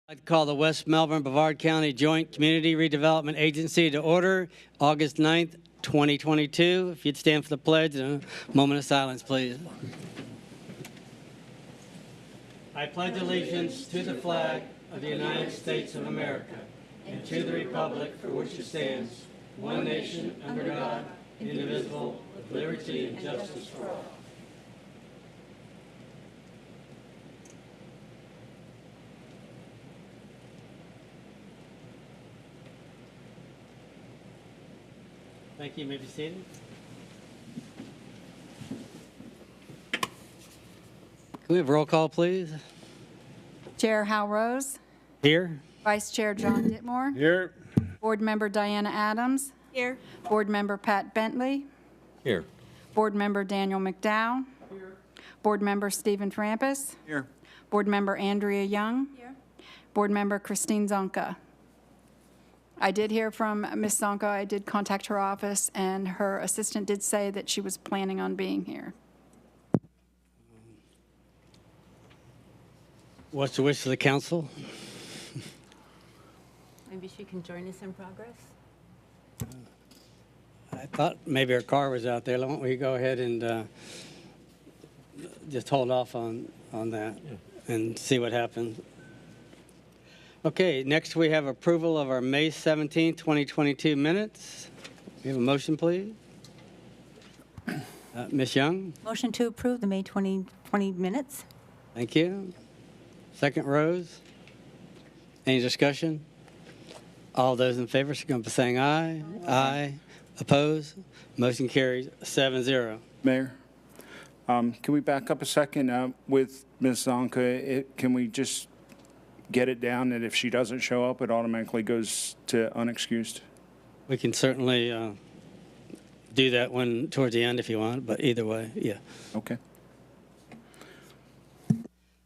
I'd like to call the West Melbourne Brevard County Joint Community Redevelopment Agency to order August 9th, 2022. If you'd stand for the pledge and a moment of silence, please. I pledge allegiance to the flag of the United States of America and to the republic for which it stands, one nation under God, indivisible, with liberty and justice for all. Thank you. You may be seated. Can we have roll call, please? Chair Hal Rose. Here. Vice Chair John Ditmore. Here. Board Member Diana Adams. Here. Board Member Pat Bentley. Here. Board Member Daniel McDowell. Here. Board Member Stephen Trampus. Here. Board Member Andrea Young. Here. Board Member Christine Zonka. I did hear from Ms. Zonka. I did contact her office, and her assistant did say that she was planning on being here. What's the wish of the council? Maybe she can join us in progress. I thought maybe her car was out there. Why don't we go ahead and just hold off on that and see what happens. Okay, next we have approval of our May 17, 2022 minutes. We have a motion, please. Ms. Young? Motion to approve the May 2020 minutes. Thank you. Second, Rose. Any discussion? All those in favor should come by saying aye. Aye. Opposed? Motion carries 7-0. Mayor, can we back up a second with Ms. Zonka? Can we just get it down that if she doesn't show up, it automatically goes to unexcused? We can certainly do that one towards the end if you want, but either way, yeah. Okay.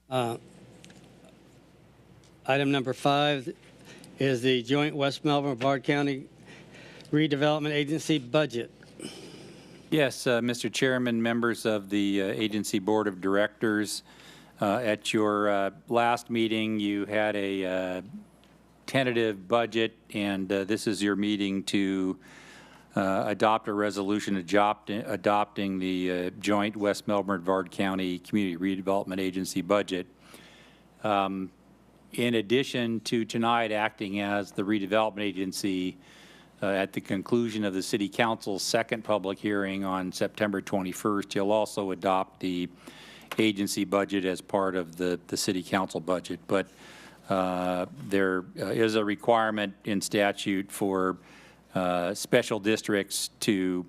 Item number 5 is the joint West Melbourne Brevard County Redevelopment Agency budget. Yes, Mr. Chairman, members of the agency board of directors, at your last meeting, you had a tentative budget, and this is your meeting to adopt a resolution adopting the joint West Melbourne Brevard County Community Redevelopment Agency budget. In addition to tonight acting as the redevelopment agency, at the conclusion of the City Council's second public hearing on September 21st, you'll also adopt the agency budget as part of the City Council budget. But there is a requirement in statute for special districts to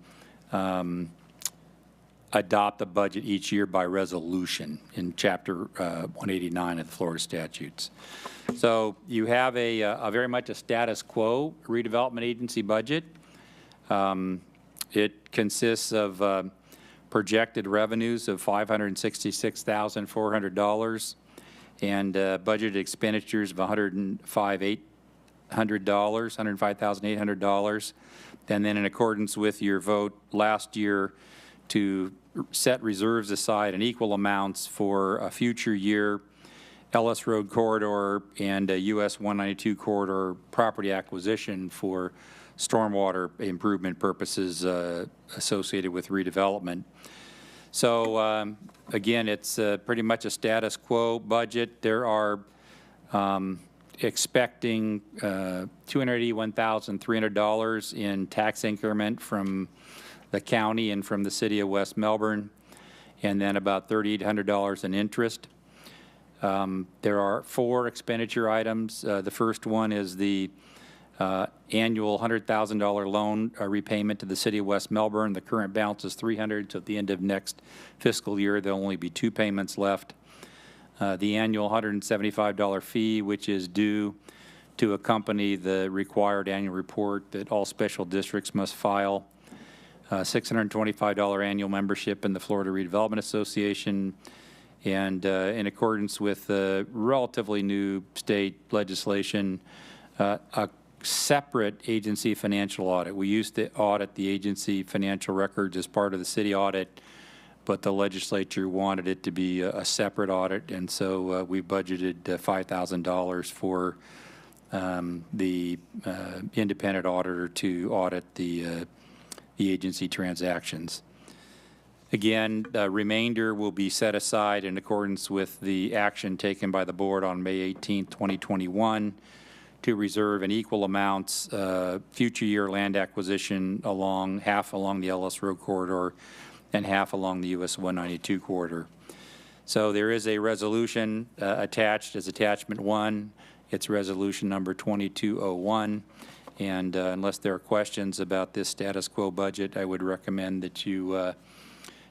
adopt the budget each year by resolution in Chapter 189 of the Florida statutes. So you have a very much a status quo redevelopment agency budget. It consists of projected revenues of $566,400 and budgeted expenditures of $105,800, and then in accordance with your vote last year to set reserves aside in equal amounts for a future year Ellis Road corridor and a US 192 corridor property acquisition for stormwater improvement purposes associated with redevelopment. So again, it's pretty much a status quo budget. There are expecting $281,300 in tax increment from the county and from the city of West Melbourne, and then about $3,800 in interest. There are 4 expenditure items. The first one is the annual $100,000 loan repayment to the city of West Melbourne. The current balance is $300,000, so at the end of next fiscal year, there'll only be 2 payments left. The annual $175 fee, which is due to accompany the required annual report that all special districts must file. $625 annual membership in the Florida Redevelopment Association, and in accordance with relatively new state legislation, a separate agency financial audit. We used to audit the agency financial records as part of the city audit, but the legislature wanted it to be a separate audit, and so we budgeted $5,000 for the independent auditor to audit the agency transactions. Again, the remainder will be set aside in accordance with the action taken by the board on May 18, 2021, to reserve in equal amounts future year land acquisition half along the Ellis Road corridor and half along the US 192 corridor. So there is a resolution attached as attachment 1. It's resolution number 2201. And unless there are questions about this status quo budget, I would recommend that you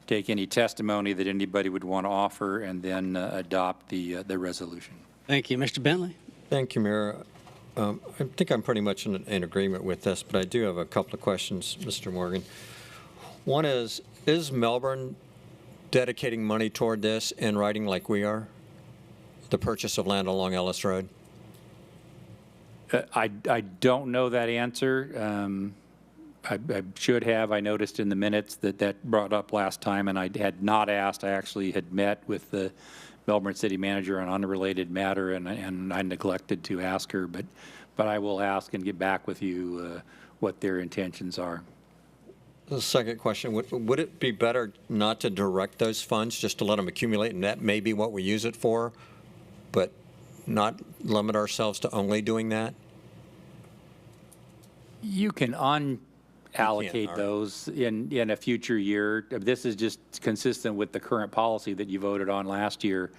take any testimony that anybody would want to offer and then adopt the resolution. Thank you. Mr. Bentley? Thank you, Mayor. I think I'm pretty much in agreement with this, but I do have a couple of questions, Mr. Morgan. One is Melbourne dedicating money toward this and writing like we are? The purchase of land along Ellis Road? I don't know that answer. I should have. I noticed in the minutes that brought up last time, and I had not asked. I actually had met with the Melbourne city manager on an unrelated matter, and I neglected to ask her. But I will ask and get back with you what their intentions are. The second question, would it be better not to direct those funds, just to let them accumulate, and that may be what we use it for, but not limit ourselves to only doing that? You can allocate those in a future year. This is just consistent with the current policy that you voted on last year.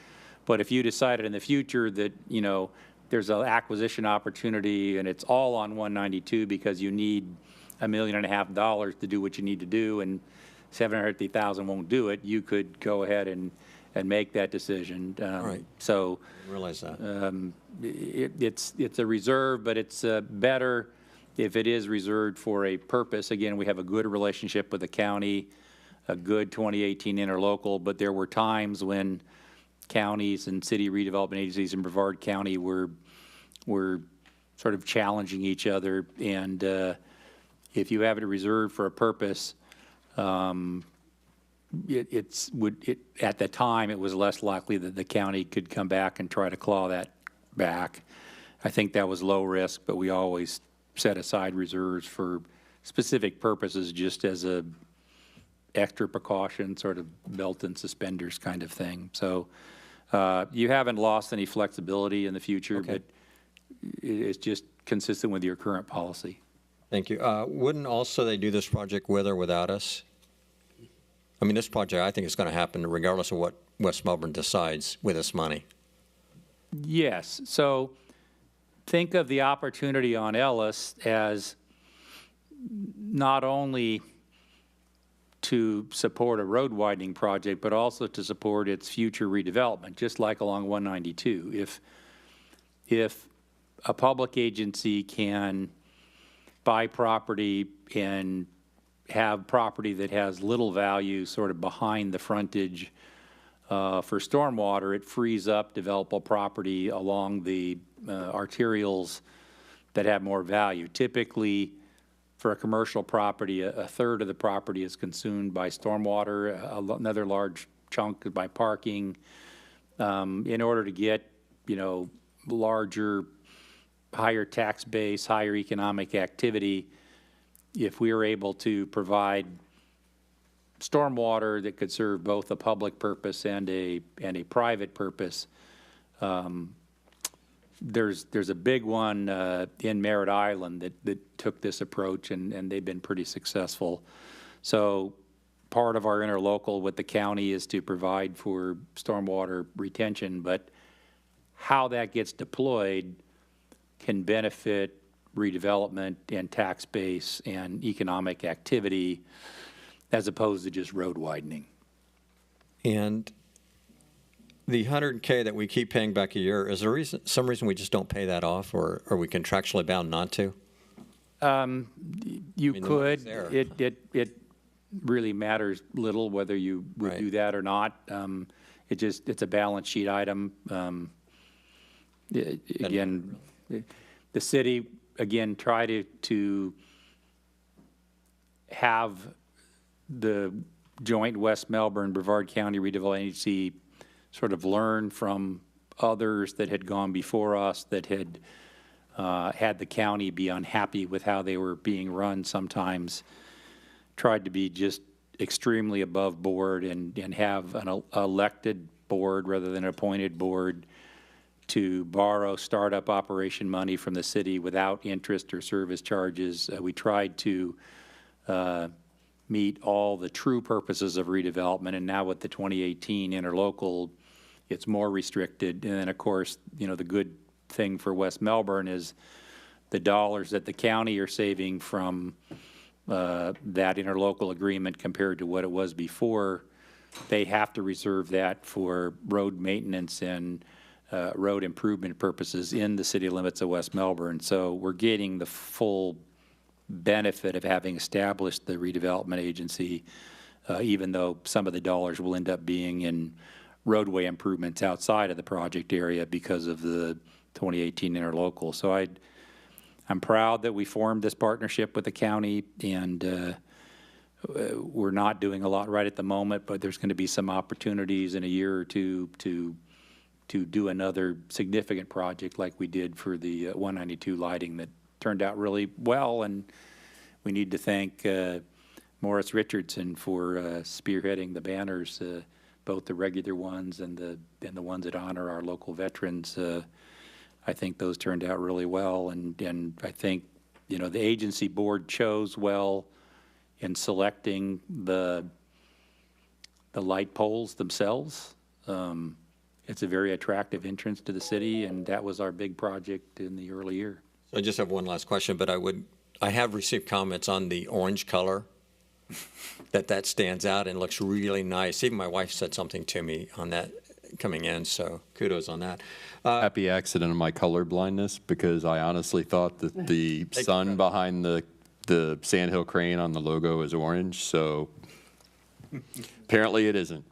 But if you decided in the future that, you know, there's an acquisition opportunity and it's all on 192 because you need $1.5 million to do what you need to do and $750,000 won't do it, you could go ahead and make that decision. Right. So I didn't realize that. it's a reserve, but it's better if it is reserved for a purpose. Again, we have a good relationship with the county, a good 2018 interlocal, but there were times when counties and city redevelopment agencies in Brevard County were sort of challenging each other. And if you have it reserved for a purpose, at the time it was less likely that the county could come back and try to claw that back. I think that was low risk, but we always set aside reserves for specific purposes, just as a extra precaution, sort of belt and suspenders kind of thing. So you haven't lost any flexibility in the future, Okay. but it's just consistent with your current policy. Thank you. Wouldn't also they do this project with or without us? I mean, this project, I think, is going to happen regardless of what West Melbourne decides with this money. Yes. So think of the opportunity on Ellis as not only to support a road widening project, but also to support its future redevelopment, just like along 192. If a public agency can buy property and have property that has little value sort of behind the frontage for stormwater, it frees up developable property along the arterials that have more value. Typically, for a commercial property, a third of the property is consumed by stormwater, another large chunk by parking. In order to get, you know, larger, higher tax base, higher economic activity, if we are able to provide stormwater that could serve both a public purpose and a private purpose, there's a big one in Merritt Island that took this approach, and they've been pretty successful. So part of our interlocal with the county is to provide for stormwater retention, but how that gets deployed can benefit redevelopment and tax base and economic activity as opposed to just road widening. And the $100K that we keep paying back a year, is there some reason we just don't pay that off, or are we contractually bound not to? You the money's could. there. It really matters little whether you would Right. do that or not. It's a balance sheet item. Again, the city, again, try to have the joint West Melbourne Brevard County Redevelopment Agency sort of learn from others that had gone before us that had had the county be unhappy with how they were being run sometimes, tried to be just extremely above board and have an elected board rather than an appointed board to borrow startup operation money from the city without interest or service charges. We tried to meet all the true purposes of redevelopment, and now with the 2018 interlocal, it's more restricted. And then, of course, you know, the good thing for West Melbourne is the dollars that the county are saving from that interlocal agreement compared to what it was before. They have to reserve that for road maintenance and road improvement purposes in the city limits of West Melbourne. So we're getting the full benefit of having established the redevelopment agency, even though some of the dollars will end up being in roadway improvements outside of the project area because of the 2018 interlocal. So I'm proud that we formed this partnership with the county, and we're not doing a lot right at the moment, but there's going to be some opportunities in a year or two to do another significant project like we did for the 192 lighting that turned out really well, and we need to thank Morris Richardson for spearheading the banners, both the regular ones and the ones that honor our local veterans. I think those turned out really well, and I think, you know, the agency board chose well in selecting the light poles themselves. It's a very attractive entrance to the city, and that was our big project in the early year. I just have one last question, but I have received comments on the orange color, that stands out and looks really nice. Even my wife said something to me on that coming in, so kudos on that. Happy accident of my color blindness, because I honestly thought that the sun behind the Sandhill crane on the logo is orange, so apparently it isn't.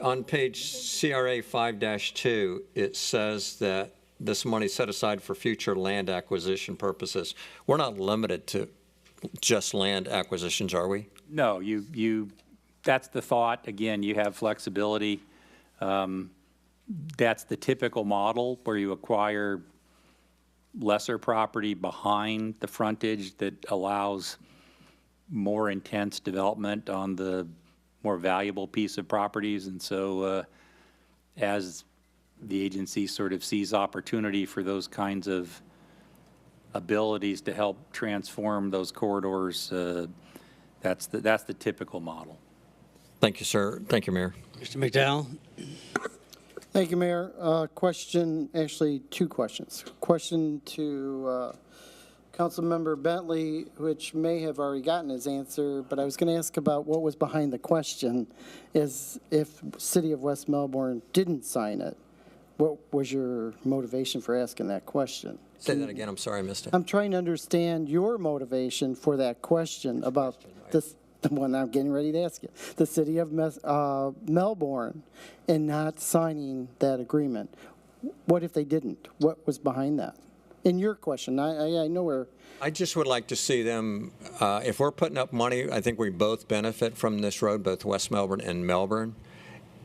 On page CRA 5-2, it says that this money set aside for future land acquisition purposes. We're not limited to just land acquisitions, are we? No, that's the thought. Again, you have flexibility. That's the typical model where you acquire lesser property behind the frontage that allows more intense development on the more valuable piece of properties. And so as the agency sort of sees opportunity for those kinds of abilities to help transform those corridors, that's the typical model. Thank you, sir. Thank you, Mayor. Mr. McDowell? Thank you, Mayor. Question, actually two questions. Question to Councilmember Bentley, which may have already gotten his answer, but I was going to ask about what was behind the question, is if City of West Melbourne didn't sign it, what was your motivation for asking that question? Say that again. I'm sorry, I missed it. I'm trying to understand your motivation for that question about this, the one I'm getting ready to ask you. The City of Melbourne and not signing that agreement. What if they didn't? What was behind that? In your question, I know where. I just would like to see them, if we're putting up money, I think we both benefit from this road, both West Melbourne and Melbourne.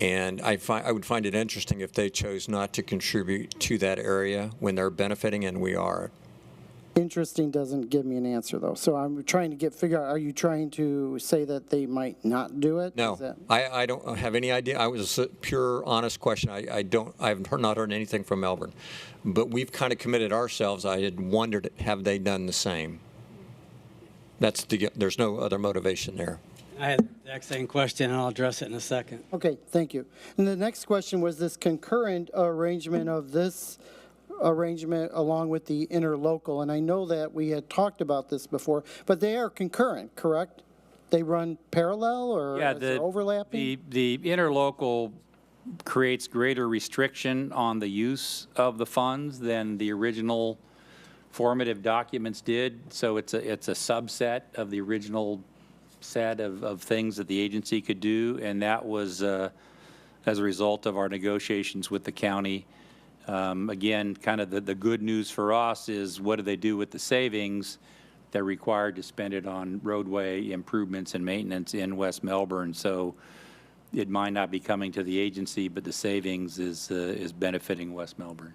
And I would find it interesting if they chose not to contribute to that area when they're benefiting and we are. Interesting doesn't give me an answer, though. So I'm trying to figure out, are you trying to say that they might not do it? No, I don't have any idea. I was a pure, honest question. I've not heard anything from Melbourne. But we've kind of committed ourselves. I had wondered, have they done the same? There's no other motivation there. I had the exact same question, and I'll address it in a second. Okay, thank you. And the next question was this concurrent arrangement of this arrangement along with the interlocal. And I know that we had talked about this before, but they are concurrent, correct? They run parallel, or is there overlapping? The interlocal creates greater restriction on the use of the funds than the original formative documents did. So it's a subset of the original set of things that the agency could do, and that was as a result of our negotiations with the county. Again, kind of the good news for us is what do they do with the savings? they're required to spend it on roadway improvements and maintenance in West Melbourne. So it might not be coming to the agency, but the savings is benefiting West Melbourne.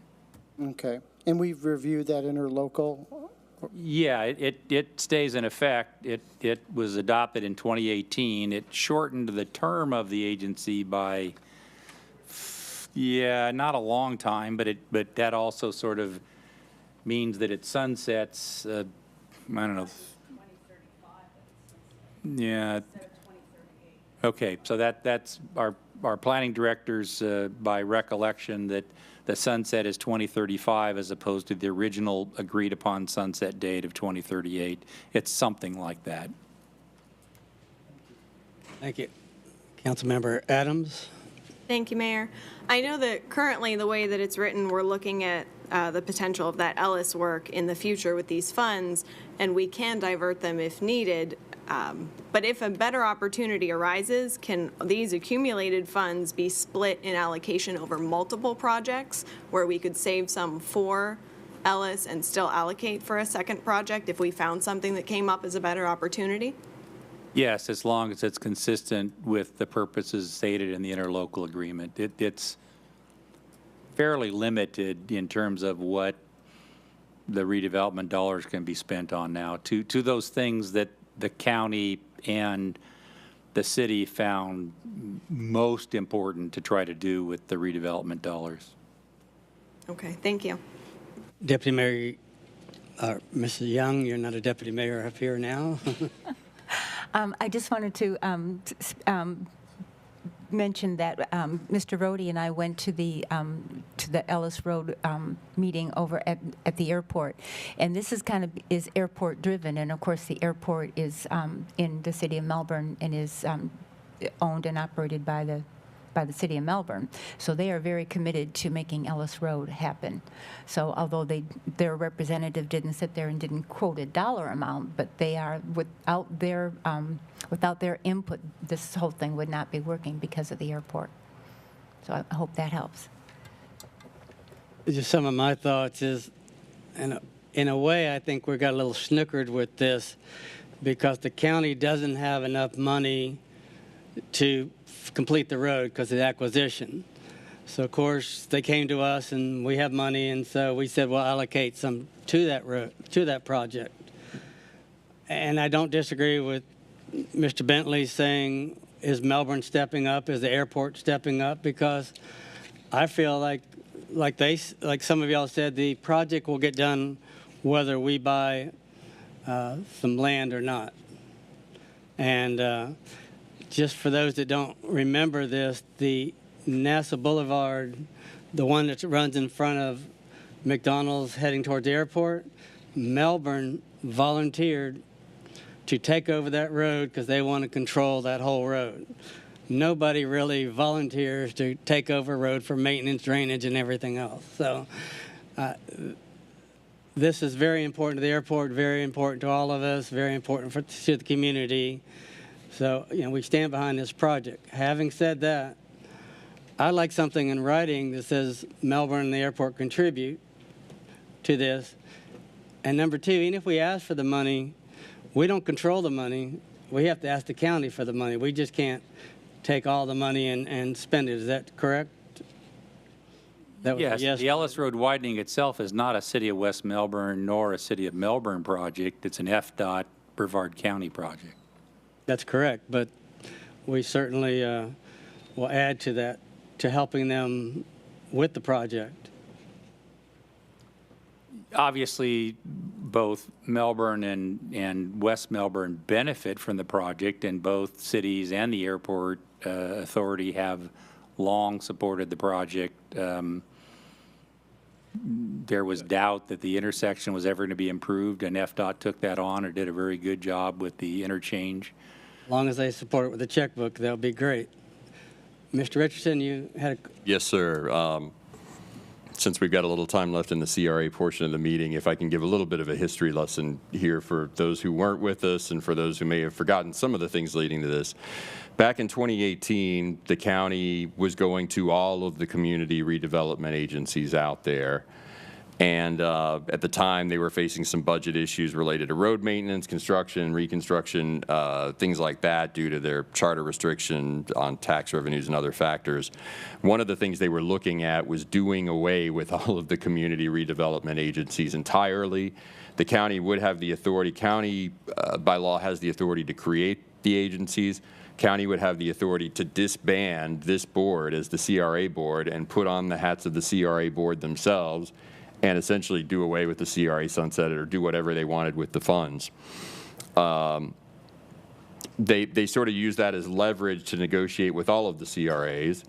Okay. And we've reviewed that interlocal? Yeah, it stays in effect. It was adopted in 2018. It shortened the term of the agency by, yeah, not a long time, but that also sort of means that it sunsets, I don't know. Yeah. Okay, so that's our planning directors, by recollection, that the sunset is 2035 as opposed to the original agreed-upon sunset date of 2038. It's something like that. Thank you. Councilmember Adams? Thank you, Mayor. I know that currently, the way that it's written, we're looking at the potential of that Ellis work in the future with these funds, and we can divert them if needed. But if a better opportunity arises, can these accumulated funds be split in allocation over multiple projects where we could save some for Ellis and still allocate for a second project if we found something that came up as a better opportunity? Yes, as long as it's consistent with the purposes stated in the interlocal agreement. It's fairly limited in terms of what the redevelopment dollars can be spent on now to those things that the county and the city found most important to try to do with the redevelopment dollars. Okay, thank you. Deputy Mayor, Mrs. Young, you're not a deputy mayor up here now. I just wanted to mention that Mr. Rohde and I went to the Ellis Road meeting over at the airport, and this is is airport driven, and of course the airport is in the city of Melbourne and is owned and operated by the city of Melbourne. So they are very committed to making Ellis Road happen. So although their representative didn't sit there and didn't quote a dollar amount, but they are, without their input, this whole thing would not be working because of the airport. So I hope that helps. Just some of my thoughts is, in a way, I think we got a little snookered with this because the county doesn't have enough money to complete the road because of the acquisition. So of course they came to us and we have money, and so we said we'll allocate some to that road, to that project. And I don't disagree with Mr. Bentley saying, is Melbourne stepping up? Is the airport stepping up? Because I feel like some of y'all said, the project will get done whether we buy some land or not. And just for those that don't remember this, the NASA Boulevard, the one that runs in front of McDonald's heading towards the airport, Melbourne volunteered to take over that road because they want to control that whole road. Nobody really volunteers to take over a road for maintenance, drainage, and everything else. So this is very important to the airport, very important to all of us, very important to the community. So, we stand behind this project. Having said that, I'd like something in writing that says Melbourne and the airport contribute to this. And number two, even if we ask for the money, we don't control the money. We have to ask the county for the money. We just can't take all the money and spend it. Is that correct? That was Yes, the Ellis Road widening itself is not a City of West Melbourne nor a City of Melbourne project. It's an FDOT Brevard County project. That's correct, but we certainly will add to that, to helping them with the project. Obviously, both Melbourne and West Melbourne benefit from the project, and both cities and the airport authority have long supported the project. There was doubt that the intersection was ever going to be improved, and FDOT took that on and did a very good job with the interchange. As long as they support it with a checkbook, that'll be great. Mr. Richardson, you had a... Yes, sir. Since we've got a little time left in the CRA portion of the meeting, if I can give a little bit of a history lesson here for those who weren't with us and for those who may have forgotten some of the things leading to this. Back in 2018, the county was going to all of the community redevelopment agencies out there And at the time, they were facing some budget issues related to road maintenance, construction, reconstruction, things like that due to their charter restriction on tax revenues and other factors. One of the things they were looking at was doing away with all of the community redevelopment agencies entirely. The county would have the authority, county by law has the authority to create the agencies. County would have the authority to disband this board as the CRA board and put on the hats of the CRA board themselves and essentially do away with the CRA sunset or do whatever they wanted with the funds. They sort of use that as leverage to negotiate with all of the CRAs.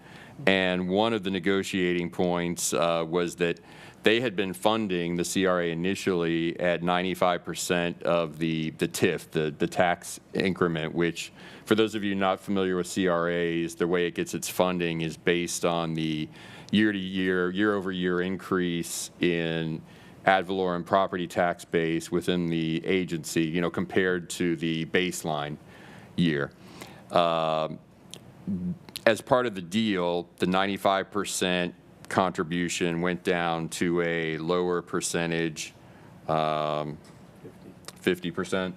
And one of the negotiating points was that they had been funding the CRA initially at 95% of the TIF, the tax increment, which for those of you not familiar with CRAs, the way it gets its funding is based on the year-to-year, year-over-year increase in ad valorem property tax base within the agency, you know, compared to the baseline year. As part of the deal, the 95% contribution went down to a lower percentage, 50%.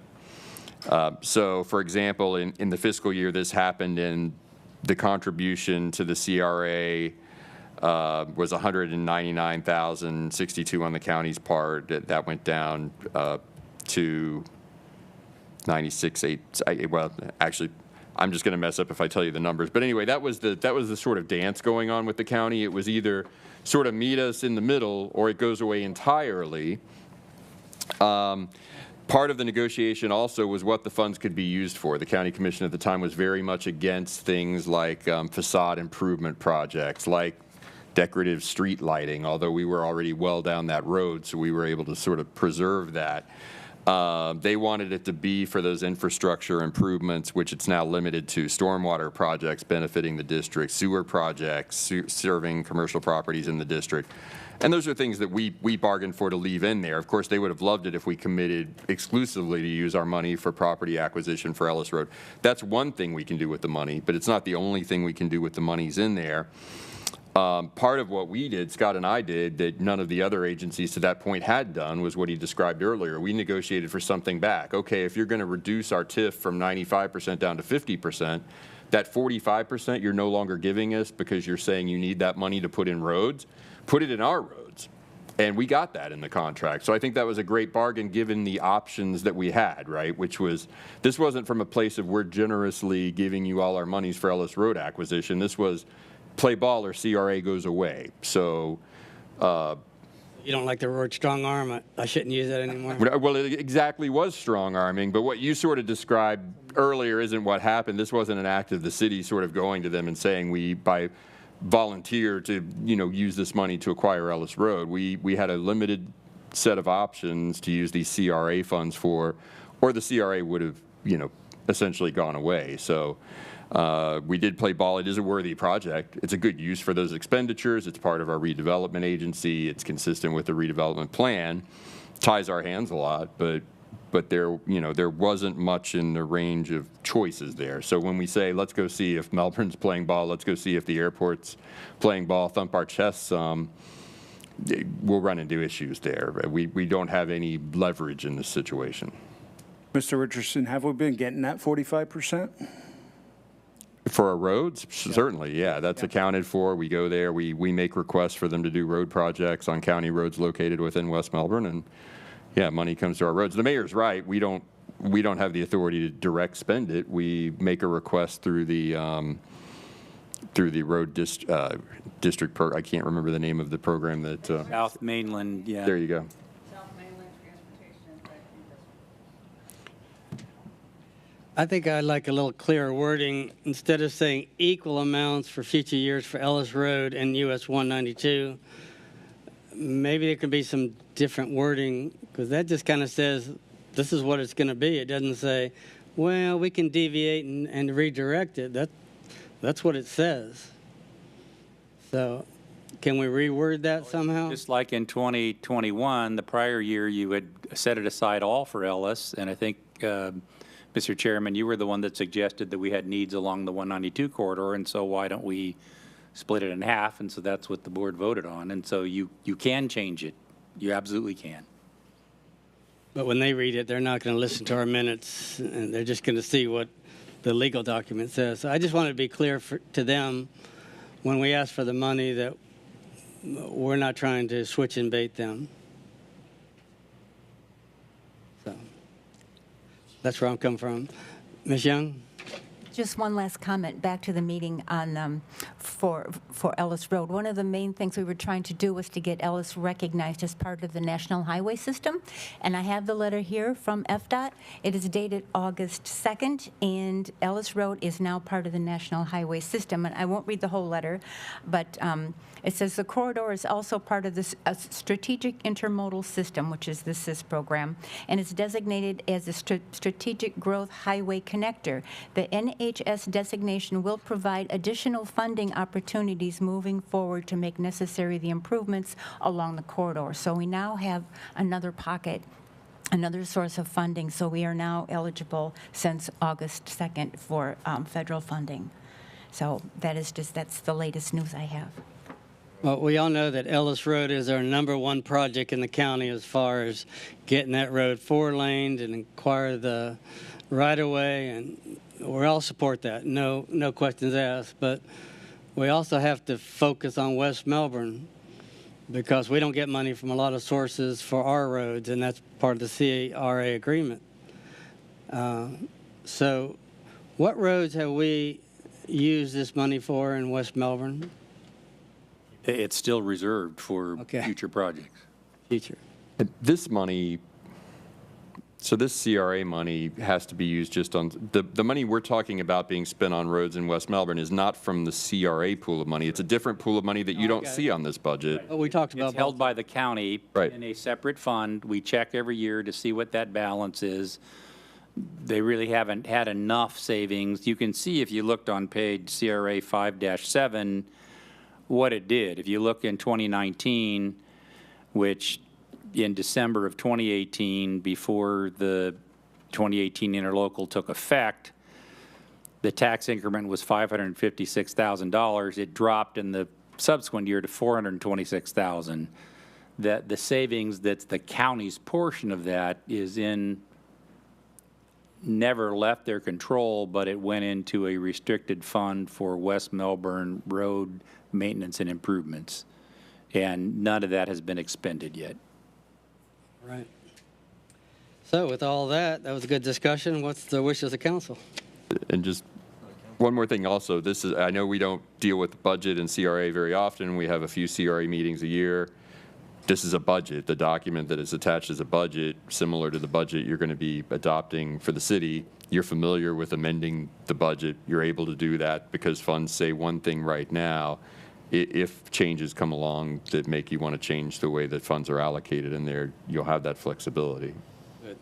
So, for example, in the fiscal year this happened, and the contribution to the CRA was $199,062 on the county's part. That went down to 96.8. Well, actually, I'm just going to mess up if I tell you the numbers. But anyway, that was the sort of dance going on with the county. It was either sort of meet us in the middle or it goes away entirely. Part of the negotiation also was what the funds could be used for. The county commission at the time was very much against things like facade improvement projects, like decorative street lighting, although we were already well down that road, so we were able to sort of preserve that. They wanted it to be for those infrastructure improvements, which it's now limited to: stormwater projects benefiting the district, sewer projects serving commercial properties in the district. And those are things that we bargained for to leave in there. Of course, they would have loved it if we committed exclusively to use our money for property acquisition for Ellis Road. That's one thing we can do with the money, but it's not the only thing we can do with the monies in there. Part of what we did, Scott and I did, that none of the other agencies to that point had done, was what he described earlier. We negotiated for something back. Okay, if you're going to reduce our TIF from 95% down to 50%, that 45% you're no longer giving us because you're saying you need that money to put in roads, put it in our roads. And we got that in the contract. So I think that was a great bargain given the options that we had, right? Which was, this wasn't from a place of we're generously giving you all our monies for Ellis Road acquisition. This was play ball or CRA goes away. So You don't like the word strong arm? I shouldn't use that anymore. well, it exactly was strong arming, but what you sort of described earlier isn't what happened. This wasn't an act of the city sort of going to them and saying we volunteer to, you know, use this money to acquire Ellis Road. We had a limited set of options to use these CRA funds for, or the CRA would have, you know, essentially gone away. So we did play ball. It is a worthy project. It's a good use for those expenditures. It's part of our redevelopment agency. It's consistent with the redevelopment plan. Ties our hands a lot, but there, you know, there wasn't much in the range of choices there. So when we say, let's go see if Melbourne's playing ball, let's go see if the airport's playing ball, thump our chests some, we'll run into issues there. We don't have any leverage in this situation. Mr. Richardson, have we been getting that 45%? For our roads? Certainly, yeah. That's accounted for. We go there. We make requests for them to do road projects on county roads located within West Melbourne, and yeah, money comes to our roads. The mayor's right. We don't have the authority to direct spend it. We make a request through the road district program. I can't remember the name of the program that. South Mainland, yeah. There you go. I think I'd like a little clearer wording. Instead of saying equal amounts for future years for Ellis Road and US 192, maybe there could be some different wording, because that just kind of says this is what it's going to be. It doesn't say, well, we can deviate and redirect it. That's what it says. So can we reword that somehow? Just like in 2021, the prior year, you had set it aside all for Ellis, and I think, Mr. Chairman, you were the one that suggested that we had needs along the 192 corridor, and so why don't we split it in half? And so that's what the board voted on. And so you can change it You absolutely can. But when they read it, they're not going to listen to our minutes, and they're just going to see what the legal document says. So I just want to be clear to them when we ask for the money that we're not trying to switch and bait them. So that's where I'm coming from. Ms. Young? Just one last comment back to the meeting on for Ellis Road. One of the main things we were trying to do was to get Ellis recognized as part of the National Highway System. And I have the letter here from FDOT. It is dated August 2nd, and Ellis Road is now part of the National Highway System. And I won't read the whole letter, but it says the corridor is also part of this strategic intermodal system, which is the SIS program, and is designated as a strategic growth highway connector. The NHS designation will provide additional funding opportunities moving forward to make necessary the improvements along the corridor. So we now have another pocket, another source of funding. So we are now eligible since August 2nd for federal funding. So that's the latest news I have. Well, we all know that Ellis Road is our #1 project in the county as far as getting that road 4-laned and acquire the right-of-way, and we all support that, no questions asked. But we also have to focus on West Melbourne because we don't get money from a lot of sources for our roads, and that's part of the CRA agreement. So what roads have we used this money for in West Melbourne? It's still reserved for Okay. future projects. Future. This money, so this CRA money has to be used just on, the money we're talking about being spent on roads in West Melbourne is not from the CRA pool of money. It's a different pool of money that you don't got it. see on this budget. But we talked about It's held by the county Right. in a separate fund. We check every year to see what that balance is. They really haven't had enough savings. You can see if you looked on page CRA 5-7 what it did. If you look in 2019, which in December of 2018, before the 2018 interlocal took effect, the tax increment was $556,000. It dropped in the subsequent year to $426,000. That the savings that's the county's portion of that is never left their control, but it went into a restricted fund for West Melbourne road maintenance and improvements. And none of that has been expended yet. Right. So with all that was a good discussion. What's the wish of the council? And just one more thing also, this is, I know we don't deal with the budget and CRA very often. We have a few CRA meetings a year. This is a budget. The document that is attached is a budget, similar to the budget you're going to be adopting for the city. You're familiar with amending the budget. You're able to do that because funds say one thing right now. If changes come along that make you want to change the way that funds are allocated in there, you'll have that flexibility. Good.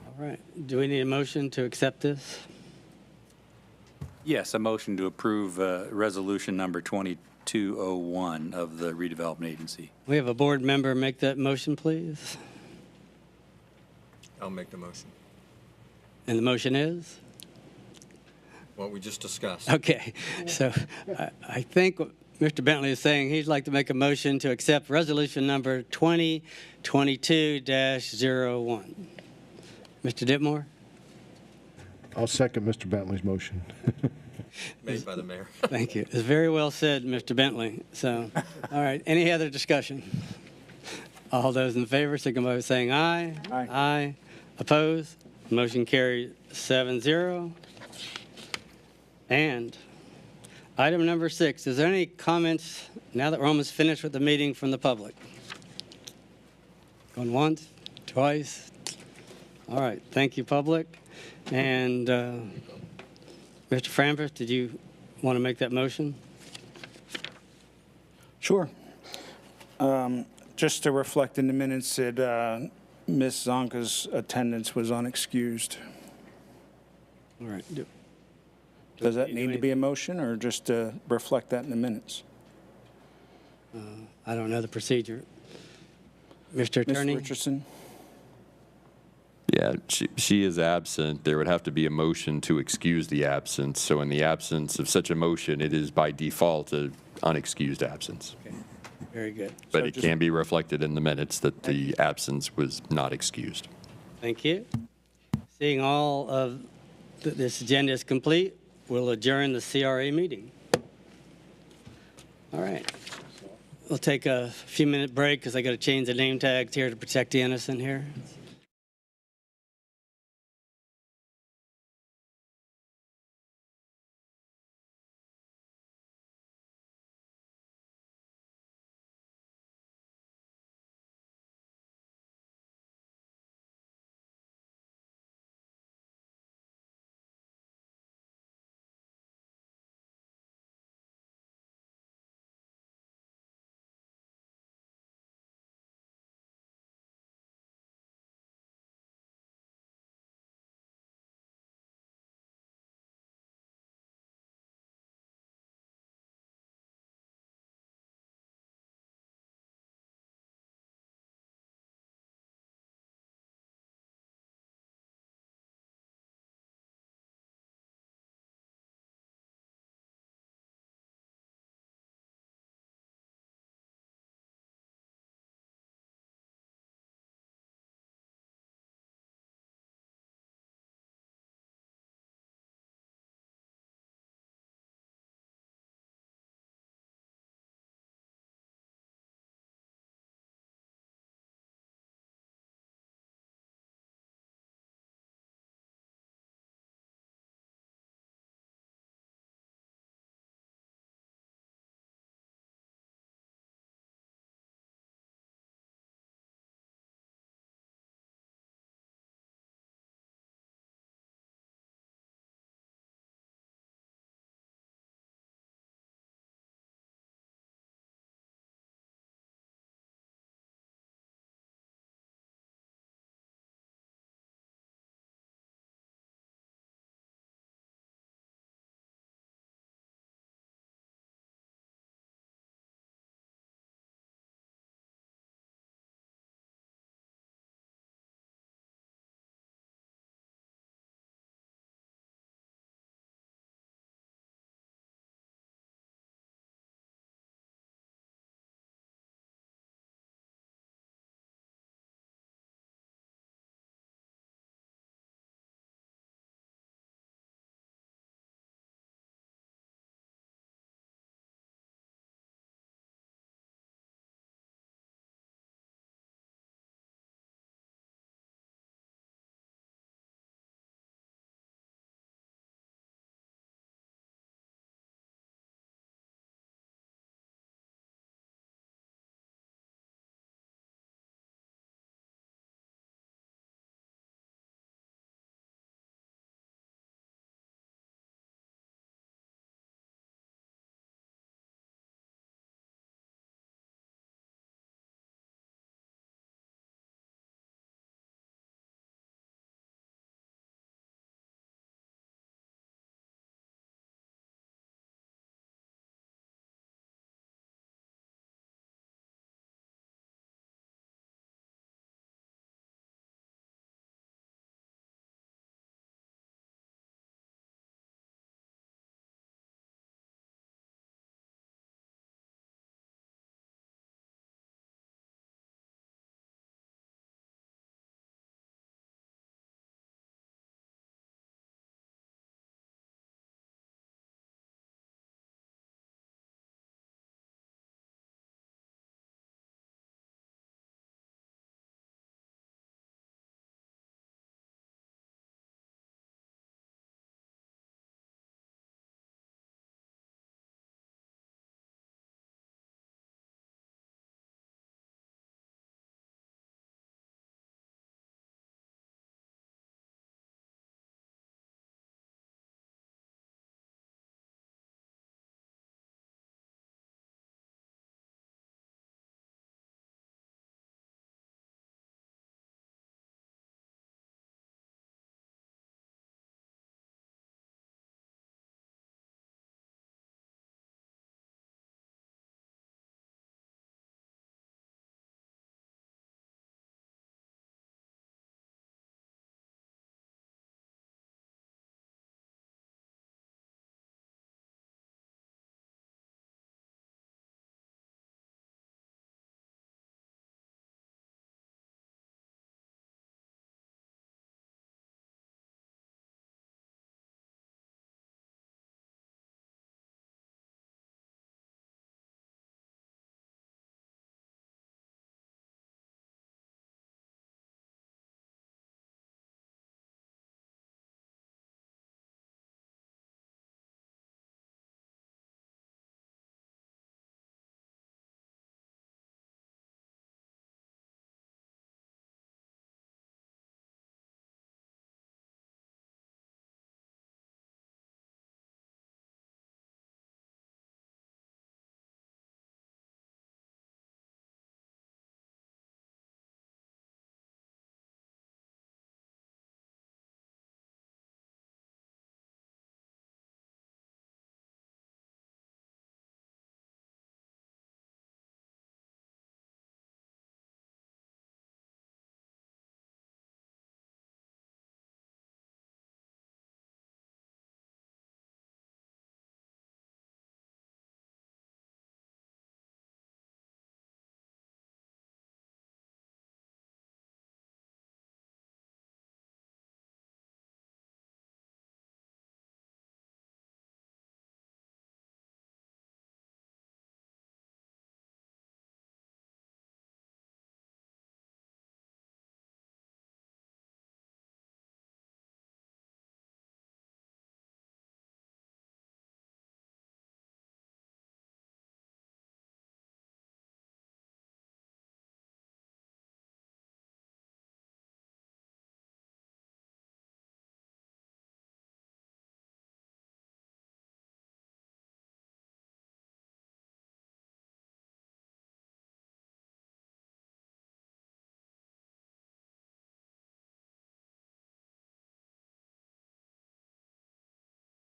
All right. Do we need a motion to accept this? Yes, a motion to approve resolution number 2201 of the redevelopment agency. We have a board member make that motion, please. I'll make the motion. And the motion is? What we just discussed. Okay. So I think what Mr. Bentley is saying, he'd like to make a motion to accept resolution number 2022-01. Mr. Ditmore? I'll second Mr. Bentley's motion. Made by the mayor. Thank you. It's very well said, Mr. Bentley. So, all right, any other discussion? All those in favor, signify by saying aye. Aye. Aye. Opposed? Motion carried 7-0. And item number 6, is there any comments, now that we're almost finished with the meeting, from the public? Going once, twice? All right, thank you, public. And Mr. Framford, did you want to make that motion? Sure. Just to reflect in the minutes that Ms. Zonka's attendance was unexcused. All right. Does that need to be a motion, or just to reflect that in the minutes? I don't know the procedure. Mr. Attorney? Ms. Richardson? Yeah, she is absent. There would have to be a motion to excuse the absence. So in the absence of such a motion, it is by default an unexcused absence. Okay. Very good. But So it just- can be reflected in the minutes that the absence was not excused. Thank you. Seeing all of this agenda is complete, we'll adjourn the CRA meeting. All right. We'll take a few-minute break because I got to change the name tags here to protect the innocent here.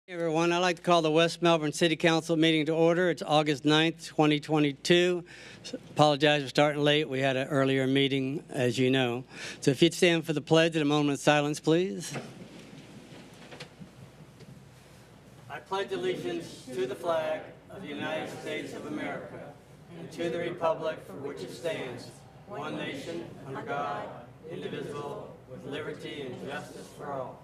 Hey everyone, I'd like to call the West Melbourne City Council meeting to order. It's August 9th, 2022. Apologize for starting late. We had an earlier meeting, as you know. So if you'd stand for the pledge at a moment of silence, please. I pledge allegiance to the flag of the United States of America and to the republic for which it stands, one nation, under God, indivisible, with liberty and justice for all.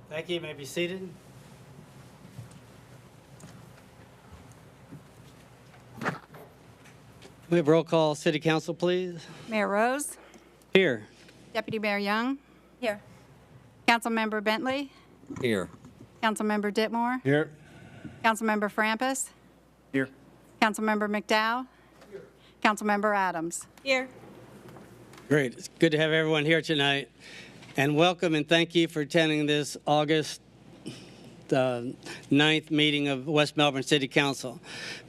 Thank you. You may be seated. We have roll call. City Council, please. Mayor Rose, Here. Deputy Mayor Young, Here. Councilmember Bentley, Here. Councilmember Ditmore, Here. Councilmember Frampus, Here. Councilmember McDowell, Councilmember Adams. Here. Great. It's good to have everyone here tonight. And welcome and thank you for attending this August 9th meeting of West Melbourne City Council.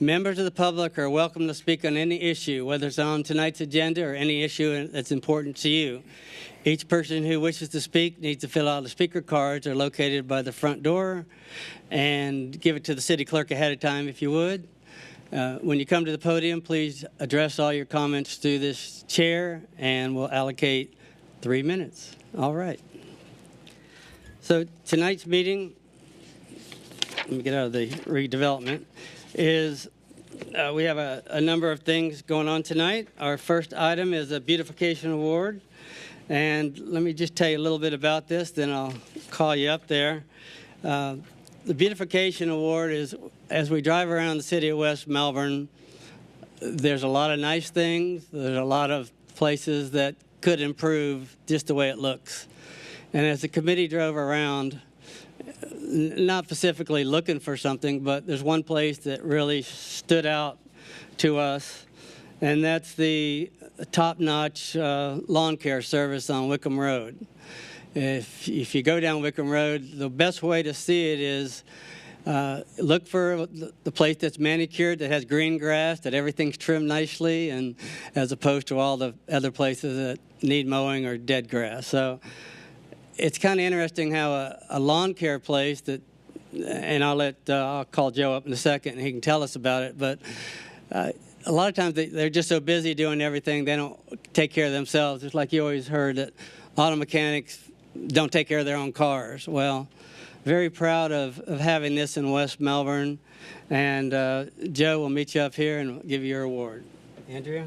Members of the public are welcome to speak on any issue, whether it's on tonight's agenda or any issue that's important to you. Each person who wishes to speak needs to fill out the speaker cards. They're located by the front door, and give it to the city clerk ahead of time if you would. When you come to the podium, please address all your comments through this chair, and we'll allocate 3 minutes. All right. So tonight's meeting, let me get out of the redevelopment, is we have a number of things going on tonight. Our first item is a Beautification Award. And let me just tell you a little bit about this, then I'll call you up there. The Beautification Award is, as we drive around the city of West Melbourne, there's a lot of nice things. There's a lot of places that could improve just the way it looks. And as the committee drove around, not specifically looking for something, but there's one place that really stood out to us, and that's the top-notch lawn care service on Wickham Road. If you go down Wickham Road, the best way to see it is look for the place that's manicured, that has green grass, that everything's trimmed nicely, and as opposed to all the other places that need mowing or dead grass. So it's kind of interesting how a lawn care place that, and I'll call Joe up in a second and he can tell us about it, but a lot of times they're just so busy doing everything, they don't take care of themselves. It's like you always heard that auto mechanics don't take care of their own cars. Well, very proud of having this in West Melbourne, and Joe will meet you up here and give you your award. Andrea?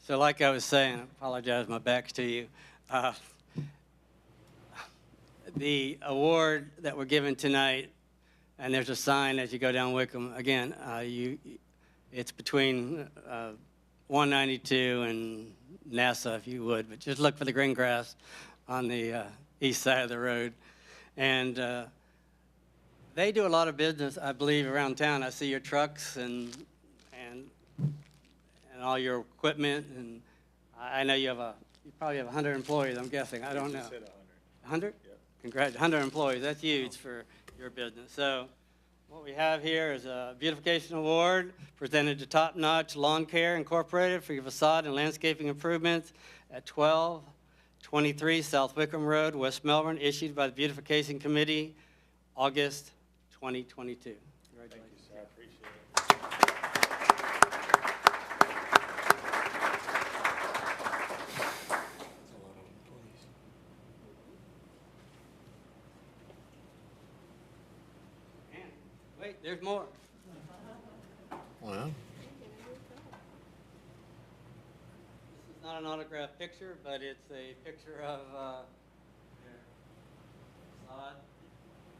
So like I was saying, I apologize, my back's to you. The award that we're giving tonight, and there's a sign as you go down Wickham, again, it's between 192 and NASA, if you would, but just look for the green grass on the east side of the road. And they do a lot of business, I believe, around town. I see your trucks and all your equipment, and I know you probably have 100 employees, I'm guessing. I don't know. 100? Yeah. Congrats, 100 employees. That's huge for your business. So what we have here is a Beautification Award presented to Top Notch Lawn Care Incorporated for your facade and landscaping improvements at 1223 South Wickham Road, West Melbourne, issued by the Beautification Committee, August 2022. Congratulations. Thank you, sir. I appreciate it. Wait, there's more. Wow. This is not an autographed picture, but it's a picture of their facade.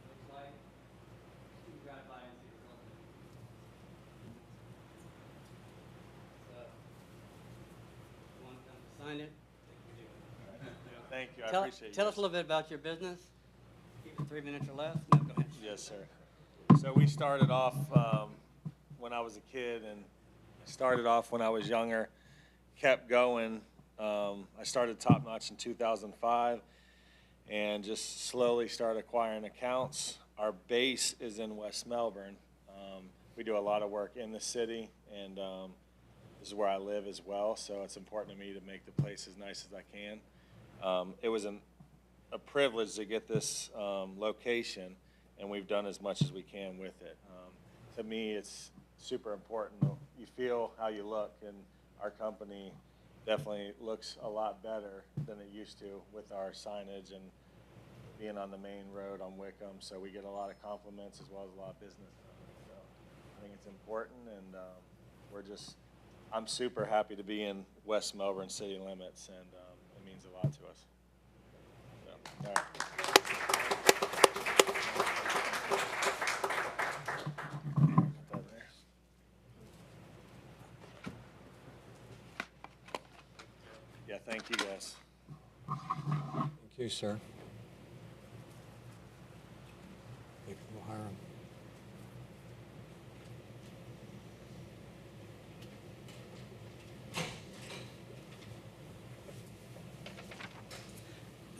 Looks like. You can drive by and see the building. So, if you want to come sign it, I think we do. Thank you. you. I Tell appreciate you. tell us a little bit about your business. Keep it 3 minutes or less. No, go ahead. Yes, sir. So we started off when I was a kid, and started off when I was younger, kept going. I started Top Notch in 2005 and just slowly started acquiring accounts. Our base is in West Melbourne. We do a lot of work in the city, and this is where I live as well, so it's important to me to make the place as nice as I can. It was a privilege to get this location, and we've done as much as we can with it. To me, it's super important. You feel how you look, and our company definitely looks a lot better than it used to with our signage and being on the main road on Wickham, so we get a lot of compliments as well as a lot of business. So I think it's important, and I'm super happy to be in West Melbourne city limits, and it means a lot to us. So, all right. Yeah, thank you guys. Thank you, sir. Maybe we'll hire him.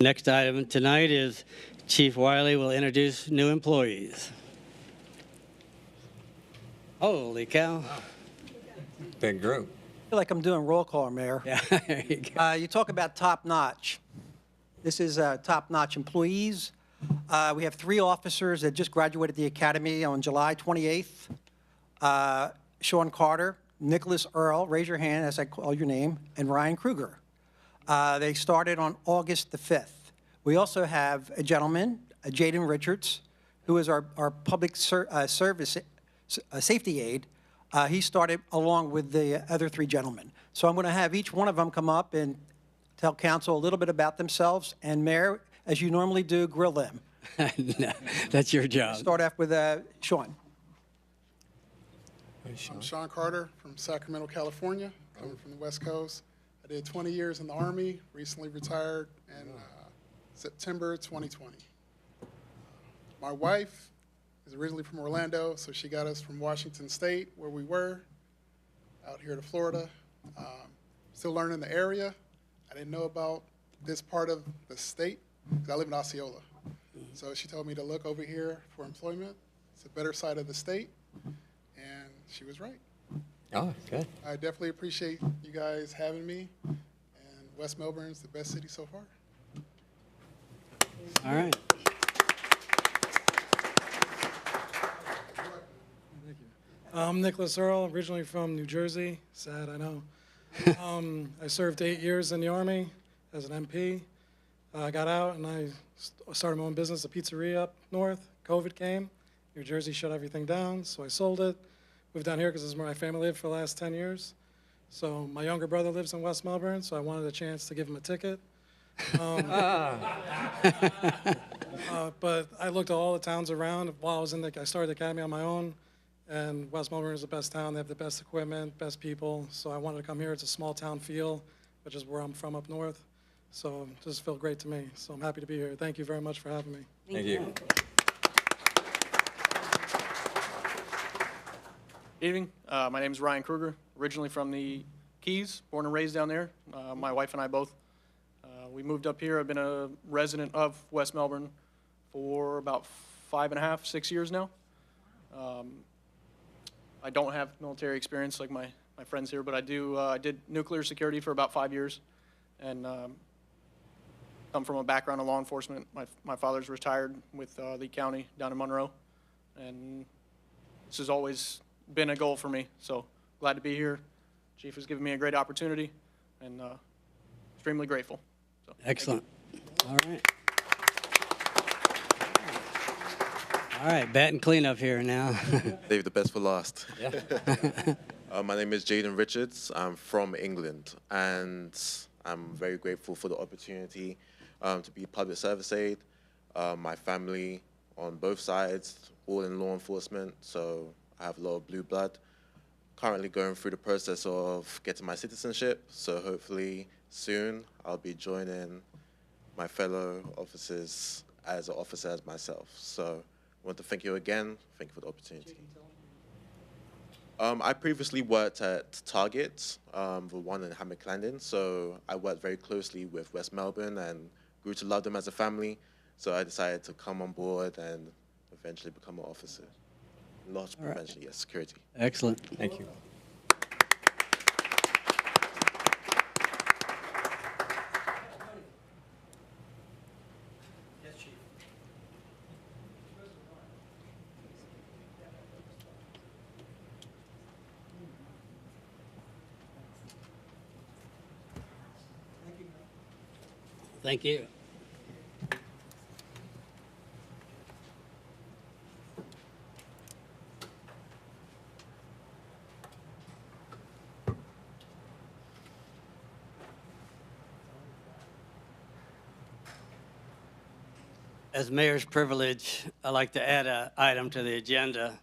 Next item tonight is Chief Wiley will introduce new employees. Holy cow. Big group. I feel like I'm doing roll call, Mayor. Yeah, there you go. You talk about top-notch. This is top-notch employees. We have 3 officers that just graduated the academy on July 28th. Sean Carter, Nicholas Earl, raise your hand as I call your name, and Ryan Krueger. They started on August the 5th. We also have a gentleman, Jaden Richards, who is our public service safety aide. He started along with the other 3 gentlemen. So I'm going to have each one of them come up and tell council a little bit about themselves. And Mayor, as you normally do, grill them. No, that's your job. Start off with Sean. I'm Sean Carter from Sacramento, California, coming from the West Coast. I did 20 years in the Army, recently retired in September 2020. My wife is originally from Orlando, so she got us from Washington State, where we were, out here to Florida. Still learning the area. I didn't know about this part of the state, because I live in Osceola. So she told me to look over here for employment. It's a better side of the state, and she was right. Oh, good. I definitely appreciate you guys having me, and West Melbourne is the best city so far. All right. I'm Nicholas Earl, originally from New Jersey. Sad, I know. I served 8 years in the Army as an MP. I got out and I started my own business, a pizzeria up north. COVID came. New Jersey shut everything down, so I sold it. Moved down here because this is where my family lived for the last 10 years. So my younger brother lives in West Melbourne, so I wanted a chance to give him a ticket. But I looked at all the towns around while I was I started the academy on my own, and West Melbourne is the best town. They have the best equipment, best people, so I wanted to come here. It's a small town feel, which is where I'm from up north. So it just felt great to me, so I'm happy to be here. Thank you very much for having me. Thank you. Evening. My name is Ryan Krueger, originally from the Keys, born and raised down there. My wife and I both. We moved up here. I've been a resident of West Melbourne for about 5.5, 6 years now. I don't have military experience like my friends here, but I do. I did nuclear security for about 5 years, and come from a background of law enforcement. My father's retired with Lee County down in Monroe, and this has always been a goal for me. So glad to be here. Chief has given me a great opportunity, and extremely grateful. So, excellent. All right. All right, bat and cleanup here now. Save the best for last. Yeah. My name is Jaden Richards. I'm from England, and I'm very grateful for the opportunity to be public service aide. My family on both sides, all in law enforcement, so I have a lot of blue blood. Currently going through the process of getting my citizenship, so hopefully soon I'll be joining my fellow officers as an officer as myself. So I want to thank you again. Thank you for the opportunity. I previously worked at Target, the one in Hammock Landing, so I worked very closely with West Melbourne and grew to love them as a family. So I decided to come on board and eventually become an officer. Loss prevention, yes, security. Excellent. Thank you. Thank you. As mayor's privilege, I'd like to add an item to the agenda.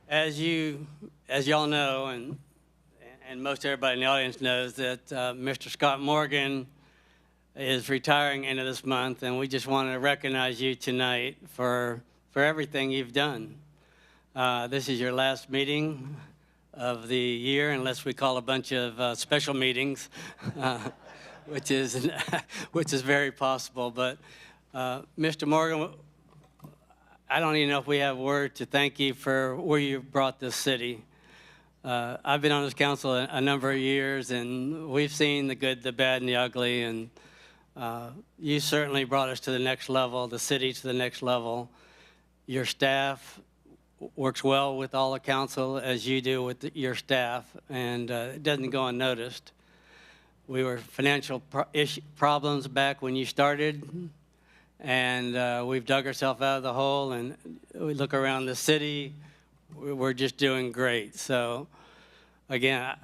As y'all know, and most everybody in the audience knows, that Mr. Scott Morgan is retiring end of this month, and we just want to recognize you tonight for everything you've done. This is your last meeting of the year, unless we call a bunch of special meetings, which is very possible. But Mr. Morgan, I don't even know if we have word to thank you for where you brought this city. I've been on this council a number of years, and we've seen the good, the bad, and the ugly, and you certainly brought us to the next level, the city to the next level. Your staff works well with all the council, as you do with your staff, and it doesn't go unnoticed. We were financial problems back when you started, and we've dug ourselves out of the hole, and we look around the city, we're just doing great. So again,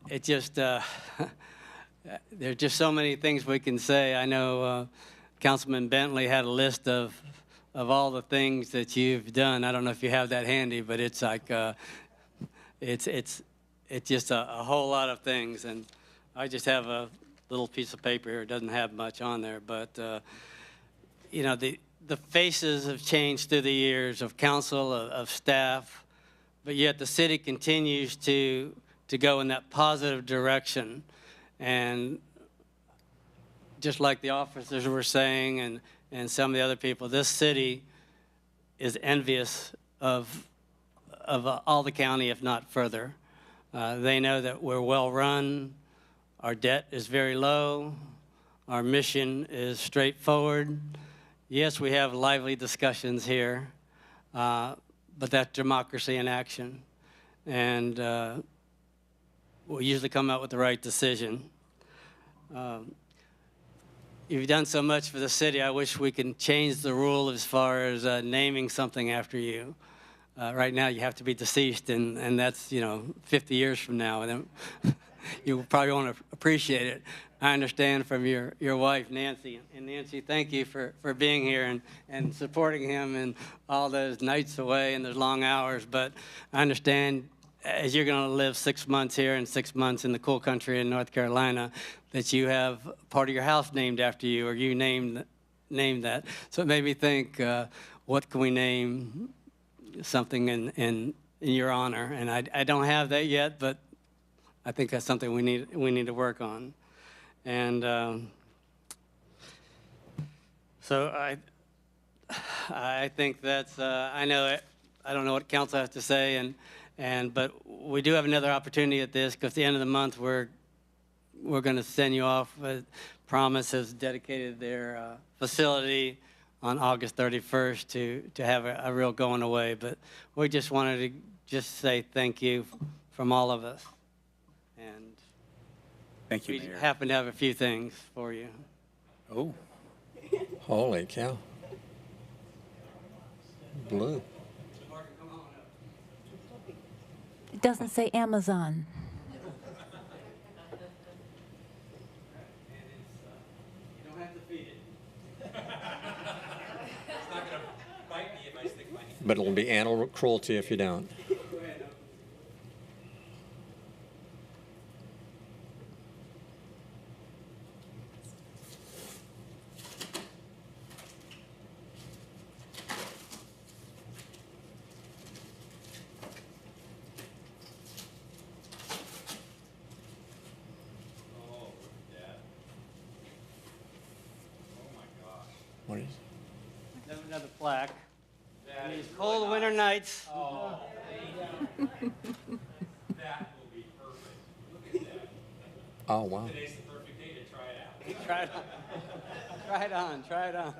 it just there's just so many things we can say. I know Councilman Bentley had a list of all the things that you've done. I don't know if you have that handy, but it's like it's just a whole lot of things. And I just have a little piece of paper here. It doesn't have much on there, but you know, the faces have changed through the years of council, of staff, but yet the city continues to go in that positive direction. And just like the officers were saying, and some of the other people, this city is envious of all the county, if not further. They know that we're well run, our debt is very low, our mission is straightforward. Yes, we have lively discussions here, but that's democracy in action. And we'll usually come out with the right decision. You've done so much for the city. I wish we can change the rule as far as naming something after you. Right now, you have to be deceased, and that's 50 years from now, and then you probably won't appreciate it. I understand from your wife, Nancy. And Nancy, thank you for being here and supporting him and all those nights away and those long hours. But I understand as you're going to live 6 months here and 6 months in the cool country in North Carolina, that you have part of your house named after you, or you named that. So it made me think, what can we name something in your honor? And I don't have that yet, but I think that's something we need to work on. And so I think that's I don't know what council has to say, but we do have another opportunity at this, because at the end of the month we're going to send you off. Promise has dedicated their facility on August 31st to have a real going away. But we just wanted to just say thank you from all of us. And Thank you, we Mayor. happen to have a few things for you. Oh. Holy cow. Blue. It doesn't say Amazon. You don't have to feed it. It's not going to bite me if I stick my hand. But it'll be animal cruelty if you don't. Go ahead. another plaque. In these cold winter nights. Oh, thank you. That will be perfect. Look at that. Oh, wow. Today's the perfect day to try it out. Try it on. Try it on. Try it on.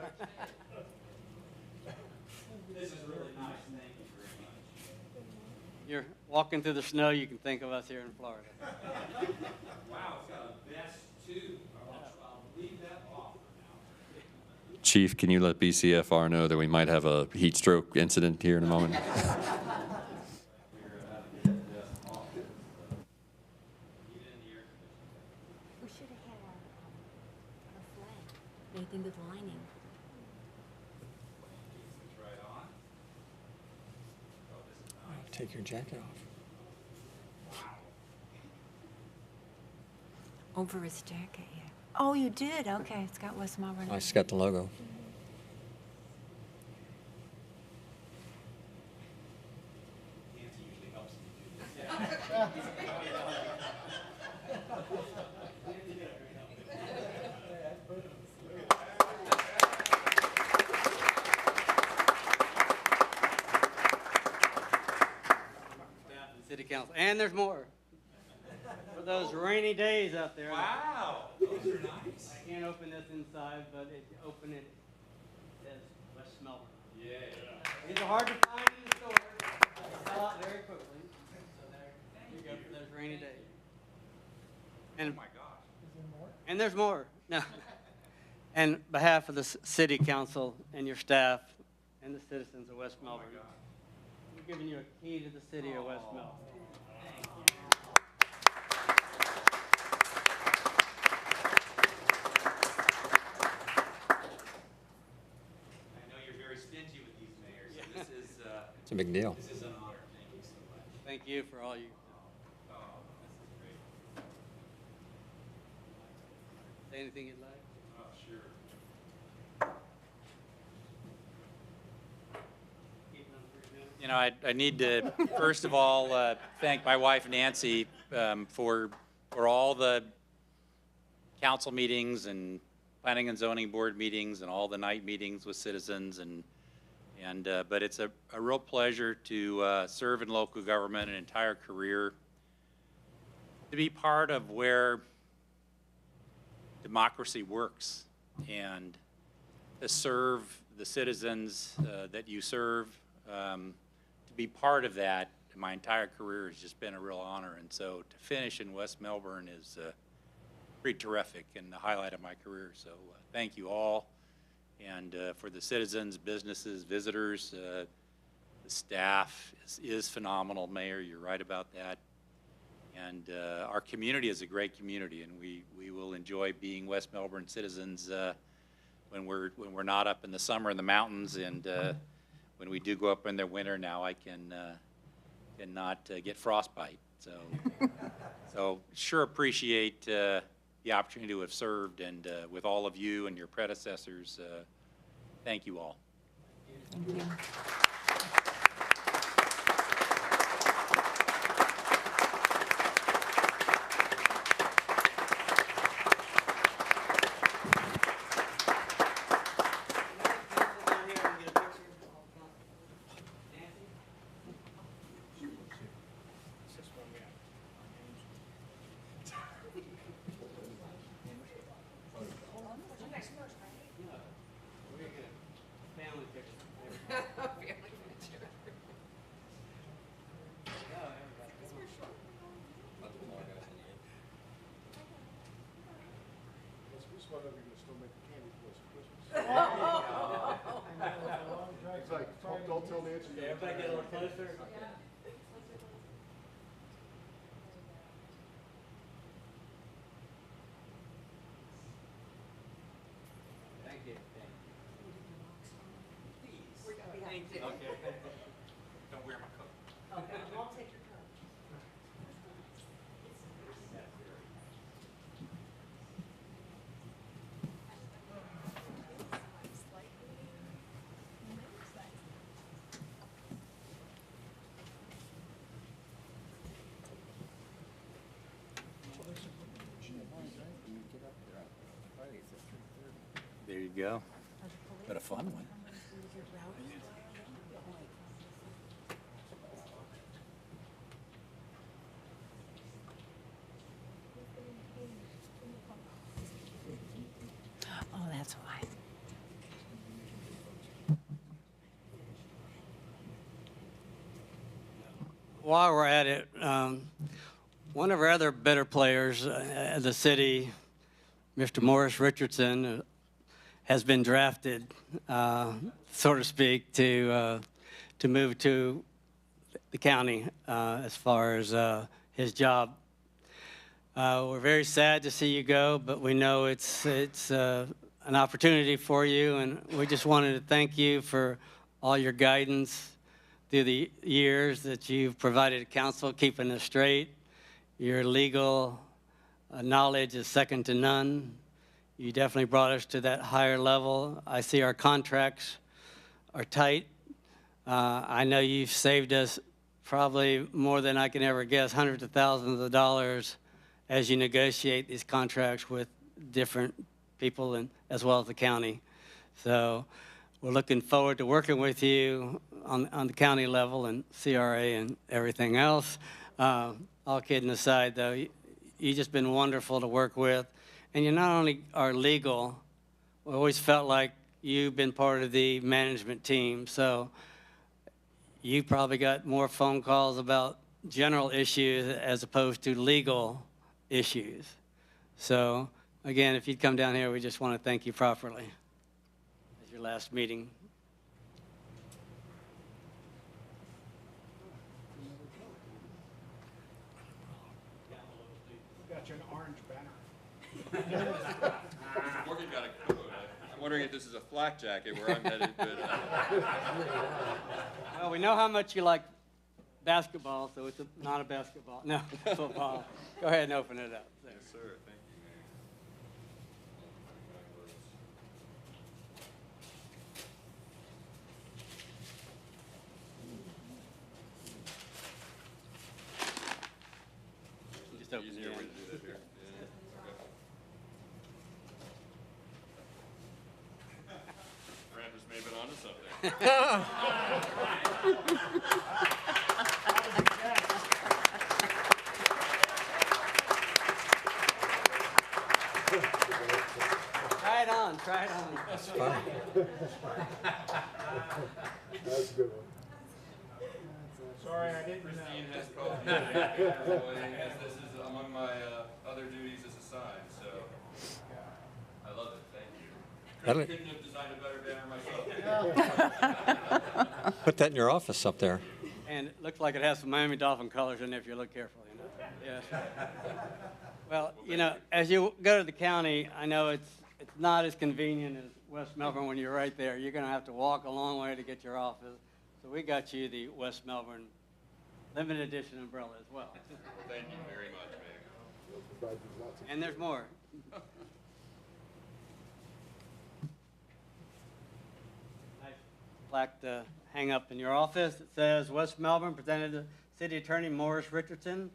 This is really nice. Thank you very much. You're walking through the snow, you can think of us here in Florida. Wow, it's got a vest too. I'll leave that off for now. Chief, can you let BCFR know that we might have a heat stroke incident here in a moment? We should have had our flag made into the lining. Take your jacket off. Over his jacket, yeah. Oh, you did? Okay, it's got West Melbourne. I just got the logo. City Council, and there's more. For those rainy days out there. Wow, those are nice. I can't open this inside, but if you open it, it says West Melbourne. Yeah. These are hard to find in the store. They sell out very quickly. So there you go for those rainy days. And, Oh my gosh. and there's more. No. And behalf of the City Council and your staff and the citizens of West Melbourne, we're giving you a key to the city of West Melbourne. I know you're very stingy with these mayors, so this is, It's a big deal. this is an honor. Thank you so much. Thank you for all you. Oh, this is great. Say anything you'd like? Oh, sure. You know, I need to, first of all, thank my wife Nancy for all the council meetings and planning and zoning board meetings and all the night meetings with citizens but it's a real pleasure to serve in local government an entire career, to be part of where democracy works and to serve the citizens that you serve. To be part of that my entire career has just been a real honor, and so to finish in West Melbourne is pretty terrific and the highlight of my career. So thank you all, and for the citizens, businesses, visitors, the staff is phenomenal. Mayor, you're right about that, and our community is a great community, and we will enjoy being West Melbourne citizens when we're not up in the summer in the mountains, and when we do go up in the winter. Now I cannot get frostbite. So sure appreciate the opportunity to have served, and with all of you and your predecessors, thank you all. Thank you. Don't tell Nancy. Everybody get a little closer. Thank you. Please. Thank you. Okay. Don't wear my coat. Okay, I'll take your coat. There you go. But a fun one. while we're at it, one of our other better players at the city, Mr. Morris Richardson, has been drafted, so to speak, to move to the county as far as his job. We're very sad to see you go, but we know it's an opportunity for you, and we just wanted to thank you for all your guidance through the years that you've provided to council, keeping us straight. Your legal knowledge is second to none. You definitely brought us to that higher level. I see our contracts are tight. I know you've saved us probably more than I can ever guess, hundreds of thousands of dollars as you negotiate these contracts with different people and as well as the county. So we're looking forward to working with you on the county level and CRA and everything else. All kidding aside, though, you've just been wonderful to work with. And you not only are legal, we always felt like you've been part of the management team. So you probably got more phone calls about general issues as opposed to legal issues. So again, if you'd come down here, we just want to thank you properly. As your last meeting. Got you an orange banner. Morgan got a quote. I'm wondering if this is a flak jacket where I'm headed, but Well, we know how much you like basketball, so it's not a basketball. No, football. Go ahead and open it up. There. Yes, sir. Thank you, Mayor. Just open Easier it. way to do that here. Krampus may have been onto something. Try it on, try it on. That's fine. That's a good one. Sorry, I didn't Christine has called me as this is among my other duties as assigned, so I love it. Thank you. That'll- Couldn't have designed a better banner myself. Put that in your office up there. And it looks like it has some Miami Dolphin colors in there if you look carefully enough. Yes. Well, you know, as you go to the county, I know it's not as convenient as West Melbourne when you're right there. You're going to have to walk a long way to get your office. So we got you the West Melbourne limited edition umbrella as well. Thank you very much, Mayor. And there's more. Nice plaque to hang up in your office. It says West Melbourne presented to City Attorney Morris Richardson,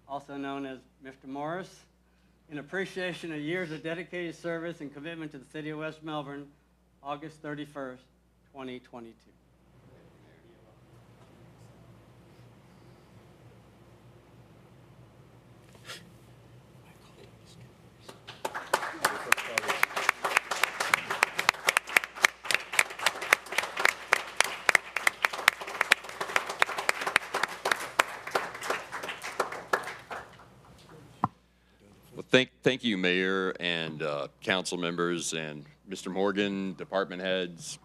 also known as Mr. Morris, in appreciation of years of dedicated service and commitment to the City of West Melbourne, August 31st, 2022. Well, thank you, Mayor and council members and Mr. Morgan, department heads,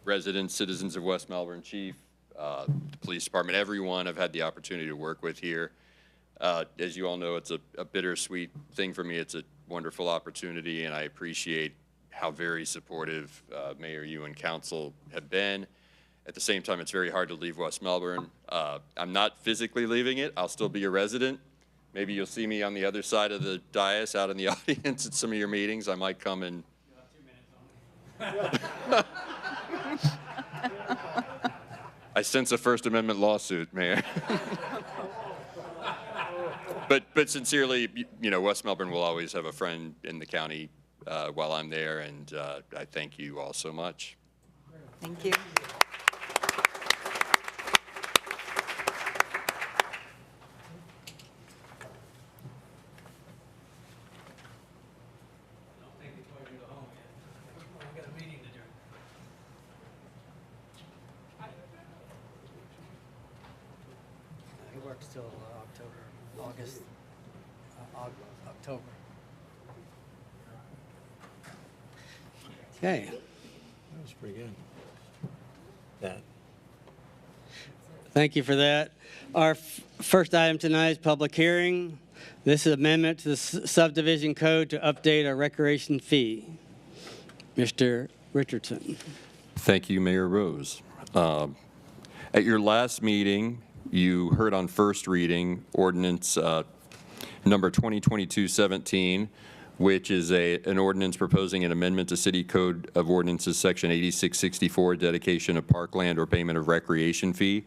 residents, citizens of West Melbourne, Chief, the police department, everyone I've had the opportunity to work with here. As you all know, it's a bittersweet thing for me. It's a wonderful opportunity, and I appreciate how very supportive Mayor, you and council have been. At the same time, it's very hard to leave West Melbourne. I'm not physically leaving it. I'll still be a resident. Maybe you'll see me on the other side of the dais out in the audience at some of your meetings. I might come and... I sense a First Amendment lawsuit, Mayor. But sincerely, you know, West Melbourne will always have a friend in the county while I'm there, and I thank you all so much. Thank you. works till October. Okay. That was pretty good. That. Thank you for that. Our first item tonight is public hearing. This is amendment to the subdivision code to update our recreation fee. Mr. Richardson. Thank you, Mayor Rose. At your last meeting, you heard on first reading ordinance number 2022-17, which is an ordinance proposing an amendment to City Code of Ordinances, Section 8664, dedication of parkland or payment of recreation fee,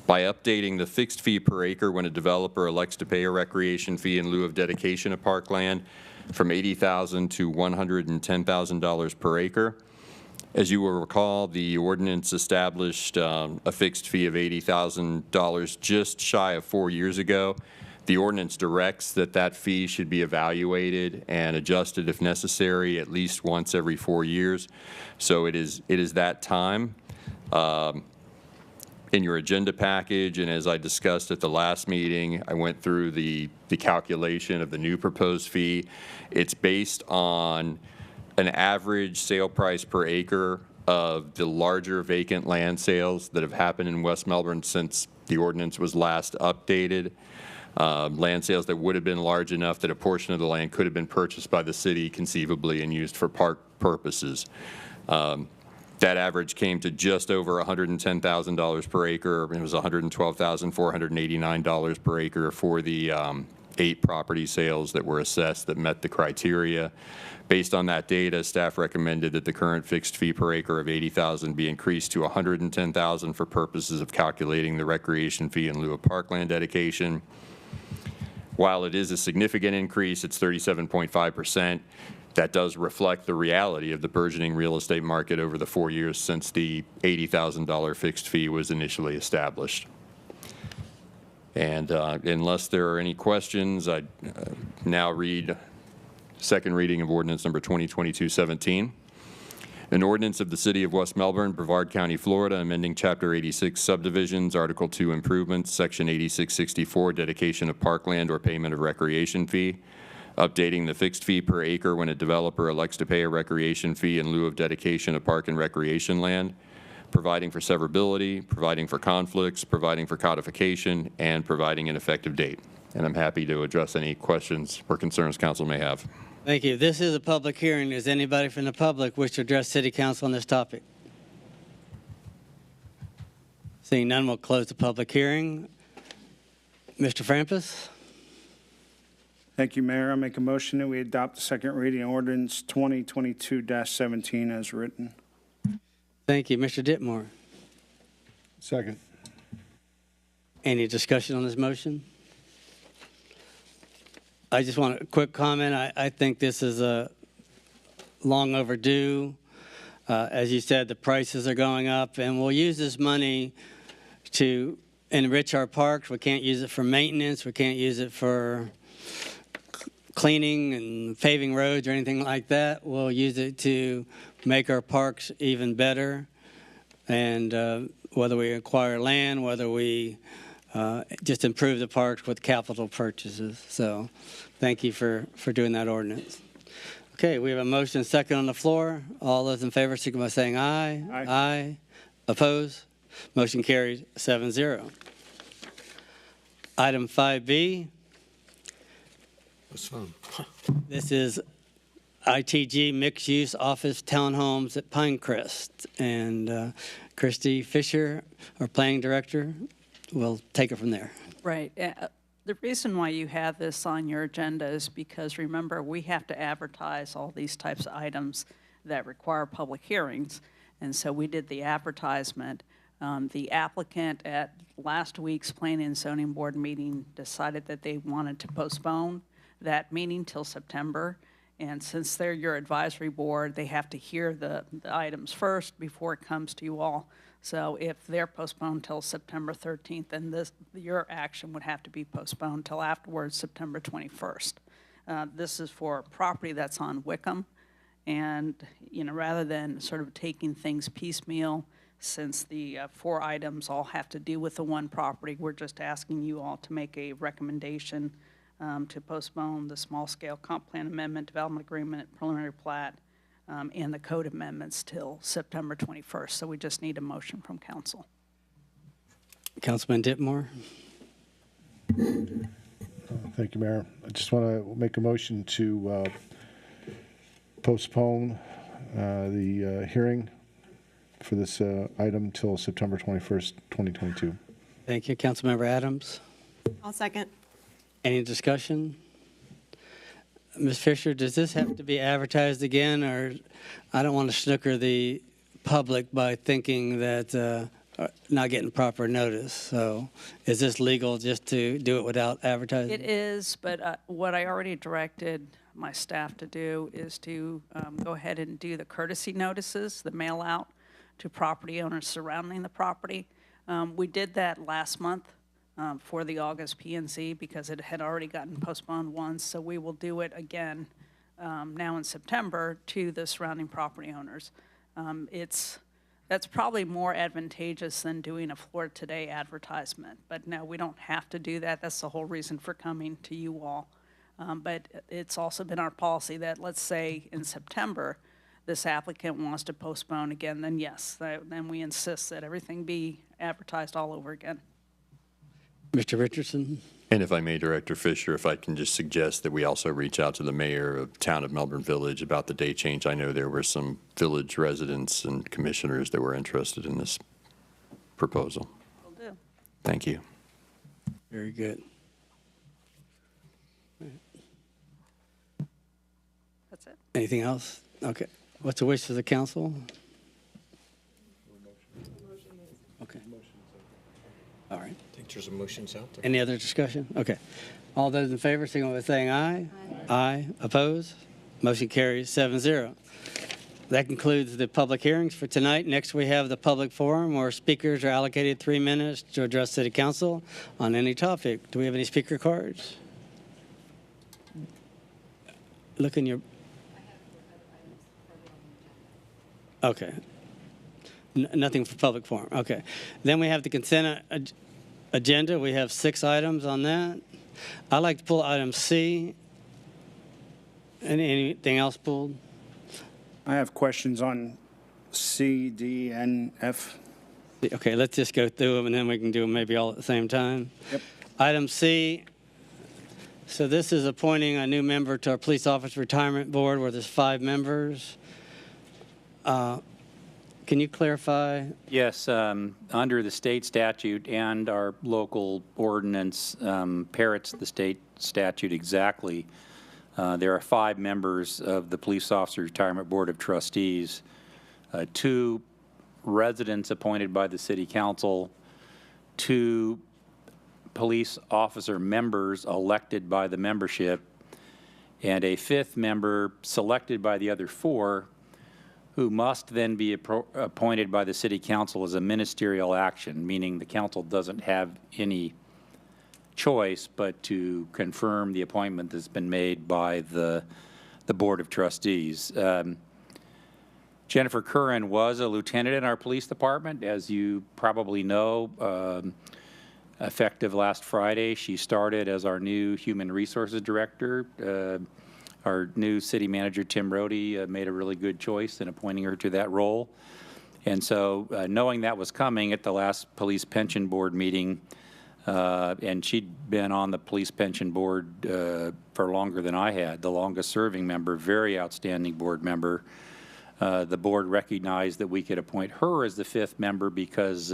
by updating the fixed fee per acre when a developer elects to pay a recreation fee in lieu of dedication of parkland from $80,000 to $110,000 per acre. As you will recall, the ordinance established a fixed fee of $80,000 just shy of 4 years ago. The ordinance directs that that fee should be evaluated and adjusted if necessary at least once every 4 years. So it is that time. In your agenda package, and as I discussed at the last meeting, I went through the calculation of the new proposed fee. It's based on an average sale price per acre of the larger vacant land sales that have happened in West Melbourne since the ordinance was last updated. Land sales that would have been large enough that a portion of the land could have been purchased by the city conceivably and used for park purposes. That average came to just over $110,000 per acre. It was $112,489 per acre for the 8 property sales that were assessed that met the criteria. Based on that data, staff recommended that the current fixed fee per acre of $80,000 be increased to $110,000 for purposes of calculating the recreation fee in lieu of parkland dedication. While it is a significant increase, it's 37.5%. That does reflect the reality of the burgeoning real estate market over the 4 years since the $80,000 fixed fee was initially established. And unless there are any questions, I now read second reading of ordinance number 2022-17. An ordinance of the City of West Melbourne, Brevard County, Florida, amending Chapter 86 subdivisions, Article 2 improvements, Section 8664, dedication of parkland or payment of recreation fee, updating the fixed fee per acre when a developer elects to pay a recreation fee in lieu of dedication of park and recreation land, providing for severability, providing for conflicts, providing for codification, and providing an effective date. And I'm happy to address any questions or concerns council may have. Thank you. This is a public hearing. Does anybody from the public wish to address City Council on this topic? Seeing none, we'll close the public hearing. Mr. Frampus? Thank you, Mayor. I make a motion that we adopt the second reading ordinance 2022-17 as written. Thank you. Mr. Ditmore? Second. Any discussion on this motion? I just want a quick comment. I think this is long overdue. As you said, the prices are going up, and we'll use this money to enrich our parks. We can't use it for maintenance. We can't use it for cleaning and paving roads or anything like that. We'll use it to make our parks even better. And whether we acquire land, whether we just improve the parks with capital purchases. So thank you for doing that ordinance. Okay, we have a motion second on the floor. All those in favor, signify by saying aye. Aye. Aye. Opposed? Motion carries 7-0. Item 5B. That's fun. This is ITG mixed-use office townhomes at Pinecrest. And Christy Fisher, our planning director, will take it from there. Right. The reason why you have this on your agenda is because, remember, we have to advertise all these types of items that require public hearings. And so we did the advertisement. The applicant at last week's Planning and Zoning Board meeting decided that they wanted to postpone that meeting till September. And since they're your advisory board, they have to hear the items first before it comes to you all. So if they're postponed till September 13th, then your action would have to be postponed till afterwards, September 21st. This is for property that's on Wickham. And, rather than sort of taking things piecemeal, since the 4 items all have to do with the one property, we're just asking you all to make a recommendation to postpone the small-scale comp plan amendment, development agreement, preliminary plat, and the code amendments till September 21st. So we just need a motion from council. Councilman Ditmore? Thank you, Mayor. I just want to make a motion to postpone the hearing for this item till September 21st, 2022. Thank you. Councilmember Adams? I'll second. Any discussion? Ms. Fisher, does this have to be advertised again, or I don't want to snooker the public by thinking that not getting proper notice. So is this legal just to do it without advertising? It is, but what I already directed my staff to do is to go ahead and do the courtesy notices, the mail out to property owners surrounding the property. We did that last month for the August P&Z because it had already gotten postponed once, so we will do it again now in September to the surrounding property owners. That's probably more advantageous than doing a Florida Today advertisement. But no, we don't have to do that. That's the whole reason for coming to you all. But it's also been our policy that, let's say in September, this applicant wants to postpone again, then yes, then we insist that everything be advertised all over again. Mr. Richardson? And if I may, Director Fisher, if I can just suggest that we also reach out to the mayor of town of Melbourne Village about the date change. I know there were some village residents and commissioners that were interested in this proposal. Will do. Thank you. Very good. That's it. Anything else? Okay. What's the wish of the council? Okay. All right. I think there's a motions out there. Any other discussion? Okay. All those in favor, signal by saying aye. Aye. Oppose? Motion carries 7-0. That concludes the public hearings for tonight. Next, we have the public forum where speakers are allocated 3 minutes to address City Council on any topic. Do we have any speaker cards? Look in your... Okay. Nothing for public forum. Okay. Then we have the consent agenda. We have 6 items on that. I'd like to pull item C. Anything else pulled? I have questions on C, D, and F. Okay, let's just go through them and then we can do them maybe all at the same time. Yep. Item C. So this is appointing a new member to our Police Officer Retirement Board where there's 5 members. Can you clarify? Yes, under the state statute and our local ordinance parrots the state statute exactly. There are 5 members of the Police Officer Retirement Board of Trustees, 2 residents appointed by the City Council, 2 police officer members elected by the membership, and a 5th member selected by the other 4 who must then be appointed by the City Council as a ministerial action, meaning the council doesn't have any choice but to confirm the appointment that's been made by the Board of Trustees. Jennifer Curran was a lieutenant in our police department, as you probably know. Effective last Friday, she started as our new Human Resources Director. Our new city manager, Tim Rohde, made a really good choice in appointing her to that role. And so knowing that was coming at the last Police Pension Board meeting, and she'd been on the Police Pension Board for longer than I had, the longest serving member, very outstanding board member. The board recognized that we could appoint her as the 5th member because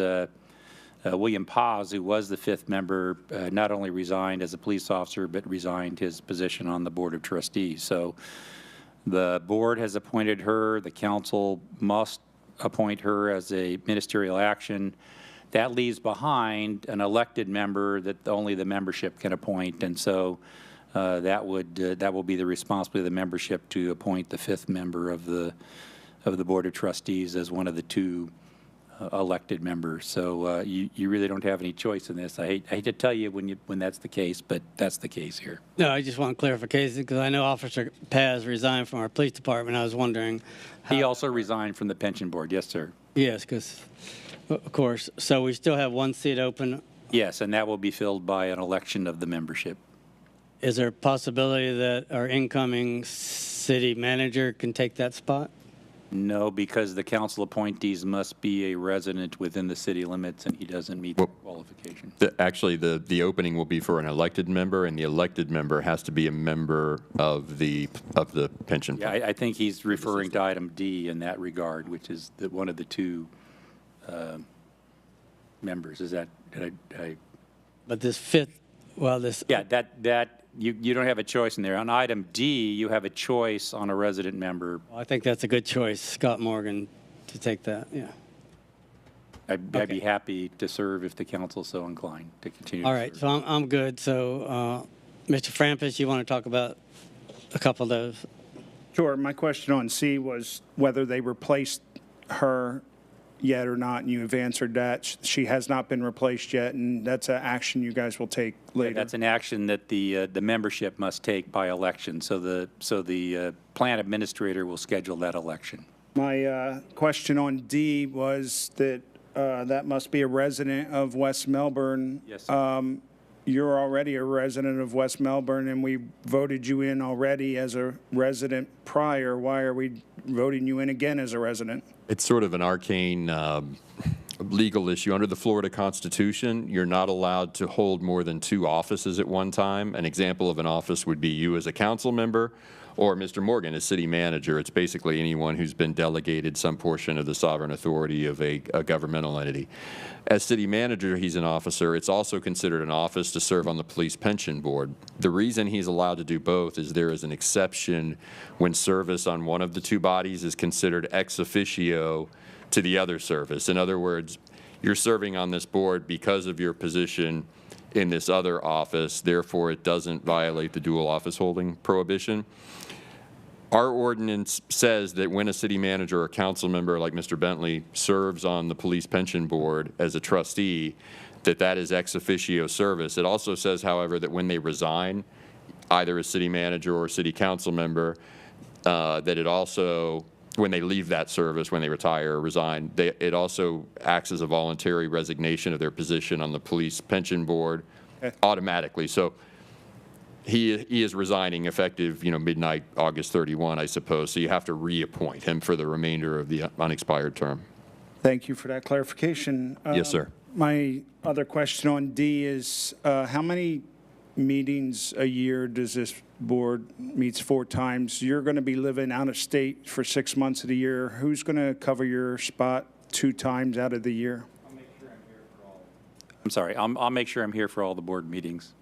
William Paz, who was the 5th member, not only resigned as a police officer, but resigned his position on the Board of Trustees. So the board has appointed her. The council must appoint her as a ministerial action. That leaves behind an elected member that only the membership can appoint. And so that will be the responsibility of the membership to appoint the 5th member of the Board of Trustees as one of the 2 elected members. So you really don't have any choice in this. I hate to tell you when that's the case, but that's the case here. No, I just want clarification because I know Officer Paz resigned from our police department. I was wondering. He also resigned from the pension board. Yes, sir. Yes, because, of course, so we still have one seat open. Yes, and that will be filled by an election of the membership. Is there a possibility that our incoming city manager can take that spot? No, because the council appointees must be a resident within the city limits, and he doesn't meet the qualification. Actually, the opening will be for an elected member, and the elected member has to be a member of the pension Yeah, fund. I think he's referring to item D in that regard, which is one of the two members. Is that, did I? But this fifth, well, this. Yeah, you don't have a choice in there. On item D, you have a choice on a resident member. I think that's a good choice, Scott Morgan, to take that, yeah. I'd be happy to serve if the council so inclined to continue. All to right, serve. so I'm good. So, Mr. Frampus, you want to talk about a couple of those? Sure. My question on C was whether they replaced her yet or not, and you have answered that. She has not been replaced yet, and that's an action you guys will take later. That's an action that the membership must take by election. So the plan administrator will schedule that election. My question on D was that that must be a resident of West Melbourne. Yes, sir. You're already a resident of West Melbourne, and we voted you in already as a resident prior. Why are we voting you in again as a resident? It's sort of an arcane legal issue. Under the Florida Constitution, you're not allowed to hold more than 2 offices at one time. An example of an office would be you as a council member or Mr. Morgan as city manager. It's basically anyone who's been delegated some portion of the sovereign authority of a governmental entity. As city manager, he's an officer. It's also considered an office to serve on the police pension board. The reason he's allowed to do both is there is an exception when service on one of the 2 bodies is considered ex officio to the other service. In other words, you're serving on this board because of your position in this other office, therefore it doesn't violate the dual office holding prohibition. Our ordinance says that when a city manager or council member like Mr. Bentley serves on the police pension board as a trustee, that is ex officio service. It also says, however, that when they resign, either as city manager or city council member, that it also, when they leave that service, when they retire or resign, it also acts as a voluntary resignation of their position on the police pension board automatically. So he is resigning effective, midnight, August 31, I suppose. So you have to reappoint him for the remainder of the unexpired term. Thank you for that clarification. Yes, sir. My other question on D is how many meetings a year does this board meets 4 times? You're going to be living out of state for 6 months of the year. Who's going to cover your spot 2 times out of the year? I'm sorry, I'll make sure I'm here for all the board meetings.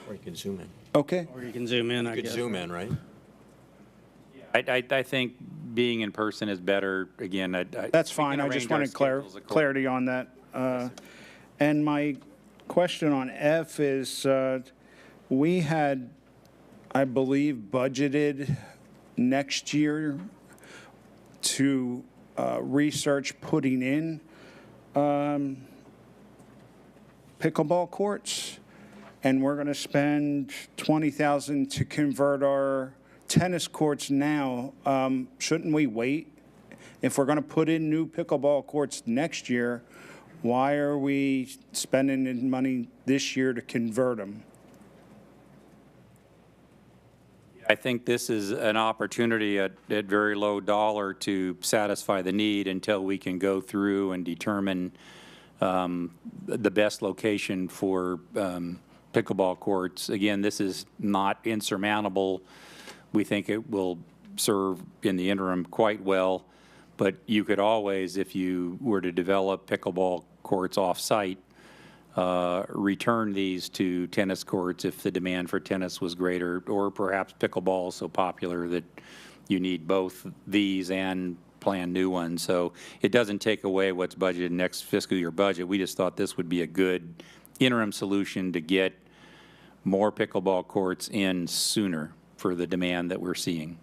Or you can zoom in. Okay. Or you can zoom in, I You guess. could zoom in, right? I think being in person is better. Again, That's fine. I just wanted clarity on that. And my question on F is, we had, I believe, budgeted next year to research putting in pickleball courts, and we're going to spend $20,000 to convert our tennis courts now. Shouldn't we wait? If we're going to put in new pickleball courts next year, why are we spending the money this year to convert them? I think this is an opportunity at very low dollar to satisfy the need until we can go through and determine the best location for pickleball courts. Again, this is not insurmountable. We think it will serve in the interim quite well, but you could always, if you were to develop pickleball courts off-site, return these to tennis courts if the demand for tennis was greater, or perhaps pickleball is so popular that you need both these and plan new ones. So it doesn't take away what's budgeted next fiscal year budget. We just thought this would be a good interim solution to get more pickleball courts in sooner for the demand that we're seeing.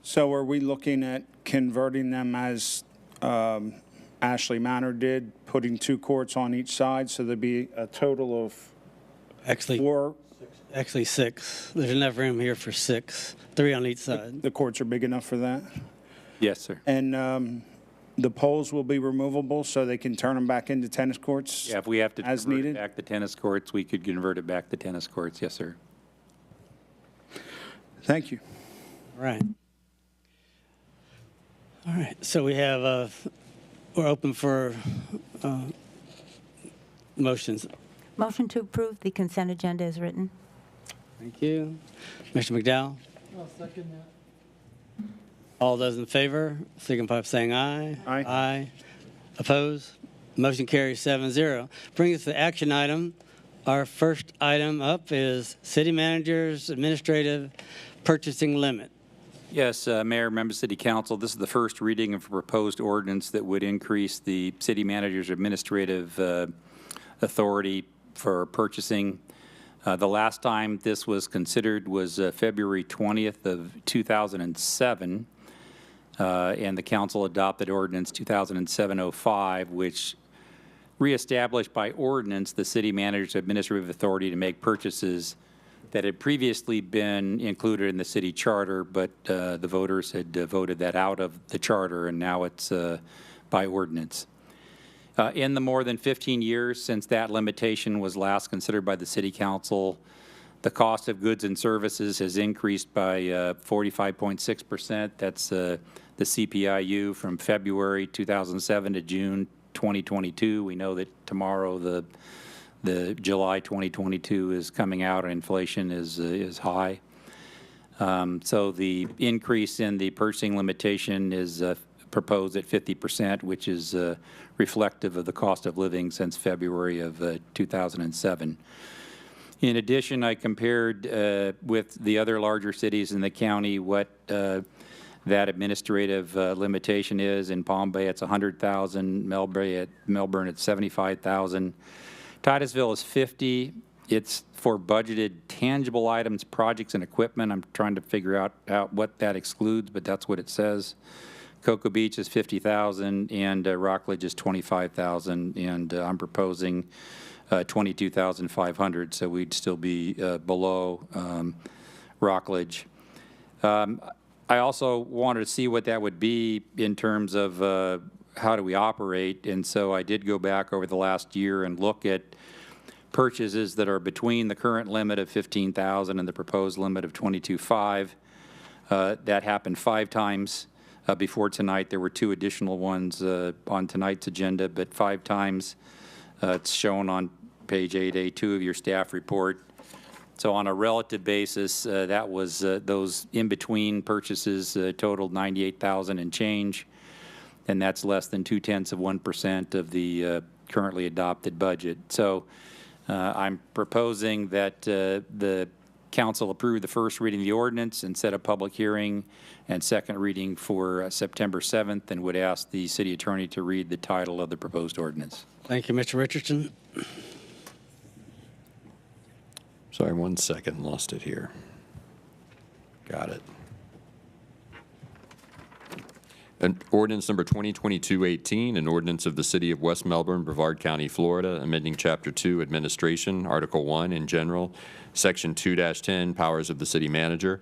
So are we looking at converting them as Ashley Manor did, putting 2 courts on each side, so there'd be a total of Actually, 4? Actually 6. There's enough room here for 6, 3 on each side. The courts are big enough for that? Yes, sir. And the poles will be removable so they can turn them back into tennis courts? Yeah, if we have to as convert needed? it back to tennis courts, we could convert it back to tennis courts. Yes, sir. Thank you. All right. All right, so we have, we're open for motions. Motion to approve the consent agenda as written. Thank you. Mr. McDowell? I'll second that. All those in favor, signify by saying aye. Aye. Aye. Opposed? Motion carries 7-0. Bring us to the action item. Our first item up is City Manager's Administrative Purchasing Limit. Yes, Mayor, members of City Council, this is the first reading of a proposed ordinance that would increase the city manager's administrative authority for purchasing. The last time this was considered was February 20th of 2007, and the council adopted ordinance 2007-05, which reestablished by ordinance the city manager's administrative authority to make purchases that had previously been included in the city charter, but the voters had voted that out of the charter, and now it's by ordinance. In the more than 15 years since that limitation was last considered by the City Council, the cost of goods and services has increased by 45.6%. That's the CPIU from February 2007 to June 2022. We know that tomorrow the July 2022 is coming out and inflation is high. So the increase in the purchasing limitation is proposed at 50%, which is reflective of the cost of living since February of 2007. In addition, I compared with the other larger cities in the county what that administrative limitation is. In Palm Bay, it's $100,000. Melbourne, it's $75,000. Titusville is 50. It's for budgeted tangible items, projects, and equipment. I'm trying to figure out what that excludes, but that's what it says. Cocoa Beach is 50,000, and Rockledge is 25,000, and I'm proposing 22,500, so we'd still be below Rockledge. I also wanted to see what that would be in terms of how do we operate, and so I did go back over the last year and look at purchases that are between the current limit of 15,000 and the proposed limit of 22,500. That happened 5 times. Before tonight, there were 2 additional ones on tonight's agenda, but 5 times. It's shown on page 8A2 of your staff report. So on a relative basis, that was those in-between purchases totaled 98,000 and change, and that's less than 0.2% of the currently adopted budget. So I'm proposing that the council approve the first reading of the ordinance and set a public hearing and second reading for September 7th, and would ask the city attorney to read the title of the proposed ordinance. Thank you, Mr. Richardson. Sorry, 1 second, lost it here. Got it. An ordinance number 2022-18, an ordinance of the City of West Melbourne, Brevard County, Florida, amending Chapter 2, Administration, Article 1 in general, Section 2-10, Powers of the City Manager,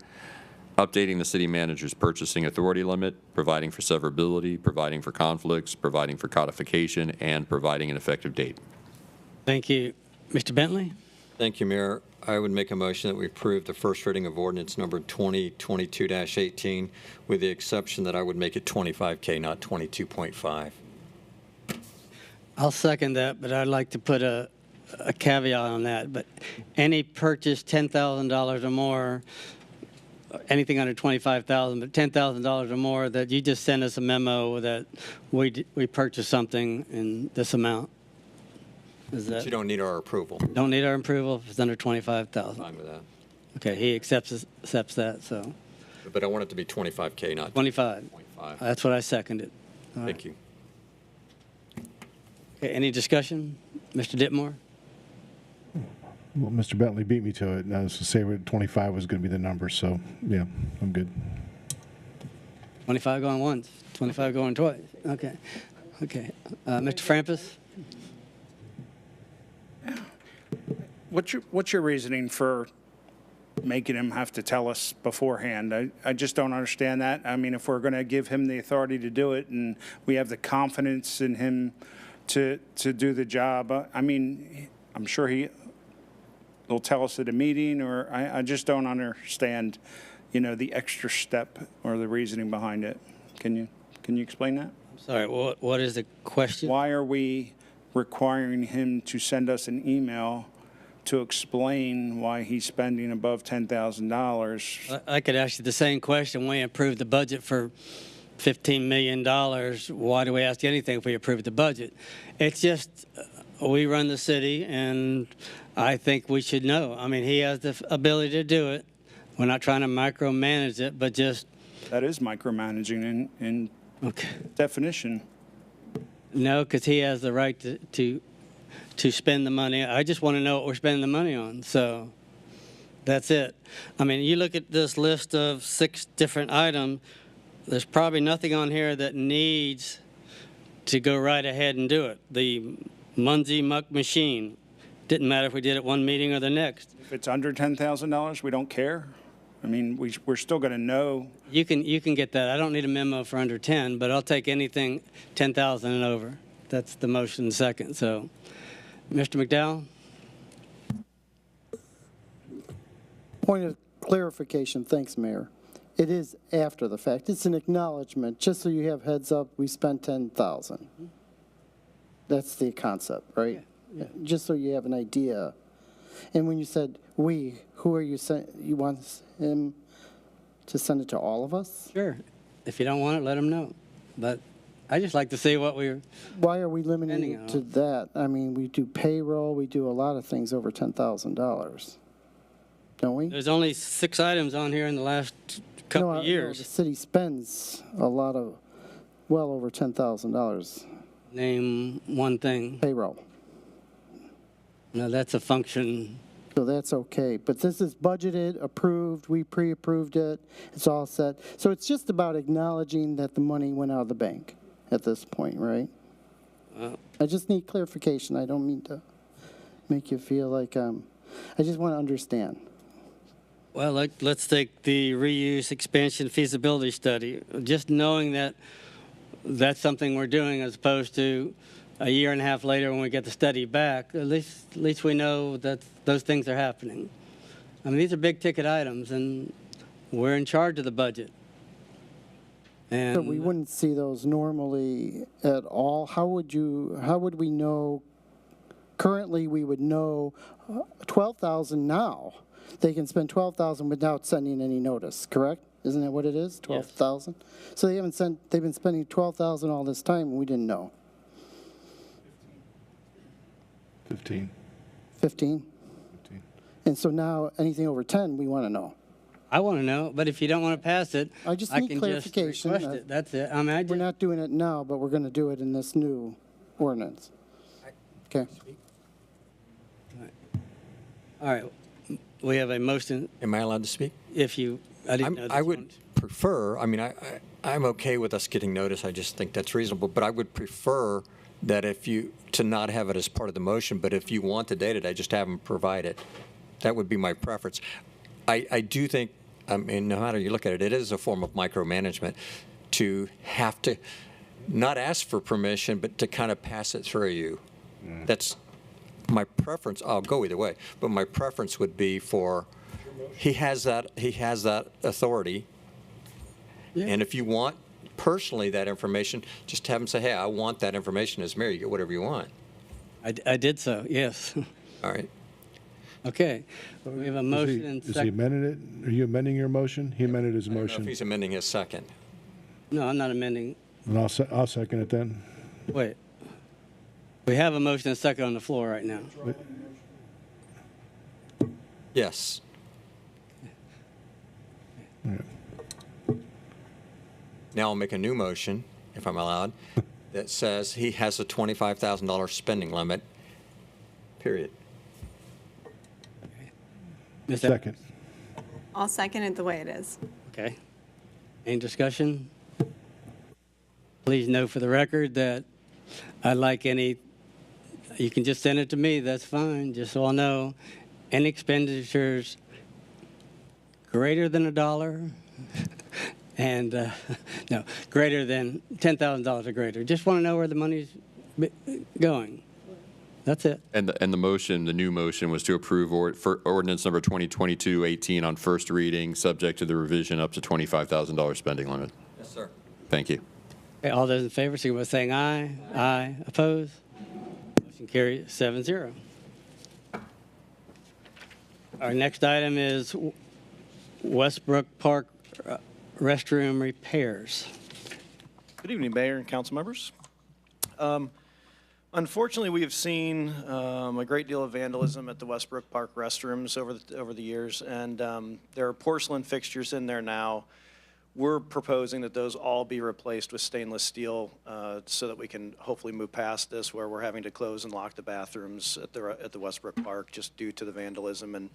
updating the City Manager's purchasing authority limit, providing for severability, providing for conflicts, providing for codification, and providing an effective date. Thank you. Mr. Bentley? Thank you, Mayor. I would make a motion that we approve the first reading of ordinance number 2022-18, with the exception that I would make it 25K, not 22.5. I'll second that, but I'd like to put a caveat on that. But any purchase $10,000 or more, anything under $25,000, but $10,000 or more, that you just send us a memo that we purchased something in this amount. Is that? But you don't need our approval. Don't need our approval if it's under 25,000. Fine with that. Okay, he accepts that, so. But I want it to be 25K, not 25. 25. That's what I seconded. All right. Thank you. Okay, any discussion? Mr. Ditmore? Well, Mr. Bentley beat me to it, and I was to say 25 was going to be the number, so yeah, I'm good. 25 going once, 25 going twice. Okay. Okay. Mr. Frampus? What's your reasoning for making him have to tell us beforehand. I just don't understand that. I mean, if we're going to give him the authority to do it and we have the confidence in him to do the job, I mean, I'm sure he'll tell us at a meeting, or I just don't understand, the extra step or the reasoning behind it. Can you explain that? Sorry, what is the question? Why are we requiring him to send us an email to explain why he's spending above $10,000? I could ask you the same question. We approved the budget for $15 million. Why do we ask anything if we approve the budget? It's just, we run the city, and I think we should know. I mean, he has the ability to do it. We're not trying to micromanage it, but just... That is micromanaging in definition. No, because he has the right to spend the money. I just want to know what we're spending the money on. So that's it. I mean, you look at this list of 6 different items, there's probably nothing on here that needs to go right ahead and do it. The Munzie muck machine, didn't matter if we did it one meeting or the next. If it's under $10,000, we don't care. I mean, we're still going to know. You can get that. I don't need a memo for under 10, but I'll take anything 10,000 and over. That's the motion second. So, Mr. McDowell? Point of clarification. Thanks, Mayor. It is after the fact. It's an acknowledgement. Just so you have heads up, we spent $10,000. That's the concept, right? Yeah. Just so you have an idea. And when you said we, who are you saying? You want him to send it to all of us? Sure. If you don't want it, let him know. But I just like to see what we're... Why are we limiting it to that? I mean, we do payroll, we do a lot of things over $10,000. Don't we? There's only 6 items on here in the last couple of years. The city spends a lot of, well over $10,000. Name one thing. Payroll. No, that's a function. So that's okay. But this is budgeted, approved, we pre-approved it, it's all set. So it's just about acknowledging that the money went out of the bank at this point, right? I just need clarification. I don't mean to make you feel like, I just want to understand. Well, let's take the reuse expansion feasibility study. Just knowing that that's something we're doing as opposed to a year and a half later when we get the study back, at least we know that those things are happening. I mean, these are big ticket items, and we're in charge of the budget. And so we wouldn't see those normally at all. How would we know? Currently, we would know 12,000 now. They can spend 12,000 without sending any notice, correct? Isn't that what it is? 12,000. Yes. So they've been spending 12,000 all this time, and we didn't know. 15. 15? And so now anything over 10, we want to know. I want to know, but if you don't want to pass it, I just need clarification. Just request it. That's it. I mean, we're not doing it now, but we're going to do it in this new ordinance. Okay. All right. We have a motion. Am I allowed to speak? If you, I didn't know. I would prefer, I mean, I'm okay with us getting notice. I just think that's reasonable, but I would prefer that to not have it as part of the motion, but if you want the data, I just have them provide it. That would be my preference. I do think, I mean, no matter you look at it, it is a form of micromanagement to have to not ask for permission, but to kind of pass it through you. That's my preference. I'll go either way, but my preference would be for he has that authority, and if you want personally that information, just have him say, hey, I want that information as mayor. You get whatever you want. I did so, yes. All right. Okay. We have a motion and second. Is he amending it? Are you amending your motion? He amended his motion. I don't know if he's amending his second. No, I'm not amending. And I'll second it then. Wait. We have a motion and second on the floor right now. Yes. Yeah. Now I'll make a new motion, if I'm allowed, that says he has a $25,000 spending limit, period. Second. I'll second it the way it is. Okay. Any discussion? Please know for the record that I'd like you can just send it to me, that's fine, just so I'll know. Any expenditures greater than $1 and, no, greater than $10,000 or greater. Just want to know where the money's going. That's it. And the motion, the new motion, was to approve for ordinance number 2022-18 on first reading, subject to the revision up to $25,000 spending limit. Yes, sir. Thank you. Okay, all those in favor, signify by saying aye. Aye. Opposed? Motion carries 7-0. Our next item is Westbrook Park restroom repairs. Good evening, Mayor and council members. Unfortunately, we have seen a great deal of vandalism at the Westbrook Park restrooms over the years, and there are porcelain fixtures in there now. We're proposing that those all be replaced with stainless steel so that we can hopefully move past this, where we're having to close and lock the bathrooms at the Westbrook Park just due to the vandalism. And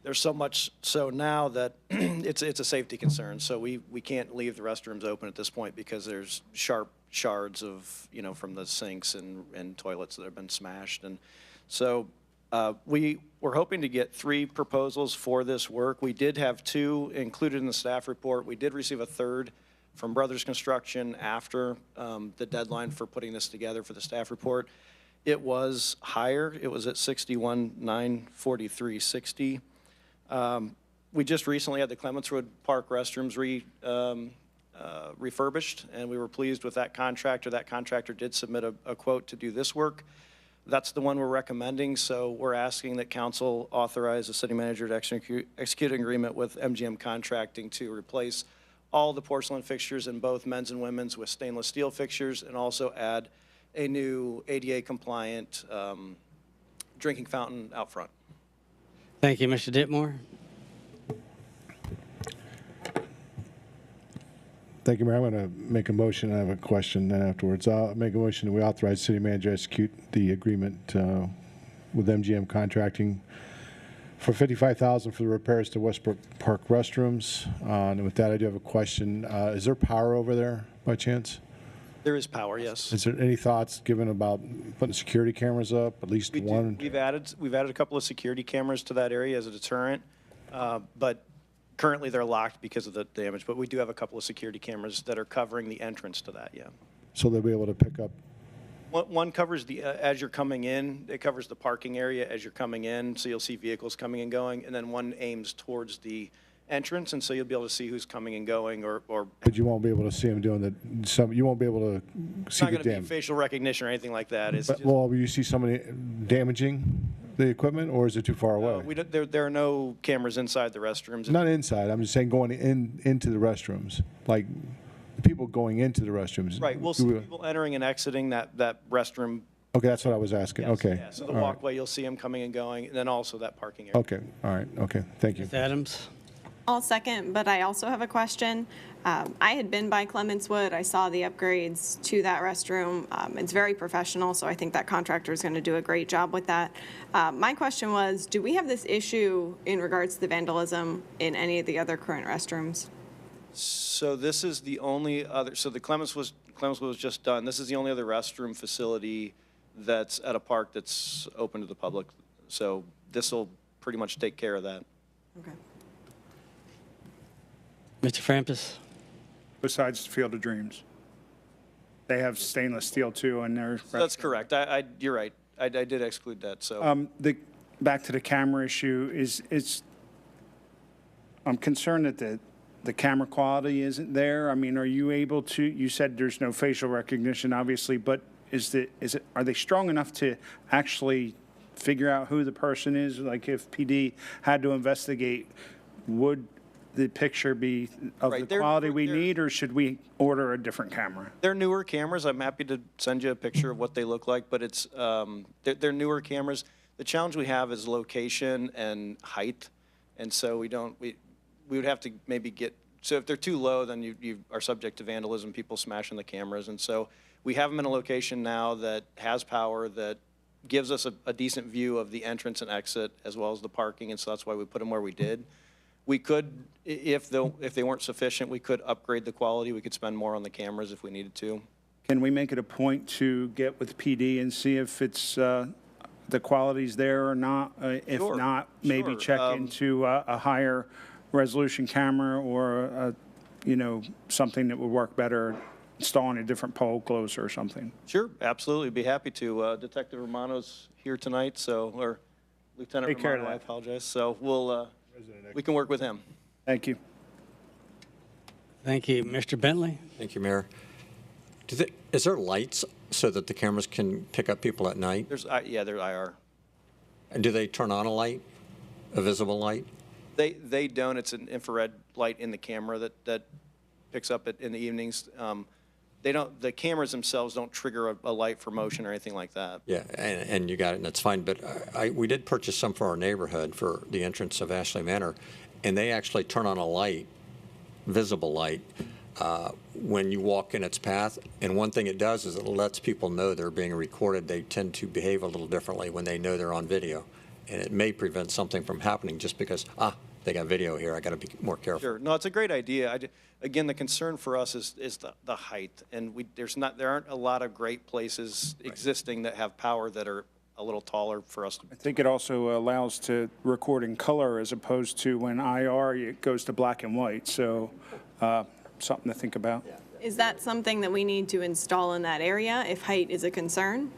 there's so much so now that it's a safety concern. So we can't leave the restrooms open at this point because there's sharp shards of, from the sinks and toilets that have been smashed. And so we're hoping to get 3 proposals for this work. We did have 2 included in the staff report. We did receive a third from Brothers Construction after the deadline for putting this together for the staff report. It was higher. It was at $61,943.60. We just recently had the Clements Road Park restrooms refurbished, and we were pleased with that contractor. That contractor did submit a quote to do this work. That's the one we're recommending, so we're asking that council authorize the city manager to execute an agreement with MGM Contracting to replace all the porcelain fixtures in both men's and women's with stainless steel fixtures, and also add a new ADA-compliant drinking fountain out front. Thank you, Mr. Ditmore. Thank you, Mayor. I'm going to make a motion. I have a question then afterwards. I'll make a motion that we authorize city manager to execute the agreement with MGM Contracting for $55,000 for the repairs to Westbrook Park restrooms. And with that, I do have a question. Is there power over there by chance? There is power, yes. Is there any thoughts given about putting security cameras up, at least one? We've added a couple of security cameras to that area as a deterrent, but currently they're locked because of the damage. But we do have a couple of security cameras that are covering the entrance to that, yeah. So they'll be able to pick up? One covers as you're coming in, it covers the parking area as you're coming in, so you'll see vehicles coming and going, and then one aims towards the entrance, and so you'll be able to see who's coming and going, or But you won't be able to see them doing you won't be able to it's see not the going to be damage. facial recognition or anything like that. It's But, just, well, will you see somebody damaging the equipment, or is it too far away? there are no cameras inside the restrooms. Not inside. I'm just saying going into the restrooms, like the people going into the restrooms. Right, we'll see people entering and exiting that restroom. Okay, that's what I was asking. Yes, Okay. yeah, so the All right. walkway, you'll see them coming and going, and then also that parking area. Okay, all right, okay, thank you. Ms. Adams? I'll second, but I also have a question. I had been by Clements Wood. I saw the upgrades to that restroom. It's very professional, so I think that contractor is going to do a great job with that. My question was, do we have this issue in regards to the vandalism in any of the other current restrooms? So this is the only other, so the Clements was just done. This is the only other restroom facility that's at a park that's open to the public. So this will pretty much take care of that. Okay. Mr. Frampus? Besides the Field of Dreams. They have stainless steel too in their. That's correct. You're right. I did exclude that, so. Back to the camera issue, I'm concerned that the camera quality isn't there. I mean, are you able to, you said there's no facial recognition, obviously, but are they strong enough to actually figure out who the person is? Like if PD had to investigate, would the picture be of Right, the quality we need, or should we order a different camera? They're newer cameras. I'm happy to send you a picture of what they look like, but it's they're newer cameras. The challenge we have is location and height, and so we would have to maybe so if they're too low, then you are subject to vandalism, people smashing the cameras, and so we have them in a location now that has power, that gives us a decent view of the entrance and exit as well as the parking, and so that's why we put them where we did. We could, if they weren't sufficient, we could upgrade the quality. We could spend more on the cameras if we needed to. Can we make it a point to get with PD and see if it's the quality's there or not? If Sure, not, maybe sure. check into a higher resolution camera or, something that would work better, installing a different pole closer or something? Sure, absolutely, be happy to. Detective Romano's here tonight, or Lieutenant Take care of Romano, I that. apologize. So we can work with him. Thank you. Thank you. Mr. Bentley? Thank you, Mayor. Is there lights so that the cameras can pick up people at night? There's IR. And do they turn on a light, a visible light? They don't. It's an infrared light in the camera that picks up in the evenings. The cameras themselves don't trigger a light for motion or anything like that. Yeah, and you got it, and that's fine. But we did purchase some for our neighborhood for the entrance of Ashley Manor, and they actually turn on a light, visible light, when you walk in its path. And one thing it does is it lets people know they're being recorded. They tend to behave a little differently when they know they're on video. And it may prevent something from happening just because, they got video here, I got to be more careful. Sure. No, it's a great idea. Again, the concern for us is the height. And there aren't a lot of great places existing that have power that are a little taller for us. I think it also allows to record in color as opposed to when IR, it goes to black and white. So something to think about. Is that something that we need to install in that area if height is a concern?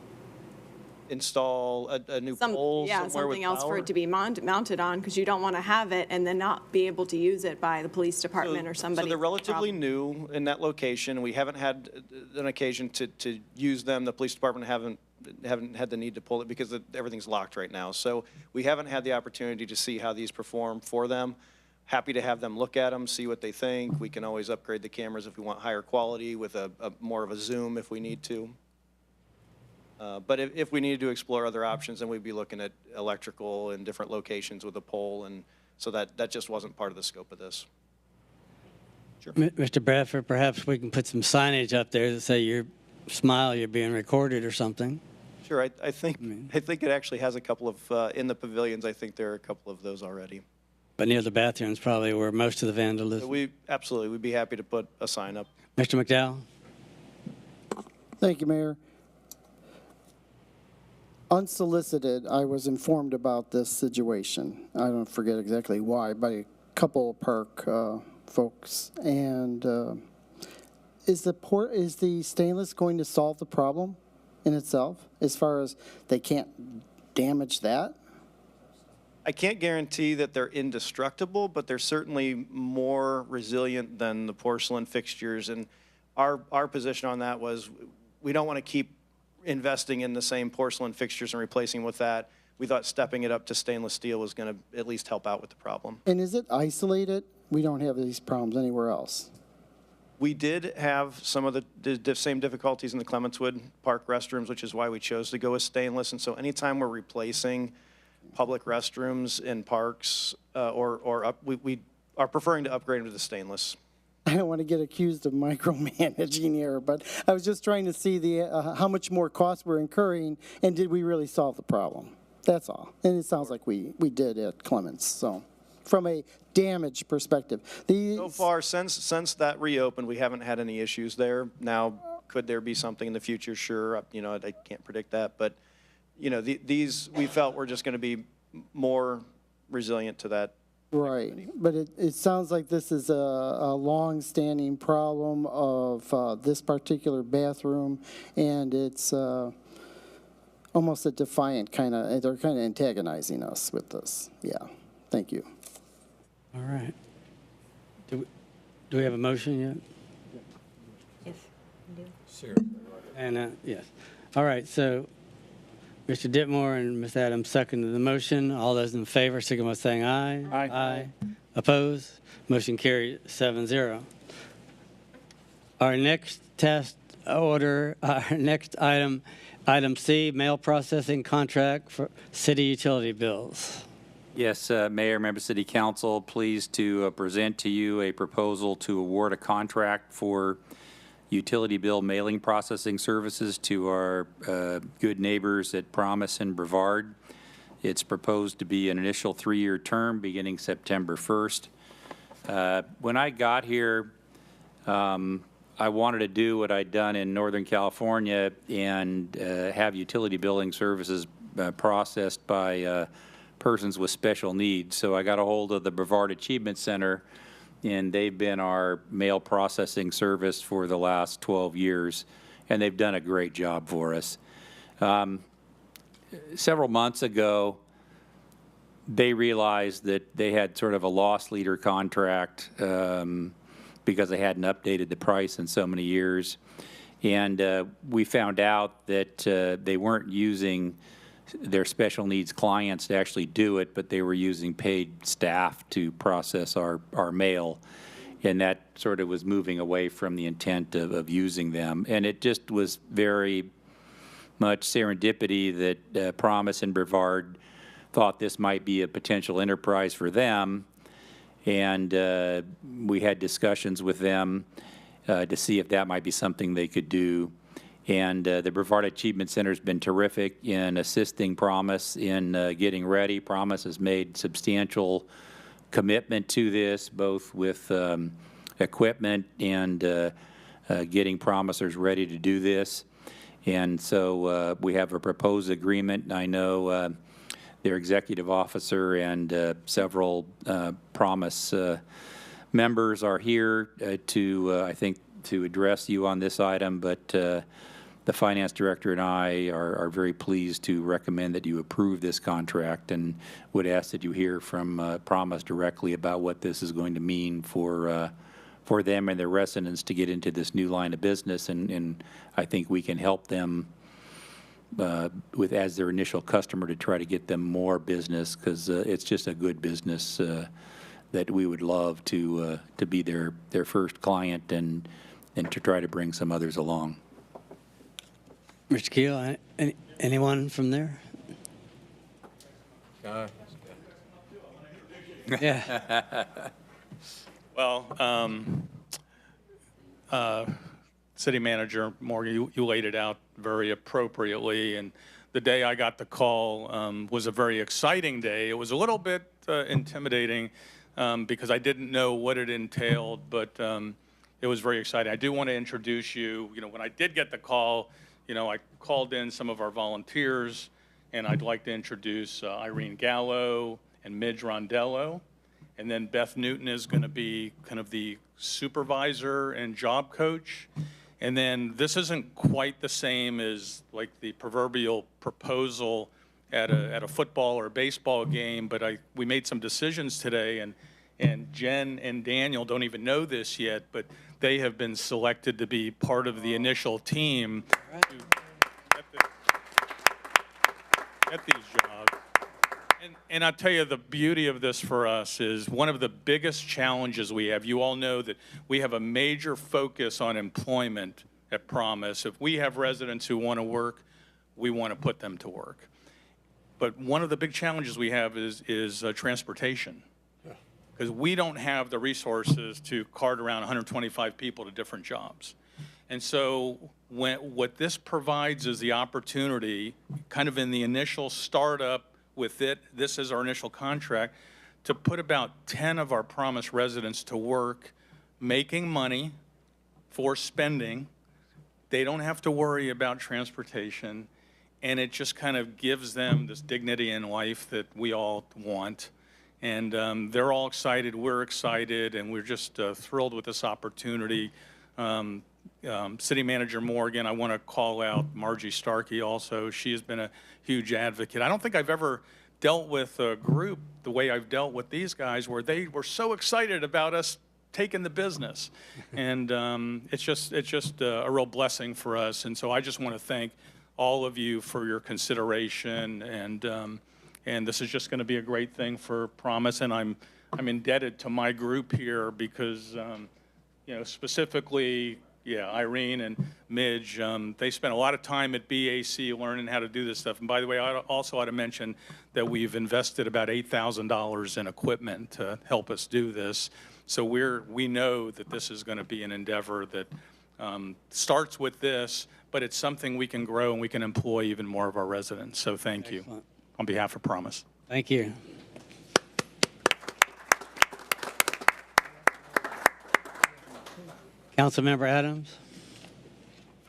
Install a new pole somewhere with something else for power? it to be mounted on, because you don't want to have it and then not be able to use it by the police department or somebody. So they're relatively new in that location. We haven't had an occasion to use them. The police department haven't had the need to pull it because everything's locked right now. So we haven't had the opportunity to see how these perform for them. Happy to have them look at them, see what they think. We can always upgrade the cameras if we want higher quality with a more of a zoom if we need to. But if we needed to explore other options, then we'd be looking at electrical in different locations with a pole, and so that just wasn't part of the scope of this. Sure. Mr. Bradford, perhaps we can put some signage up there that say you're being recorded or something. Sure, I think it actually has a couple of, in the pavilions, I think there are a couple of those already. But near the bathrooms probably where most of the vandalism. We'd be happy to put a sign up. Mr. McDowell? Thank you, Mayor. Unsolicited, I was informed about this situation. I don't forget exactly why, by a couple of park folks. And is the stainless going to solve the problem in itself, as far as they can't damage that? I can't guarantee that they're indestructible, but they're certainly more resilient than the porcelain fixtures. And our position on that was we don't want to keep investing in the same porcelain fixtures and replacing with that. We thought stepping it up to stainless steel was going to at least help out with the problem. And is it isolated? We don't have these problems anywhere else. We did have some of the same difficulties in the Clementswood Park restrooms, which is why we chose to go with stainless. And so anytime we're replacing public restrooms in parks we are preferring to upgrade them to the stainless. I don't want to get accused of micromanaging here, but I was just trying to see how much more costs we're incurring, and did we really solve the problem? That's all. And it sounds like we did at Clements. So, from a damage perspective, So far, since that reopened, we haven't had any issues there. Now, could there be something in the future? Sure. I can't predict that, but these we felt were just going to be more resilient to that. Right, but it sounds like this is a long-standing problem of this particular bathroom, and it's almost a defiant kind of, they're kind of antagonizing us with this. Yeah, thank you. All right. Do we have a motion yet? Yes, we do. Sure. And, yes. All right, so Mr. Ditmore and Ms. Adams seconded the motion. All those in favor, signify by saying aye. Aye. Aye. Opposed? Motion carried 7-0. Our next our next item, item C, mail processing contract for city utility bills. Yes, Mayor, Member City Council, pleased to present to you a proposal to award a contract for utility bill mailing processing services to our good neighbors at Promise and Brevard. It's proposed to be an initial 3-year term beginning September 1st. When I got here, I wanted to do what I'd done in Northern California and have utility billing services processed by persons with special needs. So I got a hold of the Brevard Achievement Center, and they've been our mail processing service for the last 12 years, and they've done a great job for us. Several months ago, they realized that they had sort of a loss leader contract because they hadn't updated the price in so many years. And we found out that they weren't using their special needs clients to actually do it, but they were using paid staff to process our mail. And that sort of was moving away from the intent of using them. And it just was very much serendipity that Promise and Brevard thought this might be a potential enterprise for them. And we had discussions with them to see if that might be something they could do. And the Brevard Achievement Center has been terrific in assisting Promise in getting ready. Promise has made substantial commitment to this, both with equipment and getting promisers ready to do this. And so we have a proposed agreement. I know their executive officer and several Promise members are here to, I think, to address you on this item, but the finance director and I are very pleased to recommend that you approve this contract and would ask that you hear from Promise directly about what this is going to mean for them and their residents to get into this new line of business. And I think we can help them with as their initial customer to try to get them more business, because it's just a good business that we would love to be their first client and to try to bring some others along. Mr. Keel, anyone from there? Yeah. Well, City Manager Morgan, you laid it out very appropriately, and the day I got the call was a very exciting day. It was a little bit intimidating because I didn't know what it entailed, but it was very exciting. I do want to introduce you. You know, when I did get the call, you know, I called in some of our volunteers, and I'd like to introduce Irene Gallo and Midge Rondello. And then Beth Newton is going to be kind of the supervisor and job coach. And then this isn't quite the same as like the proverbial proposal at a football or baseball game, but we made some decisions today, and Jen and Daniel don't even know this yet, but they have been selected to be part of the initial team to get these jobs. And I'll tell you, the beauty of this for us is one of the biggest challenges we have. You all know that we have a major focus on employment at Promise. If we have residents who want to work, we want to put them to work. But one of the big challenges we have is transportation, because we don't have the resources to cart around 125 people to different jobs. And so what this provides is the opportunity, kind of in the initial startup with it, this is our initial contract, to put about 10 of our Promise residents to work, making money for spending. They don't have to worry about transportation, and it just kind of gives them this dignity in life that we all want. And they're all excited, we're excited, and we're just thrilled with this opportunity. City Manager Morgan, I want to call out Margie Starkey also. She has been a huge advocate. I don't think I've ever dealt with a group the way I've dealt with these guys, where they were so excited about us taking the business. And it's just a real blessing for us. And so I just want to thank all of you for your consideration, and this is just going to be a great thing for Promise. And I'm indebted to my group here because, you know, specifically, Irene and Midge, they spent a lot of time at BAC learning how to do this stuff. And by the way, I also ought to mention that we've invested about $8,000 in equipment to help us do this. So we know that this is going to be an endeavor that starts with this, but it's something we can grow and we can employ even more of our residents. So thank you on behalf of Promise. Thank you. Councilmember Adams?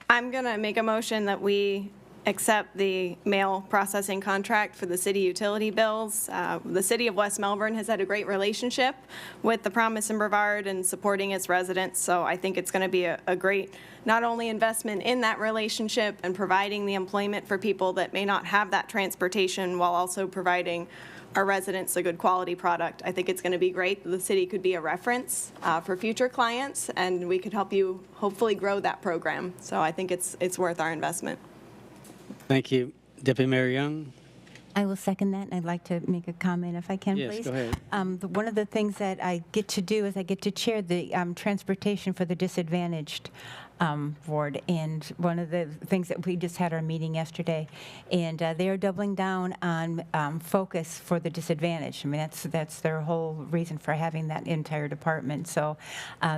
I'm going to make a motion that we accept the mail processing contract for the city utility bills. The city of West Melbourne has had a great relationship with the Promise and Brevard and supporting its residents, so I think it's going to be a great, not only investment in that relationship and providing the employment for people that may not have that transportation, while also providing our residents a good quality product. I think it's going to be great. The city could be a reference for future clients, and we could help you hopefully grow that program. So I think it's worth our investment. Thank you. Deputy Mayor Young? I will second that, and I'd like to make a comment if I can, Yes, please. go ahead. One of the things that I get to do is I get to chair the transportation for the disadvantaged board, and one of the things that we just had our meeting yesterday, and they are doubling down on focus for the disadvantaged. I mean, that's their whole reason for having that entire department. So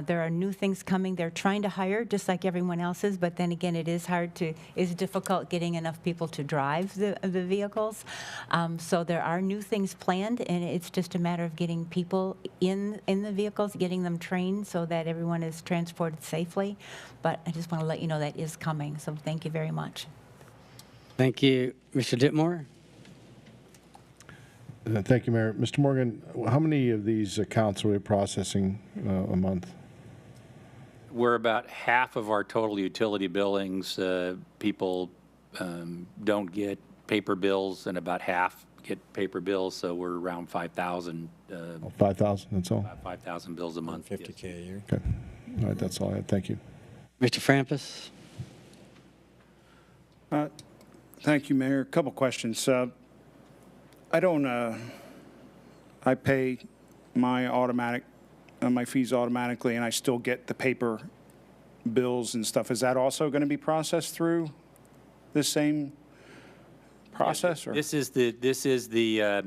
there are new things coming. They're trying to hire just like everyone else is, but then again, it's difficult getting enough people to drive the vehicles. So there are new things planned, and it's just a matter of getting people in the vehicles, getting them trained so that everyone is transported safely. But I just want to let you know that is coming, so thank you very much. Thank you. Mr. Ditmore? Thank you, Mayor. Mr. Morgan, how many of these accounts are we processing a month? We're about half of our total utility billings. People don't get paper bills, and about half get paper bills, so we're around 5,000. 5,000, that's all? About 5,000 bills a month. 50K a year. Okay. All right, that's all I had. Thank you. Mr. Frampus? Thank you, Mayor. A couple questions. I pay my fees automatically, and I still get the paper bills and stuff. Is that also going to be processed through the same process? Or? This is the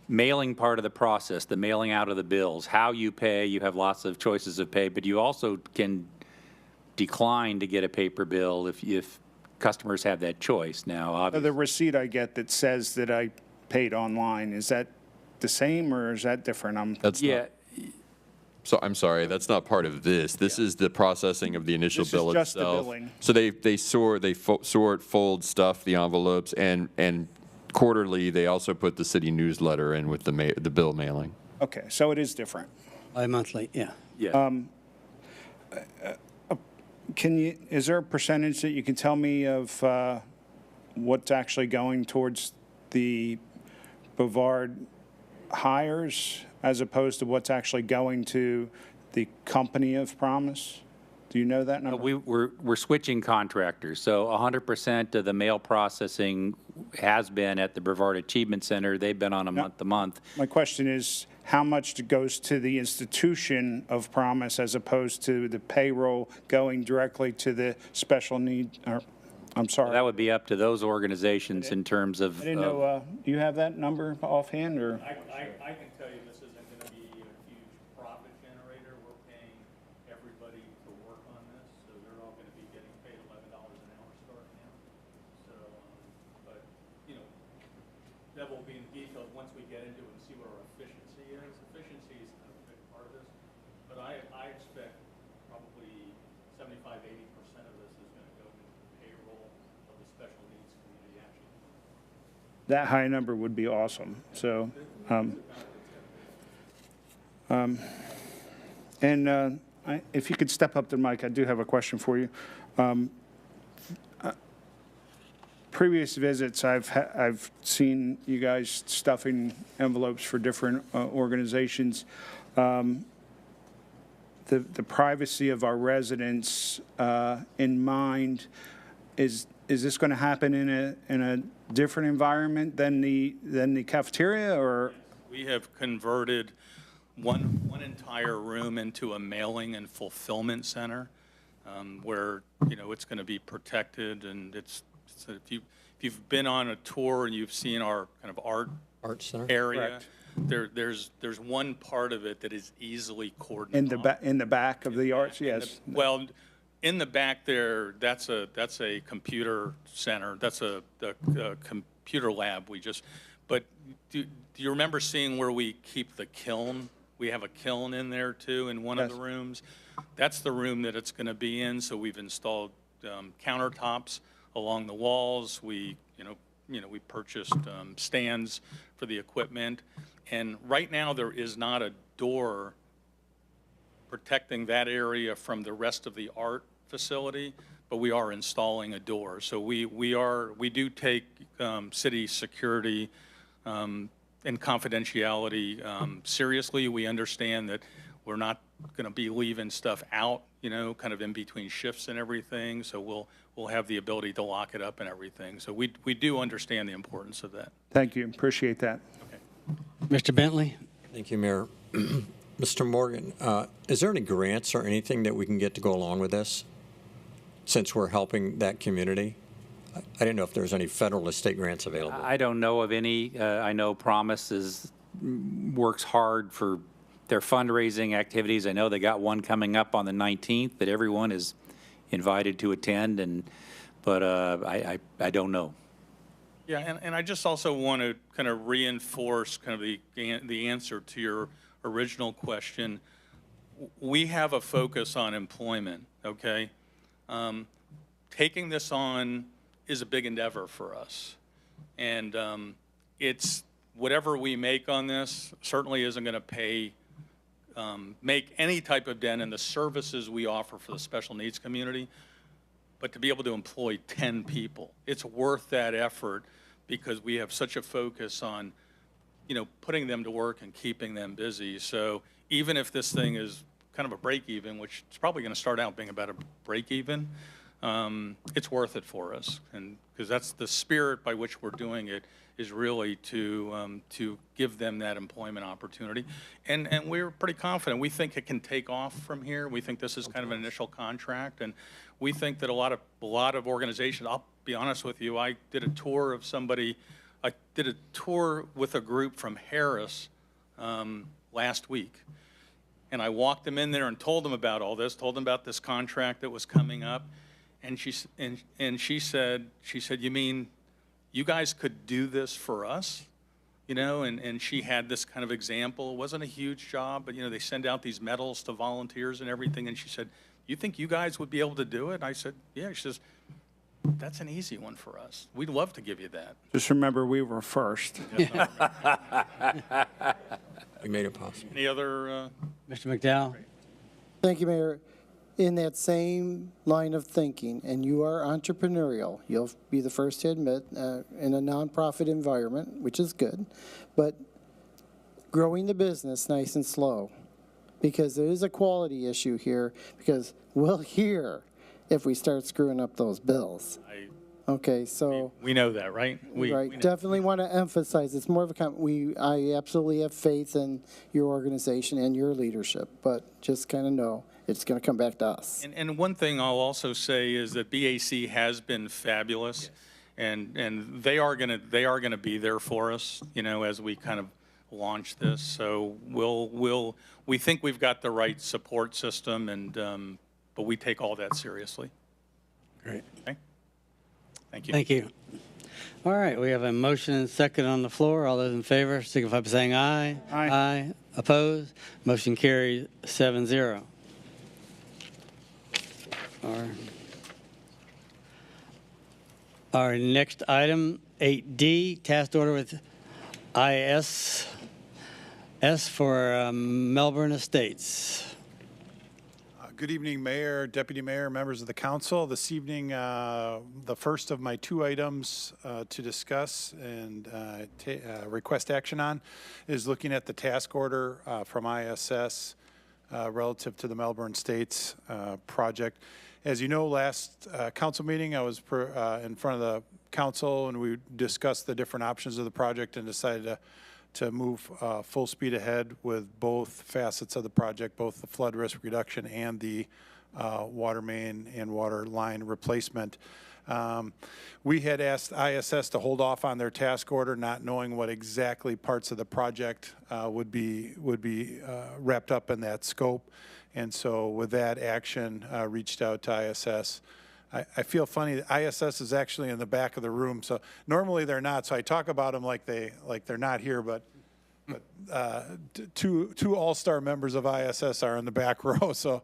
mailing part of the process, the mailing out of the bills. How you pay, you have lots of choices of pay, but you also can decline to get a paper bill if customers have that choice. Now, obviously, The receipt I get that says that I paid online, is that the same or is that different? So I'm sorry, that's not part of this. This is the processing of the initial This is bill just the itself. billing. So they sort, fold, stuff the envelopes, and quarterly they also put the city newsletter in with the bill mailing. Okay, so it is different. Bi-monthly, yeah. Yeah. Is there a percentage that you can tell me of what's actually going towards the Brevard hires as opposed to what's actually going to the company of Promise? Do you know that number? We're switching contractors, so 100% of the mail processing has been at the Brevard Achievement Center. They've been on a month-to-month. My question is, how much goes to the institution of Promise as opposed to the payroll going directly to the special need, or, I'm sorry. That would be up to those organizations in terms of. I didn't know, do you have that number offhand, or? I can tell you this isn't going to be a huge profit generator. We're paying everybody to work on this, so they're all going to be getting paid $11 an hour starting out. So, but, that will be in detail once we get into it and see what our efficiency is. Efficiency is a big part of this, but I expect probably 75–80% of this is going to go into the payroll of the special needs community action. That high number would be awesome. So, if you could step up to the mic, I do have a question for you. Previous visits, I've seen you guys stuffing envelopes for different organizations. The privacy of our residents in mind, is this going to happen in a different environment than the cafeteria, or? We have converted one entire room into a mailing and fulfillment center, where it's going to be protected, and so if you've been on a tour and you've seen our kind of art center area, there's one part of it that is easily cordoned off. In the back of the arts, yes. Well, in the back there, that's a computer center. That's a computer lab. But do you remember seeing where we keep the kiln? We have a kiln in there too in one of the rooms. That's the room that it's going to be in. So we've installed countertops along the walls. We purchased stands for the equipment. And right now, there is not a door protecting that area from the rest of the art facility, but we are installing a door. So we do take city security and confidentiality seriously. We understand that we're not going to be leaving stuff out, kind of in between shifts and everything. So we'll have the ability to lock it up and everything. So we do understand the importance of that. Thank you, appreciate that. Mr. Bentley? Thank you, Mayor. Mr. Morgan, is there any grants or anything that we can get to go along with this, since we're helping that community? I didn't know if there's any federal or state grants available. I don't know of any. I know Promise works hard for their fundraising activities. I know they got one coming up on the 19th that everyone is invited to attend, but I don't know. Yeah, and I just also want to kind of reinforce kind of the answer to your original question. We have a focus on employment, okay? Taking this on is a big endeavor for us. And it's whatever we make on this certainly isn't going to make any type of dent in the services we offer for the special needs community. But to be able to employ 10 people, it's worth that effort because we have such a focus on, putting them to work and keeping them busy. So even if this thing is kind of a break even, which it's probably going to start out being about a break even, it's worth it for us. And because that's the spirit by which we're doing it, is really to give them that employment opportunity. And we're pretty confident. We think it can take off from here. We think this is kind of an initial contract. And we think that a lot of organizations, I'll be honest with you, I did a tour with a group from Harris last week. And I walked them in there and told them about all this, told them about this contract that was coming up. And she said, you mean you guys could do this for us? And she had this kind of example. It wasn't a huge job, but, they send out these medals to volunteers and everything. And she said, you think you guys would be able to do it? And I said, yeah. She says, that's an easy one for us. We'd love to give you that. Just remember, we were first. We made it possible. Any other? Mr. McDowell? Thank you, Mayor. In that same line of thinking, and you are entrepreneurial, you'll be the first to admit, in a nonprofit environment, which is good, but growing the business nice and slow, because there is a quality issue here, because we'll hear if we start screwing up those bills. Okay, so we know that, right? We definitely want to emphasize it's more of a I absolutely have faith in your organization and your leadership, but just kind of know it's going to come back to us. And one thing I'll also say is that BAC has been fabulous, yes. and they are going to be there for us, as we kind of launch this. So we think we've got the right support system, and but we take all that seriously. Great. Okay. Thank you. Thank you. All right, we have a motion and second on the floor. All those in favor signify by saying aye. Aye. Aye. Opposed? Motion carries 7-0. Our next item, 8D, task order with ISS for Melbourne Estates. Good evening, Mayor, Deputy Mayor, members of the council. This evening, the first of my two items to discuss and request action on is looking at the task order from ISS relative to the Melbourne Estates project. As you know, last council meeting, I was in front of the council and we discussed the different options of the project and decided to move full speed ahead with both facets of the project, both the flood risk reduction and the water main and water line replacement. We had asked ISS to hold off on their task order, not knowing what exactly parts of the project would be wrapped up in that scope. And so with that action, reached out to ISS. I feel funny that ISS is actually in the back of the room. So normally they're not. So I talk about them like they're not here, but two all-star members of ISS are in the back row. So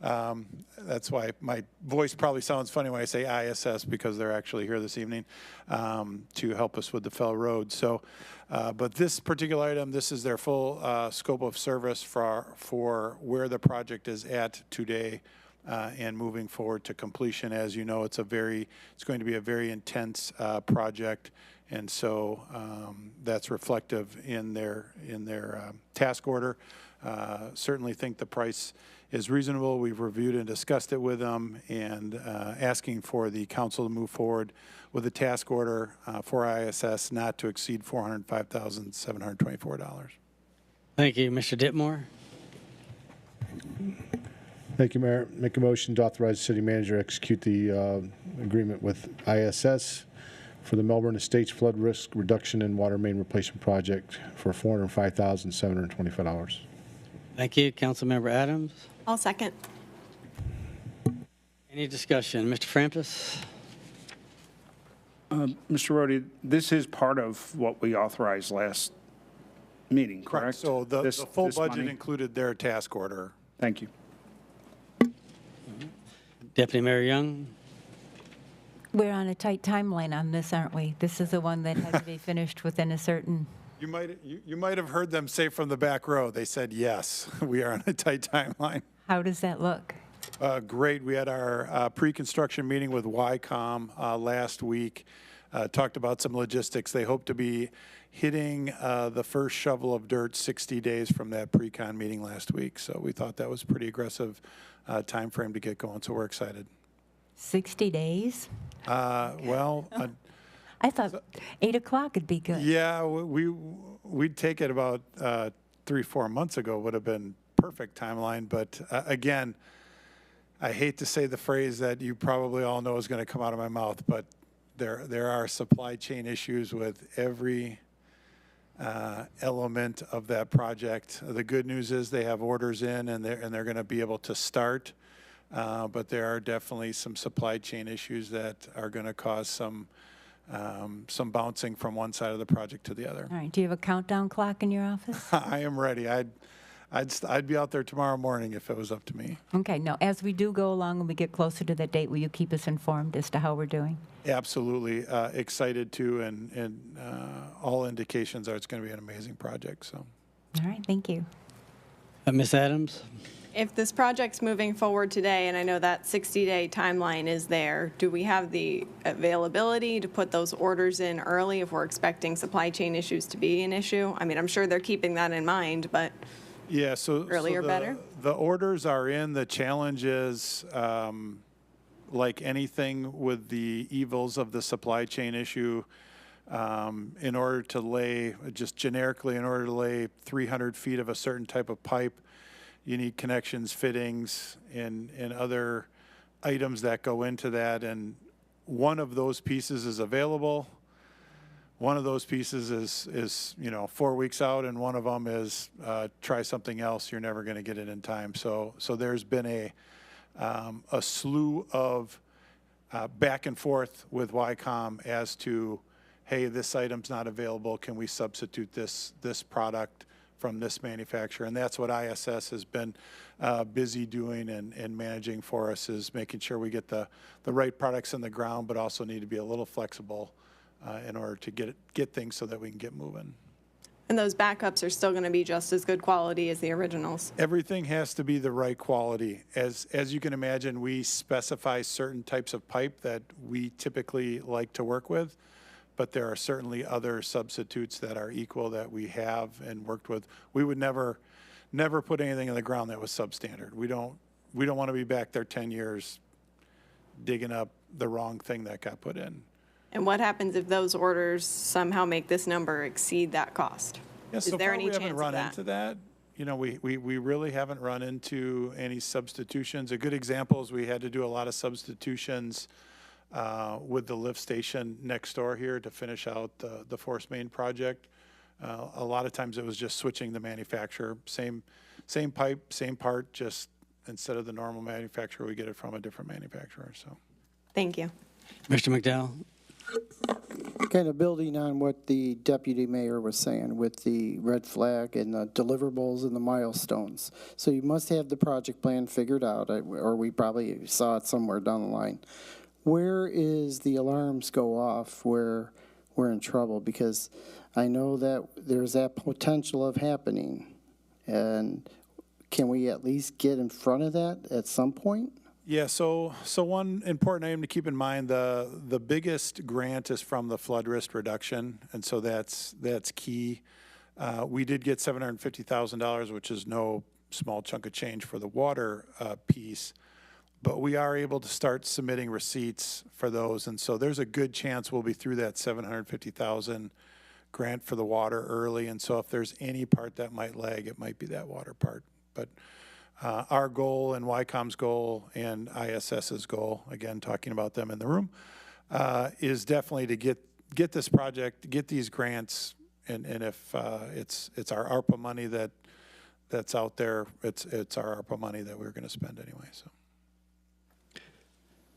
That's why my voice probably sounds funny when I say ISS, because they're actually here this evening to help us with the Fell Road. So, but this particular item, this is their full scope of service for where the project is at today and moving forward to completion. As you know, it's going to be a very intense project, and so that's reflective in their task order. Certainly think the price is reasonable. We've reviewed and discussed it with them, and asking for the council to move forward with a task order for ISS not to exceed $405,724. Thank you. Mr. Ditmore? Thank you, Mayor. Make a motion to authorize the city manager to execute the agreement with ISS for the Melbourne Estates Flood Risk Reduction and Water Main Replacement Project for $405,725. Thank you. Councilmember Adams? I'll second. Any discussion? Mr. Frampus? Mr. Rhodey, this is part of what we authorized last meeting, correct? So the full this budget money? included their task order. Thank you. Deputy Mayor Young? We're on a tight timeline on this, aren't we? This is the one that has to be finished within a certain... You might have heard them say from the back row, they said, yes, we are on a tight timeline. How does that look? Great. We had our pre-construction meeting with Wickham last week, talked about some logistics. They hope to be hitting the first shovel of dirt 60 days from that pre-con meeting last week. So we thought that was pretty aggressive time frame to get going, so we're excited. 60 days? Well... I thought 8 o'clock would be good. Yeah, we'd take it about 3-4 months ago, would have been perfect timeline. But again, I hate to say the phrase that you probably all know is going to come out of my mouth, but there are supply chain issues with every element of that project. The good news is they have orders in, and they're going to be able to start. But there are definitely some supply chain issues that are going to cause some bouncing from one side of the project to the other. All right. Do you have a countdown clock in your office? I am ready. I'd be out there tomorrow morning if it was up to me. Okay. Now, as we do go along and we get closer to that date, will you keep us informed as to how we're doing? Absolutely. Excited to, and all indications are it's going to be an amazing project. So. All right. Thank you. Ms. Adams? If this project's moving forward today, and I know that 60-day timeline is there, do we have the availability to put those orders in early if we're expecting supply chain issues to be an issue? I mean, I'm sure they're keeping that in mind, but yeah, earlier better? The orders are in. The challenge is, like anything with the evils of the supply chain issue, in order to lay, just generically, in order to lay 300 feet of a certain type of pipe, you need connections, fittings, and other items that go into that. And one of those pieces is available. One of those pieces is 4 weeks out, and one of them is try something else. You're never going to get it in time. So there's been a slew of back and forth with Wickham as to, hey, this item's not available. Can we substitute this product from this manufacturer? And that's what ISS has been busy doing and managing for us, is making sure we get the right products in the ground, but also need to be a little flexible in order to get things so that we can get moving. And those backups are still going to be just as good quality as the originals? Everything has to be the right quality. As you can imagine, we specify certain types of pipe that we typically like to work with, but there are certainly other substitutes that are equal that we have and worked with. We would never put anything in the ground that was substandard. We don't want to be back there 10 years digging up the wrong thing that got put in. And what happens if those orders somehow make this number exceed that cost? Yeah, Is so there far any we chance haven't of run that? into that. We really haven't run into any substitutions. A good example is we had to do a lot of substitutions with the lift station next door here to finish out the force main project. A lot of times it was just switching the manufacturer, same pipe, same part, just instead of the normal manufacturer, we get it from a different manufacturer. So, thank you. Mr. McDowell? kind of building on what the deputy mayor was saying with the red flag and the deliverables and the milestones. So you must have the project plan figured out, or we probably saw it somewhere down the line. Where is the alarms go off where we're in trouble? Because I know that there's that potential of happening. And can we at least get in front of that at some point? Yeah, so one important item to keep in mind, the biggest grant is from the flood risk reduction, and so that's key. We did get $750,000, which is no small chunk of change for the water piece, but we are able to start submitting receipts for those, and so there's a good chance we'll be through that $750,000 grant for the water early, and so if there's any part that might lag, it might be that water part. But our goal and YCOM's goal and ISS's goal, again, talking about them in the room, is definitely to get this project, get these grants, and if it's our ARPA money that's out there, it's our ARPA money that we're going to spend anyway. So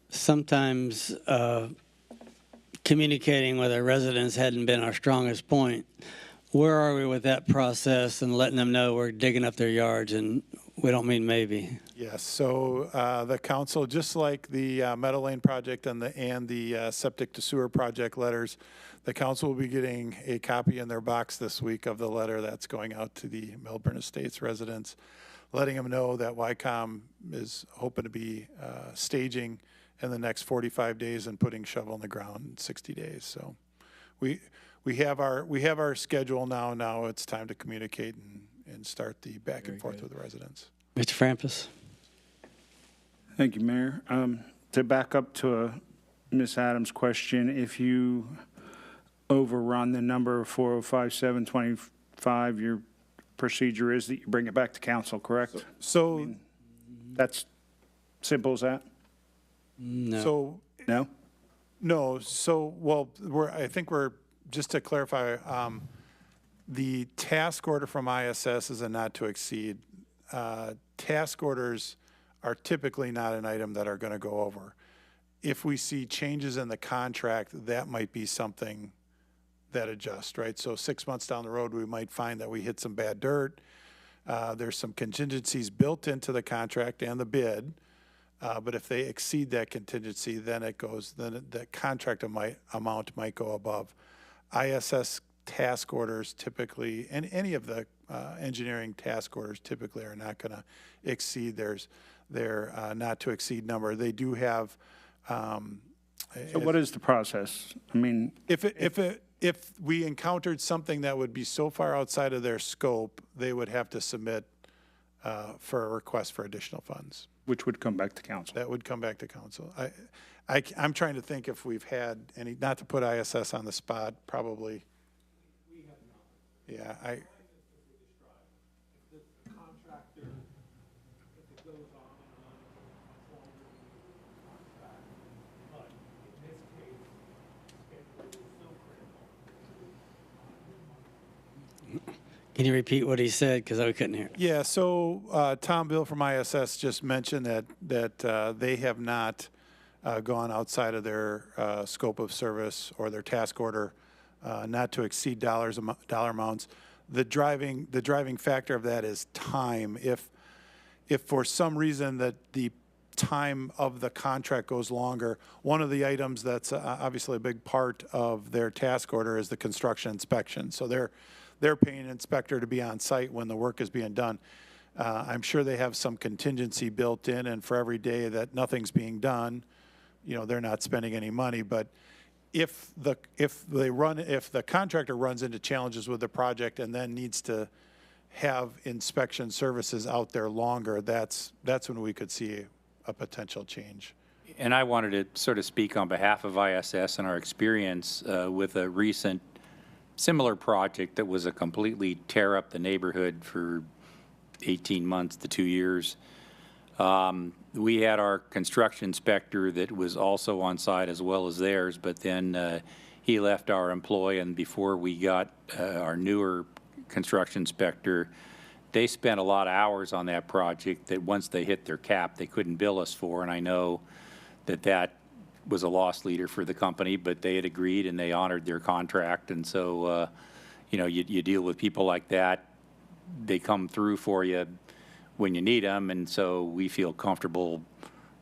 sometimes communicating with our residents hadn't been our strongest point. Where are we with that process and letting them know we're digging up their yards, and we don't mean maybe? yes, so the council, just like the Meadow Lane project and the septic to sewer project letters, the council will be getting a copy in their box this week of the letter that's going out to the Melbourne Estates residents, letting them know that YCOM is hoping to be staging in the next 45 days and putting shovel in the ground in 60 days. So we have our schedule now. Now it's time to communicate and start the back and forth with the residents. Mr. Frampus. Thank you, Mayor. To back up to Ms. Adams' question, if you overrun the number of 405-725, your procedure is that you bring it back to council, correct? So that's simple as that? No. So No? No. So, well, I think we're, just to clarify, the task order from ISS is a not to exceed. Task orders are typically not an item that are going to go over. If we see changes in the contract, that might be something that adjusts, right? So 6 months down the road, we might find that we hit some bad dirt. There's some contingencies built into the contract and the bid. But if they exceed that contingency, then the contract amount might go above. ISS task orders typically, and any of the engineering task orders typically are not going to exceed their not to exceed number. They do have. So what is the process? I mean, if we encountered something that would be so far outside of their scope, they would have to submit for a request for additional funds. Which would come back to council. That would come back to council. I'm trying to think if we've had any, not to put ISS on the spot, probably. We have not. Yeah, Can you repeat what he said, because I couldn't hear? Yeah, so Tom Bill from ISS just mentioned that they have not gone outside of their scope of service or their task order, not to exceed dollar amounts. The driving factor of that is time. If for some reason that the time of the contract goes longer, one of the items that's obviously a big part of their task order is the construction inspection. So they're paying an inspector to be on site when the work is being done. I'm sure they have some contingency built in, and for every day that nothing's being done, they're not spending any money. But if the contractor runs into challenges with the project and then needs to have inspection services out there longer, that's when we could see a potential change. And I wanted to sort of speak on behalf of ISS and our experience with a recent similar project that was a completely tear up the neighborhood for 18 months to 2 years. We had our construction inspector that was also on site as well as theirs, but then he left our employ, and before we got our newer construction inspector, they spent a lot of hours on that project that once they hit their cap, they couldn't bill us for, and I know that was a loss leader for the company, but they had agreed and they honored their contract. And so, you know, you deal with people like that. They come through for you when you need them. And so we feel comfortable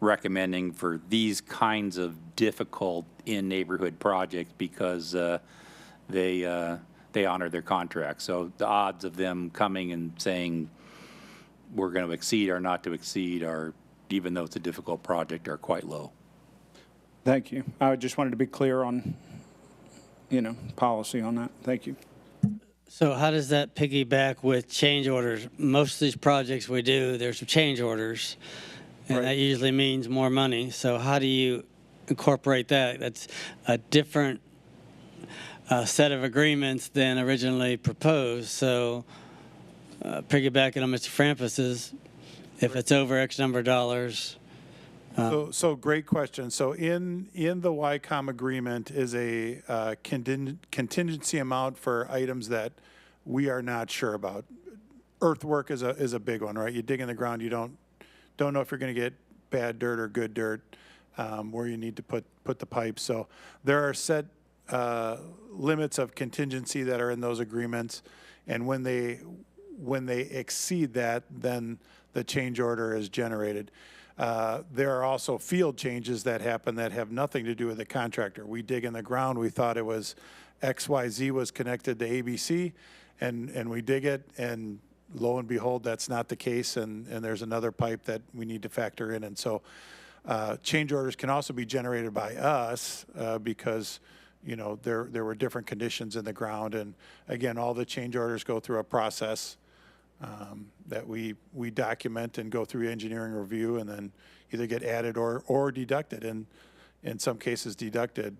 recommending for these kinds of difficult in-neighborhood projects because they honor their contract. So the odds of them coming and saying we're going to exceed or not to exceed are, even though it's a difficult project, are quite low. Thank you. I just wanted to be clear on, you know, policy on that. Thank you. So how does that piggyback with change orders? Most of these projects we do, there's some change orders, and that usually means more money. So how do you incorporate that? That's a different set of agreements than originally proposed. So piggybacking on Mr. Frampus's, if it's over X number of dollars. So great question. So in the WICOM agreement is a contingency amount for items that we are not sure about. Earthwork is a big one, right? You dig in the ground, you don't know if you're going to get bad dirt or good dirt, where you need to put the pipes. So there are set limits of contingency that are in those agreements, and when they exceed that, then the change order is generated. There are also field changes that happen that have nothing to do with the contractor. We dig in the ground, we thought it was XYZ was connected to ABC, and we dig it, and lo and behold, that's not the case, and there's another pipe that we need to factor in. And so change orders can also be generated by us because, you know, there were different conditions in the ground. And again, all the change orders go through a process that we document and go through engineering review, and then either get added or deducted, and in some cases deducted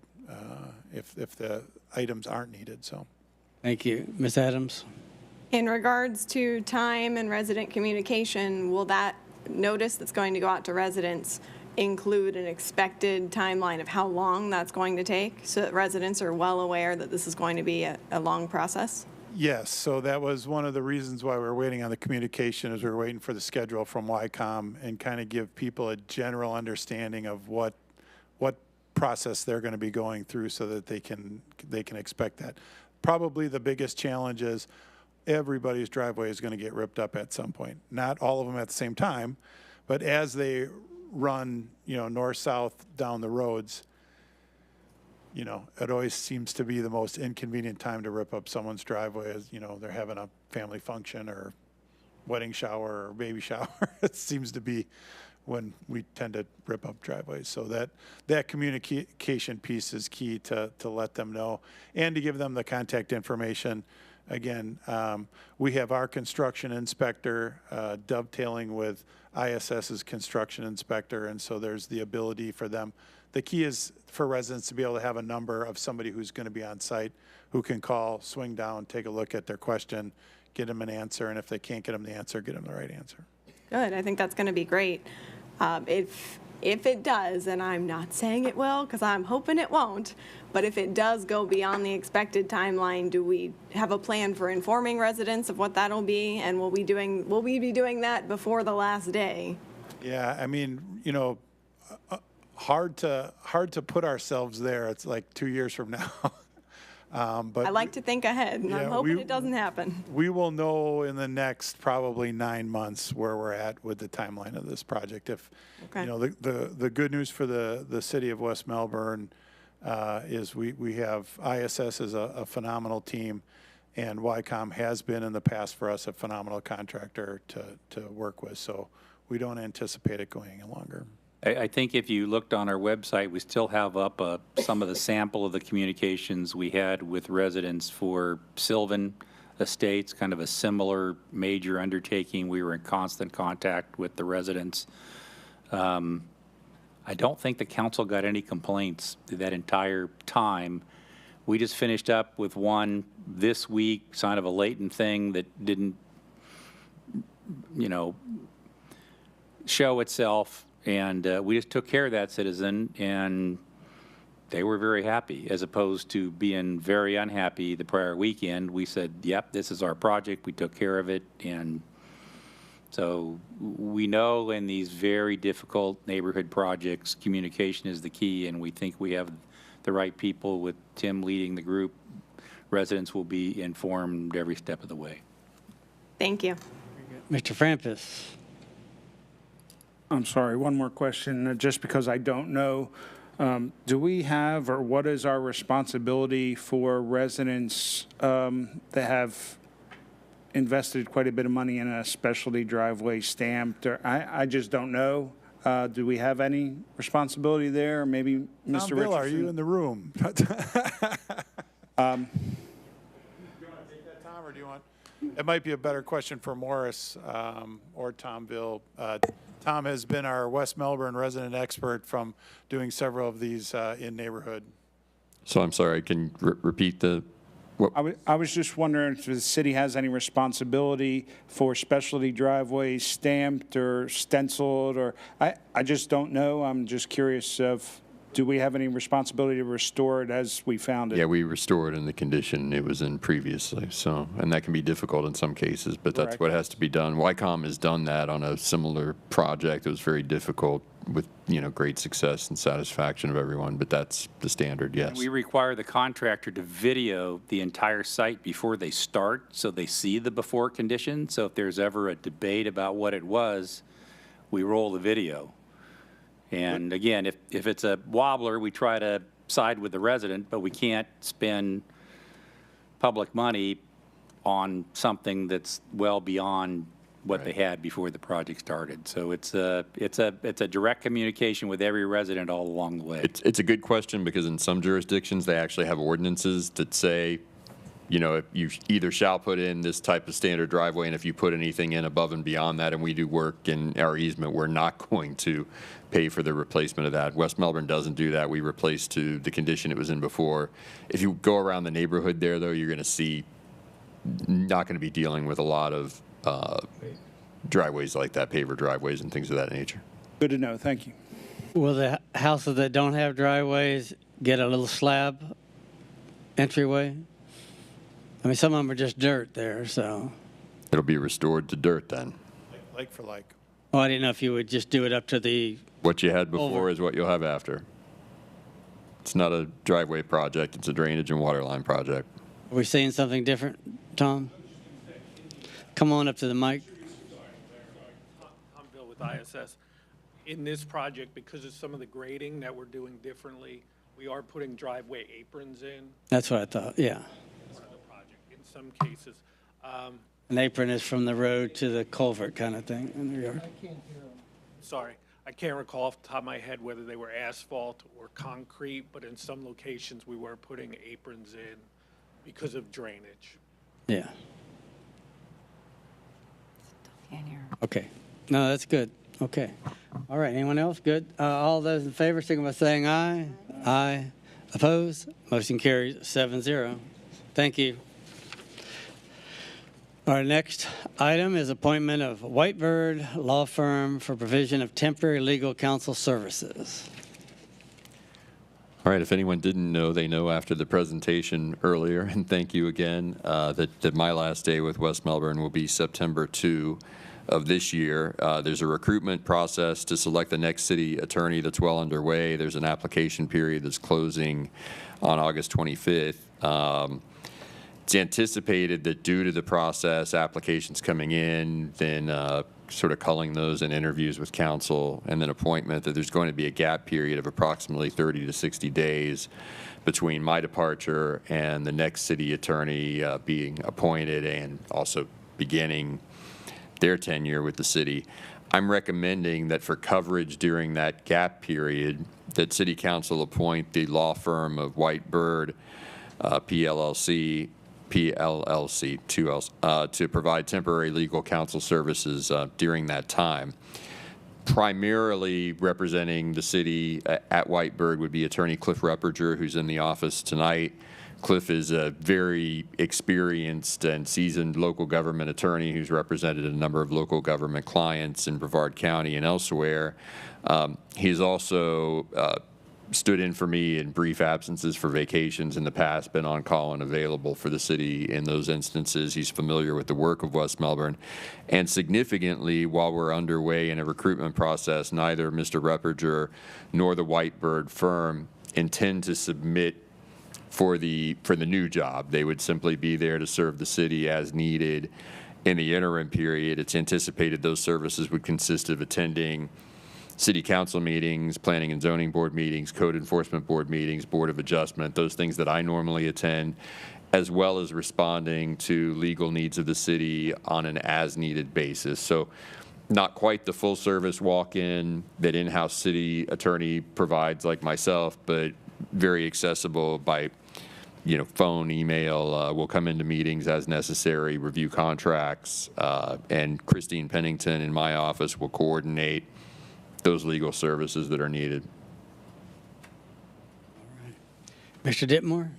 if the items aren't needed. So, Thank you. Ms. Adams? In regards to time and resident communication, will that notice that's going to go out to residents include an expected timeline of how long that's going to take, so that residents are well aware that this is going to be a long process? yes, so that was one of the reasons why we were waiting on the communication, is we were waiting for the schedule from WICOM and kind of give people a general understanding of what process they're going to be going through so that they can expect that. Probably the biggest challenge is everybody's driveway is going to get ripped up at some point. Not all of them at the same time, but as they run, you know, north-south down the roads, you know, it always seems to be the most inconvenient time to rip up someone's driveway. As, you know, they're having a family function or wedding shower or baby shower. It seems to be when we tend to rip up driveways. So that communication piece is key to let them know and to give them the contact information. Again, we have our construction inspector dovetailing with ISS's construction inspector, and so there's the ability for them. The key is for residents to be able to have a number of somebody who's going to be on site, who can call, swing down, take a look at their question, get them an answer, and if they can't get them the answer, get them the right answer. Good, I think that's going to be great. If it does, and I'm not saying it will because I'm hoping it won't, but if it does go beyond the expected timeline, do we have a plan for informing residents of what that'll be? And will we be doing that before the last day? Yeah, I mean, you know, hard to put ourselves there. It's like 2 years from now. But I like to think ahead, and yeah, I'm hoping it doesn't happen. We will know in the next probably 9 months where we're at with the timeline of this project. If, you know, the good news for the city of West Melbourne is we have ISS as a phenomenal team, and WICOM has been in the past for us a phenomenal contractor to work with. So we don't anticipate it going any longer. I think if you looked on our website, we still have up some of the sample of the communications we had with residents for Sylvan Estates, kind of a similar major undertaking. We were in constant contact with the residents. I don't think the council got any complaints that entire time. We just finished up with one this week, kind of a latent thing that didn't, you know, show itself. And we just took care of that citizen, and they were very happy, as opposed to being very unhappy the prior weekend. We said, yep, this is our project. We took care of it, and So we know in these very difficult neighborhood projects, communication is the key, and we think we have the right people with Tim leading the group. Residents will be informed every step of the way. Thank you. Mr. Frampus. I'm sorry, one more question, just because I don't know. Do we have, or what is our responsibility for residents that have invested quite a bit of money in a specialty driveway stamped, or I just don't know. Do we have any responsibility there? Maybe Mr. Bill, Richardson? are you in the room? Um, Do you want to take that, Tom, or do you want? It might be a better question for Morris or Tomville. Tom has been our West Melbourne resident expert from doing several of these in neighborhood. So I'm sorry, can you repeat the? I was just wondering if the city has any responsibility for specialty driveways stamped or stenciled, or I just don't know. I'm just curious of, do we have any responsibility to restore it as we found it? Yeah, we restore it in the condition it was in previously. So, and that can be difficult in some cases, but that's what has to be done. Wycom has done that on a similar project. It was very difficult with, great success and satisfaction of everyone, but that's the standard, yes. And we require the contractor to video the entire site before they start, so they see the before condition. So if there's ever a debate about what it was, we roll the video. And again, if it's a wobbler, we try to side with the resident, but we can't spend public money on something that's well beyond what they had before the project started. So it's a direct communication with every resident all along the way. It's a good question, because in some jurisdictions, they actually have ordinances that say, if you either shall put in this type of standard driveway, and if you put anything in above and beyond that, and we do work in our easement, we're not going to pay for the replacement of that. West Melbourne doesn't do that. We replace to the condition it was in before. If you go around the neighborhood there, though, you're going to see not going to be dealing with a lot of driveways like that, paver driveways and things of that nature. Good to know. Thank you. Will the houses that don't have driveways get a little slab entryway? I mean, some of them are just dirt there, so. It'll be restored to dirt then. Like for like. Oh, I didn't know if you would just do it up to the. What you had before is what you'll have after. It's not a driveway project, it's a drainage and water line project. Are we saying something different, Tom? Come on up to the mic. I'm Bill with ISS. In this project, because of some of the grading that we're doing differently, we are putting driveway aprons in. That's what I thought, yeah. In some cases. An apron is from the road to the culvert kind of thing in the yard. Sorry, I can't recall off the top of my head whether they were asphalt or concrete, but in some locations we were putting aprons in because of drainage. Yeah. Okay. No, that's good. Okay. All right. Anyone else? Good. All those in favor, signify by saying aye. Aye. Opposed? Motion carries 7-0. Thank you. Our next item is appointment of Whitebird Law Firm for provision of temporary legal counsel services. All right, if anyone didn't know, they know after the presentation earlier, and thank you again, that my last day with West Melbourne will be September 2 of this year. There's a recruitment process to select the next city attorney that's well underway. There's an application period that's closing on August 25th. It's anticipated that due to the process, applications coming in, then sort of culling those in interviews with counsel, and then appointment, that there's going to be a gap period of approximately 30 to 60 days between my departure and the next city attorney being appointed and also beginning their tenure with the city. I'm recommending that for coverage during that gap period, that City Council appoint the law firm of Whitebird, PLLC, two L's, to provide temporary legal counsel services during that time. Primarily representing the city at Whitebird would be Attorney Cliff Repperger, who's in the office tonight. Cliff is a very experienced and seasoned local government attorney who's represented a number of local government clients in Brevard County and elsewhere. He's also stood in for me in brief absences for vacations in the past, been on call and available for the city in those instances. He's familiar with the work of West Melbourne. And significantly, while we're underway in a recruitment process, neither Mr. Reppinger nor the Whitebird firm intend to submit for the new job. They would simply be there to serve the city as needed. In the interim period, it's anticipated those services would consist of attending city council meetings, planning and zoning board meetings, code enforcement board meetings, board of adjustment, those things that I normally attend, as well as responding to legal needs of the city on an as-needed basis. So not quite the full-service walk-in that in-house city attorney provides like myself, but very accessible by phone, email. We'll come into meetings as necessary, review contracts, and Christine Pennington in my office will coordinate those legal services that are needed. Mr. Ditmore?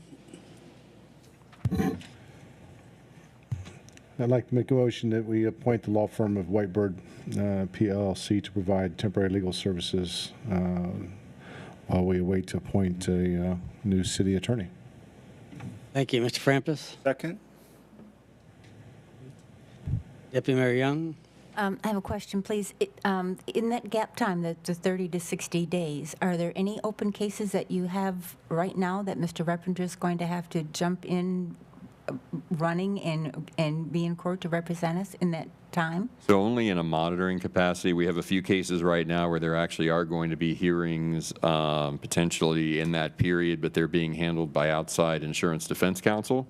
I'd like to make a motion that we appoint the law firm of Whitebird PLC to provide temporary legal services while we await to appoint a new city attorney. Thank you. Mr. Frampus? Second. Deputy Mayor Young? I have a question, please. In that gap time, the 30 to 60 days, are there any open cases that you have right now that Mr. Reppinger is going to have to jump in running and be in court to represent us in that time? So only in a monitoring capacity. We have a few cases right now where there actually are going to be hearings potentially in that period, but they're being handled by outside insurance defense counsel.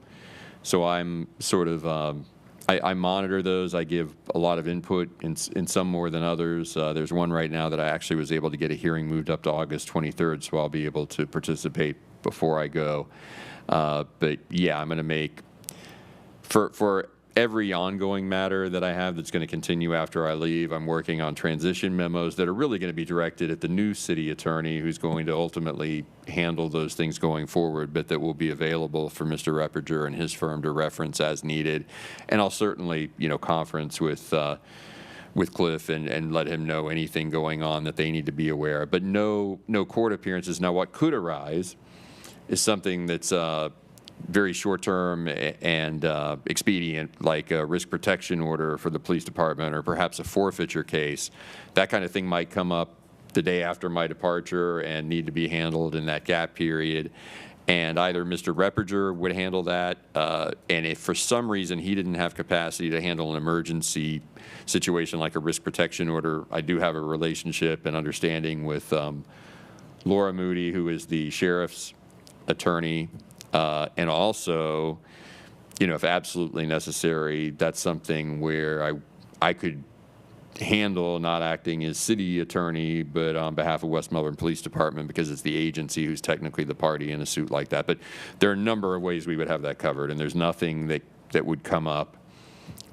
So I'm sort of I monitor those. I give a lot of input in some more than others. There's one right now that I actually was able to get a hearing moved up to August 23rd, so I'll be able to participate before I go. But yeah, I'm going to make, for every ongoing matter that I have that's going to continue after I leave, I'm working on transition memos that are really going to be directed at the new city attorney who's going to ultimately handle those things going forward, but that will be available for Mr. Reppinger and his firm to reference as needed. And I'll certainly, conference with Cliff and let him know anything going on that they need to be aware of. But no court appearances. Now, what could arise is something that's very short-term and expedient, like a risk protection order for the police department or perhaps a forfeiture case. That kind of thing might come up the day after my departure and need to be handled in that gap period. And either Mr. Reppinger would handle that, and if for some reason he didn't have capacity to handle an emergency situation like a risk protection order, I do have a relationship and understanding with Laura Moody, who is the sheriff's attorney. And also, if absolutely necessary, that's something where I could handle not acting as city attorney, but on behalf of West Melbourne Police Department, because it's the agency who's technically the party in a suit like that. But there are a number of ways we would have that covered, and there's nothing that would come up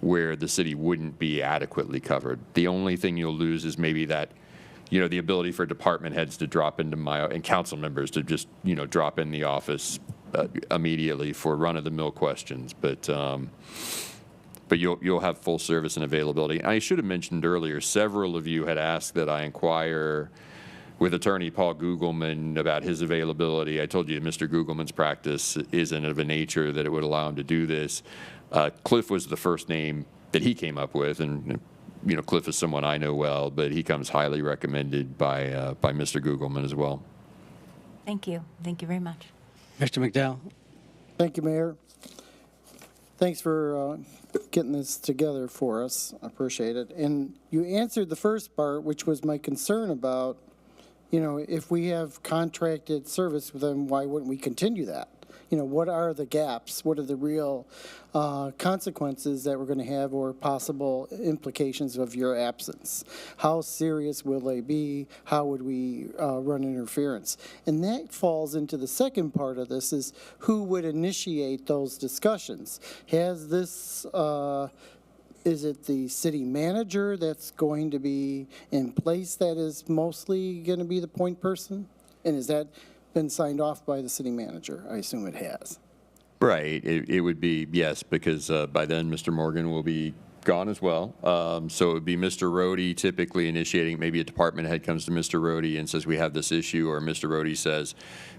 where the city wouldn't be adequately covered. The only thing you'll lose is maybe that, the ability for department heads to drop into and council members to just, drop in the office immediately for run-of-the-mill questions, but you'll have full service and availability. I should have mentioned earlier, several of you had asked that I inquire with attorney Paul Gugelman about his availability. I told you Mr. Gugelman's practice isn't of a nature that it would allow him to do this. Cliff was the first name that he came up with, and Cliff is someone I know well, but he comes highly recommended by Mr. Gugelman as well. Thank you. Thank you very much. Mr. McDowell? Thank you, Mayor. Thanks for getting this together for us. I appreciate it. And you answered the first part, which was my concern about, if we have contracted service with them, why wouldn't we continue that? What are the gaps? What are the real consequences that we're going to have or possible implications of your absence? How serious will they be? How would we run interference? And that falls into the second part of this is who would initiate those discussions? Has this, is it the city manager that's going to be in place that is mostly going to be the point person? And is that been signed off by the city manager? I assume it has. Right. It would be, yes, because by then Mr. Morgan will be gone as well. So it would be Mr. Rohde typically initiating, maybe a department head comes to Mr. Rohde and says, we have this issue, or Mr. Rohde says,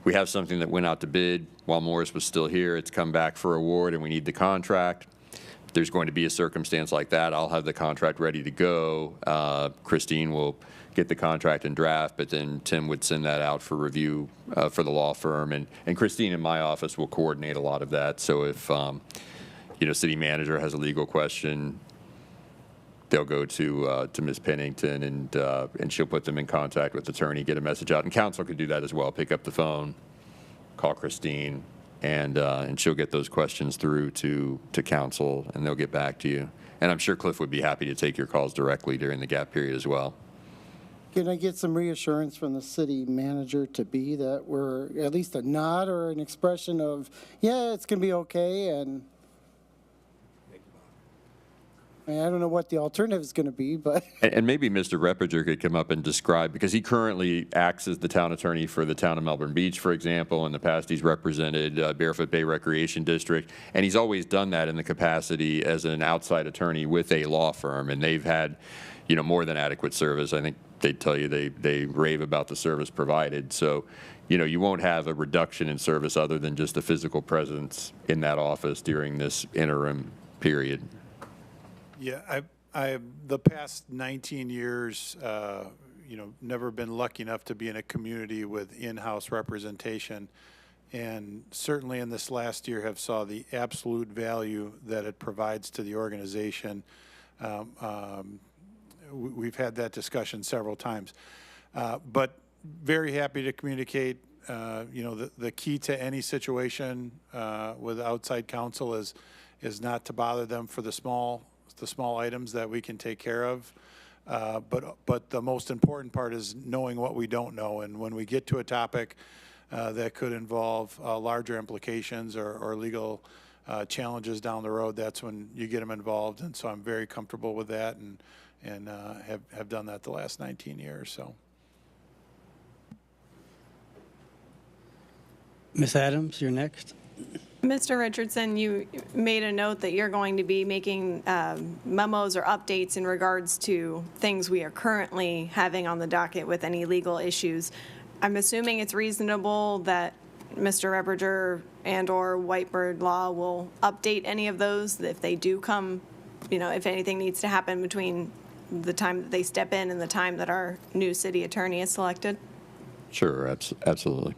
we have something that went out to bid while Morris was still here. It's come back for award and we need the contract. If there's going to be a circumstance like that, I'll have the contract ready to go. Christine will get the contract and draft, but then Tim would send that out for review for the law firm. And Christine in my office will coordinate a lot of that. So if, city manager has a legal question, they'll go to Ms. Pennington, and she'll put them in contact with the attorney, get a message out. And counsel could do that as well, pick up the phone, call Christine, and she'll get those questions through to counsel, and they'll get back to you. And I'm sure Cliff would be happy to take your calls directly during the gap period as well. Can I get some reassurance from the city manager to be that we're at least a nod or an expression of, yeah, it's going to be okay, and I don't know what the alternative is going to be, but. And maybe Mr. Reppiger could come up and describe, because he currently acts as the town attorney for the town of Melbourne Beach, for example. In the past, he's represented Barefoot Bay Recreation District, and he's always done that in the capacity as an outside attorney with a law firm, and they've had, more than adequate service. I think they'd tell you they rave about the service provided. So, you won't have a reduction in service other than just the physical presence in that office during this interim period. Yeah, I the past 19 years, never been lucky enough to be in a community with in-house representation, and certainly in this last year have saw the absolute value that it provides to the organization. We've had that discussion several times, but very happy to communicate. The key to any situation with outside counsel is not to bother them for the small items that we can take care of. But the most important part is knowing what we don't know. And when we get to a topic that could involve larger implications or legal challenges down the road, that's when you get them involved. And so I'm very comfortable with that, and have done that the last 19 years. So. Ms. Adams, you're next. Mr. Richardson, you made a note that you're going to be making memos or updates in regards to things we are currently having on the docket with any legal issues. I'm assuming it's reasonable that Mr. Reppiger and/or Whitebird Law will update any of those if they do come, if anything needs to happen between the time that they step in and the time that our new city attorney is selected? Sure, absolutely.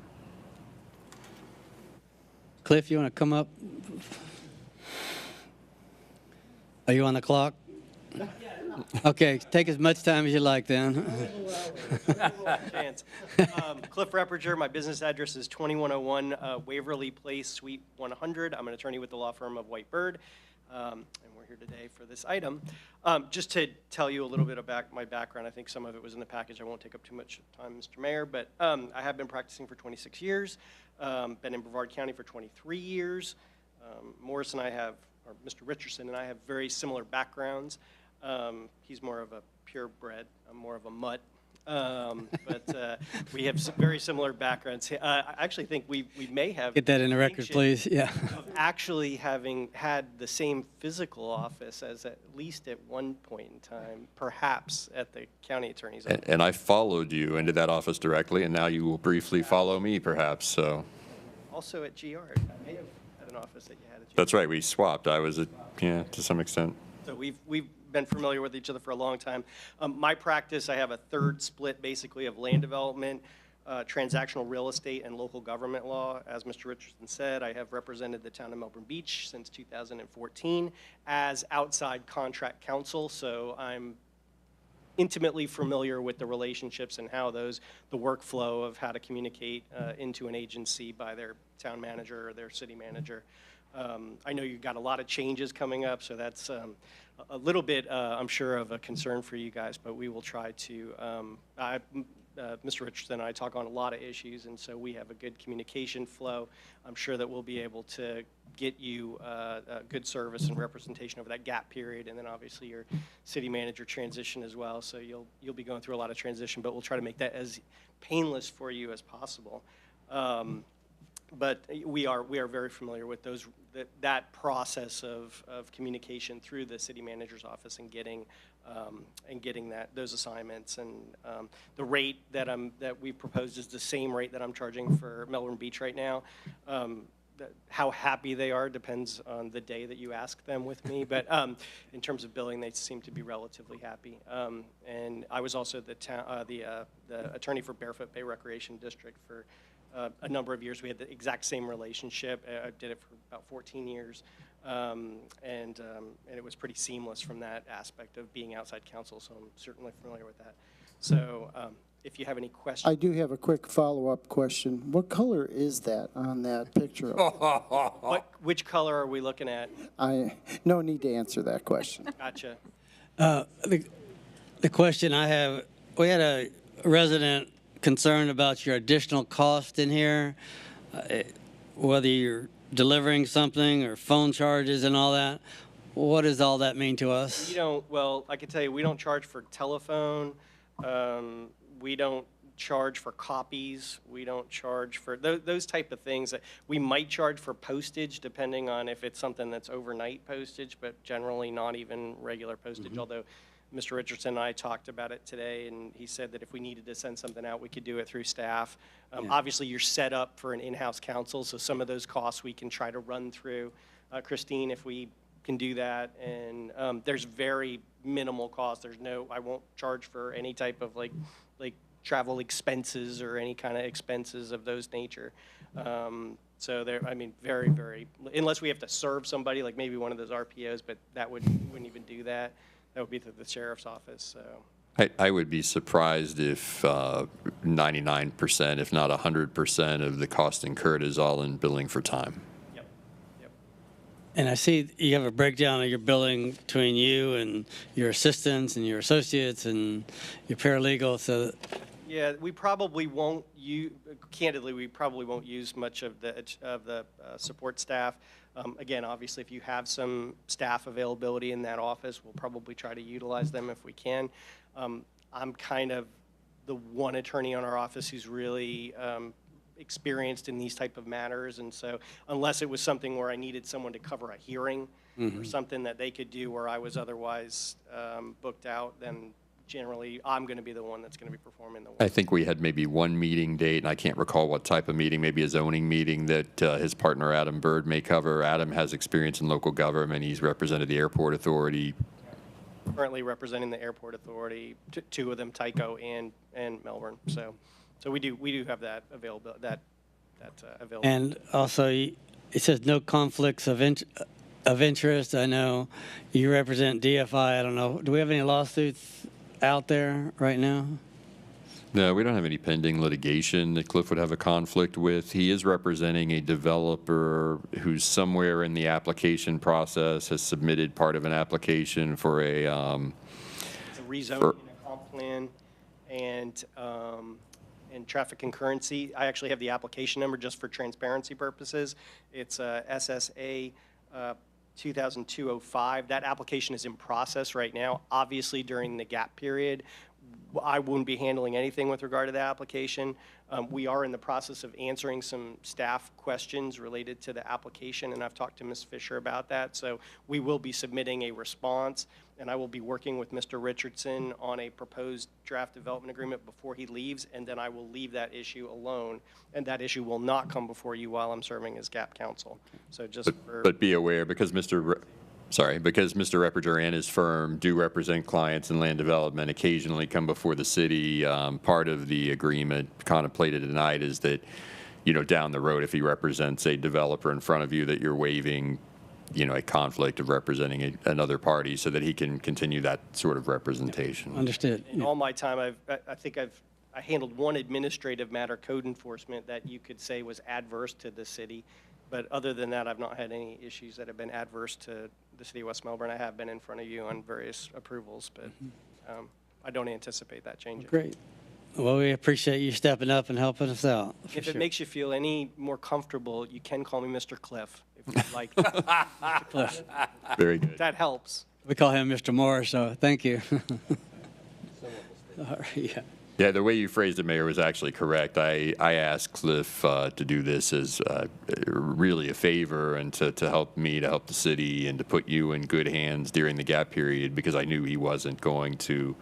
Cliff, you want to come up? Are you on the clock? Okay, take as much time as you like then. Chance. Cliff Reppiger, my business address is 2101 Waverly Place, Suite 100. I'm an attorney with the law firm of Whitebird, and we're here today for this item. Just to tell you a little bit about my background, I think some of it was in the package. I won't take up too much time, Mr. Mayor, but I have been practicing for 26 years. Been in Brevard County for 23 years. Morris and I have, or Mr. Richardson and I have very similar backgrounds. He's more of a purebred, I'm more of a mutt. But we have some very similar backgrounds. I actually think we may have get that in the record, please. Yeah. Of actually having had the same physical office as at least at one point in time, perhaps at the county attorney's office. And I followed you into that office directly, and now you will briefly follow me, perhaps. So. Also at GR, I may have had an office that you had at GR. That's right. We swapped. I was to some extent. So we've been familiar with each other for a long time. My practice, I have a third split basically of land development, transactional real estate, and local government law. As Mr. Richardson said, I have represented the town of Melbourne Beach since 2014 as outside contract counsel, so I'm intimately familiar with the relationships and how the workflow of how to communicate into an agency by their town manager or their city manager. I know you've got a lot of changes coming up, so that's a little bit, I'm sure, of a concern for you guys, but we will try to, Mr. Richardson and I talk on a lot of issues, and so we have a good communication flow. I'm sure that we'll be able to get you a good service and representation over that gap period, and then obviously your city manager transition as well, so you'll be going through a lot of transition, but we'll try to make that as painless for you as possible. But we are very familiar with that process of communication through the city manager's office and getting those assignments. And the rate that we proposed is the same rate that I'm charging for Melbourne Beach right now. How happy they are depends on the day that you ask them with me, but in terms of billing, they seem to be relatively happy. And I was also the attorney for Barefoot Bay Recreation District for a number of years. We had the exact same relationship. I did it for about 14 years, and it was pretty seamless from that aspect of being outside counsel, so I'm certainly familiar with that. So if you have any questions. I do have a quick follow-up question. What color is that on that picture? Which color are we looking at? No need to answer that question. Gotcha. The question I have, we had a resident concerned about your additional cost in here, whether you're delivering something or phone charges and all that. What does all that mean to us? Well, I can tell you, we don't charge for telephone. We don't charge for copies. We don't charge for those type of things. That we might charge for postage, depending on if it's something that's overnight postage, but generally not even regular postage, although Mr. Richardson and I talked about it today, and he said that if we needed to send something out, we could do it through staff. Obviously, you're set up for an in-house counsel, so some of those costs we can try to run through Christine if we can do that. And there's very minimal cost. I won't charge for any type of like travel expenses or any kind of expenses of those nature. So very, very, unless we have to serve somebody, like maybe one of those RPOs, but wouldn't even do that. That would be through the sheriff's office. So I would be surprised if 99%, if not 100% of the cost incurred is all in billing for time. And I see you have a breakdown of your billing between you and your assistants and your associates and your paralegal. So yeah, we probably won't use, candidly, we probably won't use much of the support staff. Again, obviously, if you have some staff availability in that office, we'll probably try to utilize them if we can. I'm kind of the one attorney on our office who's really experienced in these type of matters, and so unless it was something where I needed someone to cover a hearing or something that they could do where I was otherwise booked out, then generally I'm going to be the one that's going to be performing the work. I think we had maybe one meeting date, and I can't recall what type of meeting, maybe a zoning meeting that his partner Adam Bird may cover. Adam has experience in local government. He's represented the airport authority. Currently representing the airport authority, two of them, Tyco and Melbourne. So we do have that available. And also, it says no conflicts of interest. I know you represent DFI. I don't know. Do we have any lawsuits out there right now? No, we don't have any pending litigation that Cliff would have a conflict with. He is representing a developer who's somewhere in the application process has submitted part of an application for a rezoning and a comp plan and traffic concurrency. I actually have the application number just for transparency purposes. It's SSA 2002-05. That application is in process right now. Obviously, during the gap period, I wouldn't be handling anything with regard to the application. We are in the process of answering some staff questions related to the application, and I've talked to Ms. Fisher about that. So we will be submitting a response, and I will be working with Mr. Richardson on a proposed draft development agreement before he leaves, and then I will leave that issue alone, and that issue will not come before you while I'm serving as GAP counsel. So but be aware, because Mr. Reppiger and his firm do represent clients in land development, occasionally come before the city. Part of the agreement contemplated tonight is that, down the road, if he represents a developer in front of you, that you're waiving, a conflict of representing another party so that he can continue that sort of representation. Understood. In all my time, I handled one administrative matter, code enforcement, that you could say was adverse to the city. But other than that, I've not had any issues that have been adverse to the city of West Melbourne. I have been in front of you on various approvals, but I don't anticipate that changing. Great. Well, we appreciate you stepping up and helping us out. If it makes you feel any more comfortable, you can call me Mr. Cliff if you'd like. Mr. Cliff. Very good. That helps. We call him Mr. Moore, so thank you. All right, yeah. Yeah, the way you phrased it, Mayor, was actually correct. I asked Cliff to do this as really a favor and to help me, to help the city, and to put you in good hands during the gap period, because I knew he wasn't going to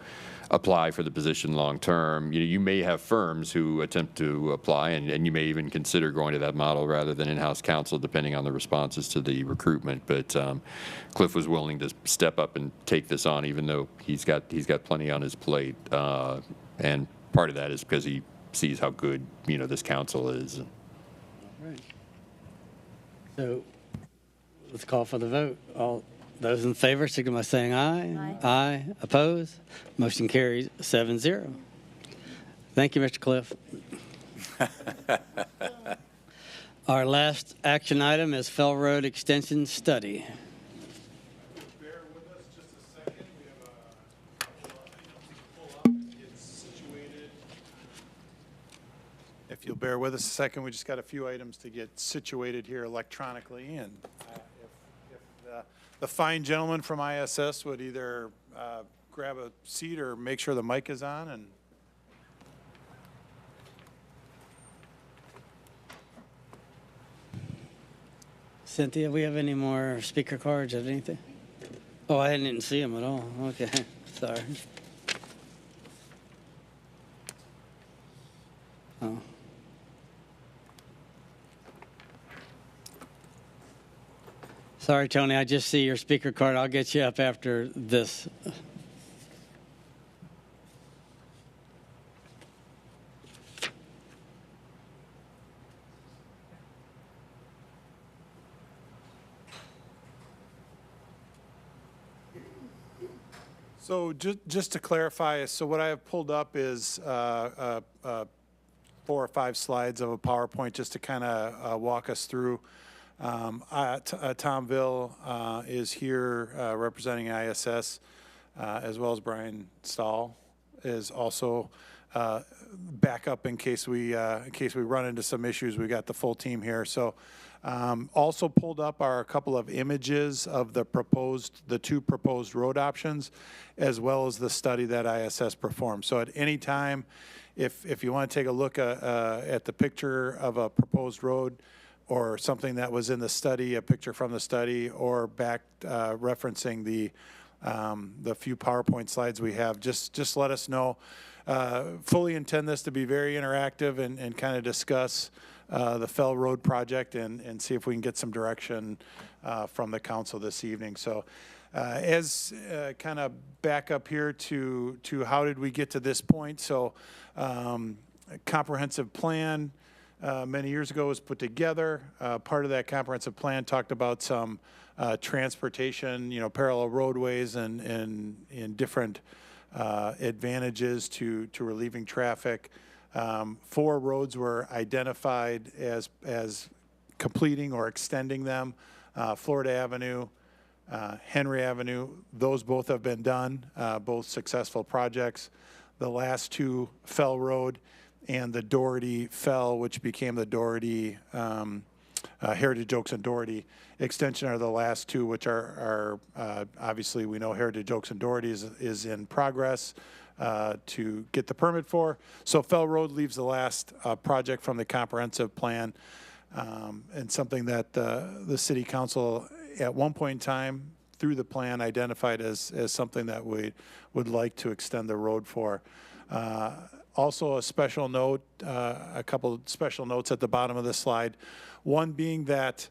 apply for the position long term. You may have firms who attempt to apply, and you may even consider going to that model rather than in-house counsel, depending on the responses to the recruitment. But Cliff was willing to step up and take this on, even though he's got plenty on his plate. And part of that is because he sees how good this council is. All right. So let's call for the vote. All those in favor, signify by saying aye. Aye. Aye. Opposed? Motion carries 7-0. Thank you, Mr. Cliff. Our last action item is Fell Road Extension Study. Bear with us just a second. We have a couple of items to pull up and get situated. If you'll bear with us a second, we just got a few items to get situated here electronically. And if the fine gentleman from ISS would either grab a seat or make sure the mic is on. And Cynthia, we have any more speaker cards or anything? Oh, I didn't see them at all. Okay, sorry. Oh. Sorry, Tony, I just see your speaker card. I'll get you up after this. so just to clarify, so what I have pulled up is 4 or 5 slides of a PowerPoint just to kind of walk us through. Tom Ville is here representing ISS, as well as Brian Stahl is also backup in case we run into some issues. We got the full team here. So also pulled up are a couple of images of the 2 proposed road options, as well as the study that ISS performed. So at any time, if you want to take a look at the picture of a proposed road, or something that was in the study, a picture from the study, or back referencing the few PowerPoint slides we have, just let us know. Fully intend this to be very interactive and kind of discuss the Fell Road project and see if we can get some direction from the council this evening. So as kind of back up here to how did we get to this point? So a comprehensive plan many years ago was put together. Part of that comprehensive plan talked about some transportation, parallel roadways and different advantages to relieving traffic. 4 roads were identified as completing or extending them. Florida Avenue, Henry Avenue, those both have been done, both successful projects. The last 2, Fell Road and the Doherty Fell, which became the Doherty, Heritage Oaks and Doherty extension, are the last 2, which are obviously we know Heritage Oaks and Doherty is in progress to get the permit for. So Fell Road leaves the last project from the comprehensive plan, and something that the city council at one point in time through the plan identified as something that we would like to extend the road for. Also a special note, a couple of special notes at the bottom of the slide. One being that,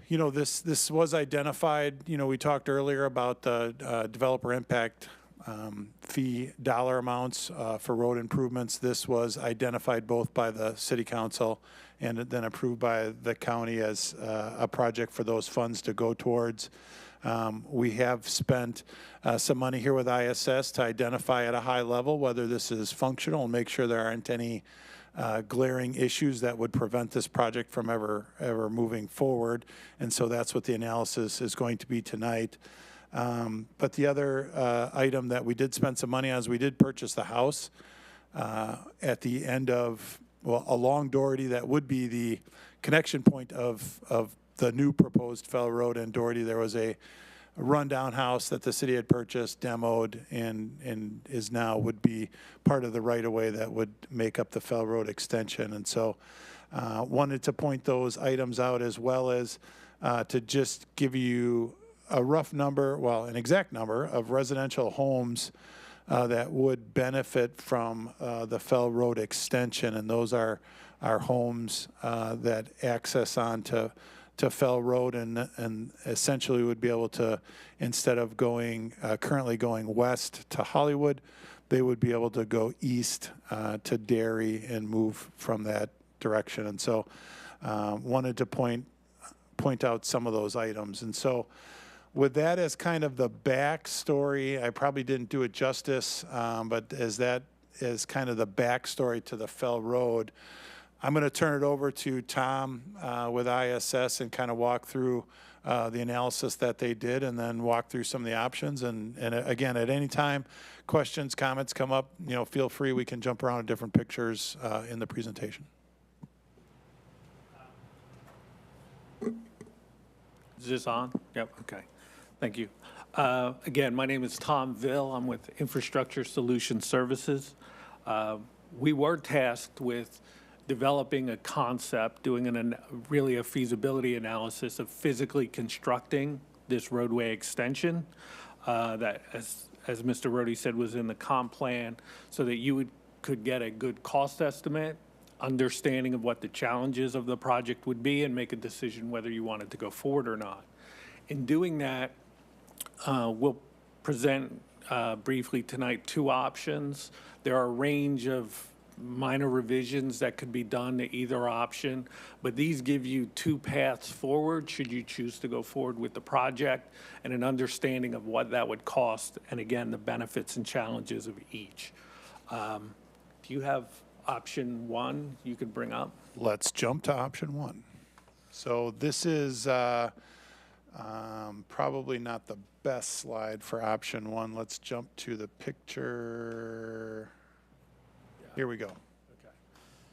this was identified, we talked earlier about the developer impact fee dollar amounts for road improvements. This was identified both by the city council and then approved by the county as a project for those funds to go towards. We have spent some money here with ISS to identify at a high level whether this is functional and make sure there aren't any glaring issues that would prevent this project from ever moving forward. And so that's what the analysis is going to be tonight. But the other item that we did spend some money on is we did purchase the house at the end of, along Doherty. That would be the connection point of the new proposed Fell Road and Doherty. There was a rundown house that the city had purchased, demoed, and is now would be part of the right-of-way that would make up the Fell Road extension. And so wanted to point those items out, as well as to just give you a rough number, well, an exact number of residential homes that would benefit from the Fell Road extension. And those are homes that access onto Fell Road and essentially would be able to, instead of going currently going west to Hollywood, they would be able to go east to Derry and move from that direction. And so wanted to point out some of those items. And so with that as kind of the backstory, I probably didn't do it justice, but as that is kind of the backstory to the Fell Road, I'm going to turn it over to Tom with ISS and kind of walk through the analysis that they did, and then walk through some of the options. And again, at any time, questions, comments come up, feel free. We can jump around to different pictures in the presentation. Is this on? Yep, okay. Thank you. Again, my name is Tom Vill. I'm with Infrastructure Solution Services. We were tasked with developing a concept, doing really a feasibility analysis of physically constructing this roadway extension that, as Mr. Rohde said, was in the comp plan, so that you could get a good cost estimate, understanding of what the challenges of the project would be, and make a decision whether you wanted to go forward or not. In doing that, we'll present briefly tonight 2 options. There are a range of minor revisions that could be done to either option, but these give you 2 paths forward should you choose to go forward with the project, and an understanding of what that would cost, and again, the benefits and challenges of each. Do you have option 1 you could bring up? Let's jump to option 1. So this is probably not the best slide for option 1. Let's jump to the picture. Here we go. Okay.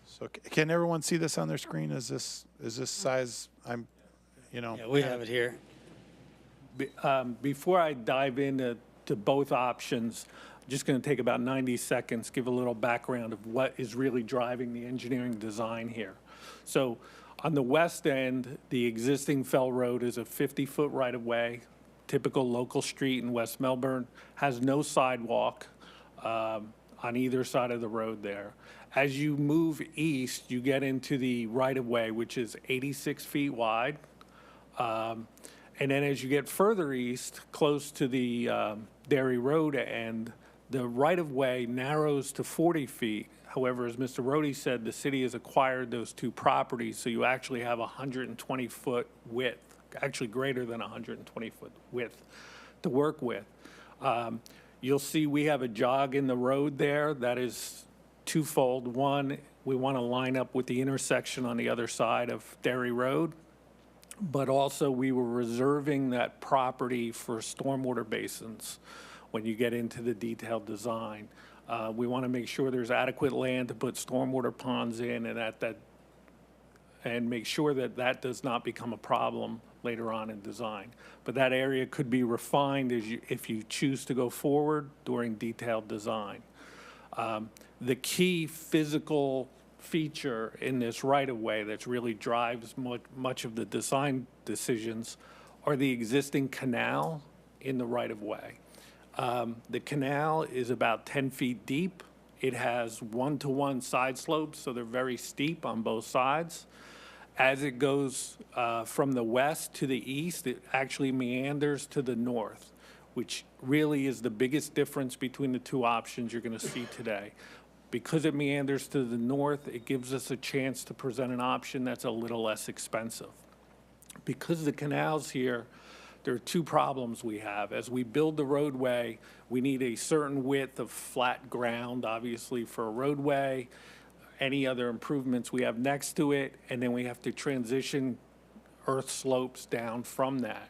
So can everyone see this on their screen? Is this size? Yeah, we have it here. Before I dive into both options, I'm just going to take about 90 seconds, give a little background of what is really driving the engineering design here. So on the west end, the existing Fell Road is a 50-foot right-of-way, typical local street in West Melbourne, has no sidewalk on either side of the road there. As you move east, you get into the right-of-way, which is 86 feet wide. And then as you get further east, close to the Derry Road end, the right-of-way narrows to 40 feet. However, as Mr. Rohde said, the city has acquired those 2 properties, so you actually have a 120-foot width, actually greater than 120-foot width to work with. You'll see we have a jog in the road there that is twofold. One, we want to line up with the intersection on the other side of Derry Road, but also we were reserving that property for stormwater basins when you get into the detailed design. We want to make sure there's adequate land to put stormwater ponds in, and make sure that that does not become a problem later on in design. But that area could be refined if you choose to go forward during detailed design. The key physical feature in this right-of-way that really drives much of the design decisions are the existing canal in the right-of-way. The canal is about 10 feet deep. It has 1-to-1 side slopes, so they're very steep on both sides. As it goes from the west to the east, it actually meanders to the north, which really is the biggest difference between the 2 options you're going to see today. Because it meanders to the north, it gives us a chance to present an option that's a little less expensive. Because the canal's here, there are 2 problems we have. As we build the roadway, we need a certain width of flat ground, obviously, for a roadway, any other improvements we have next to it, and then we have to transition earth slopes down from that.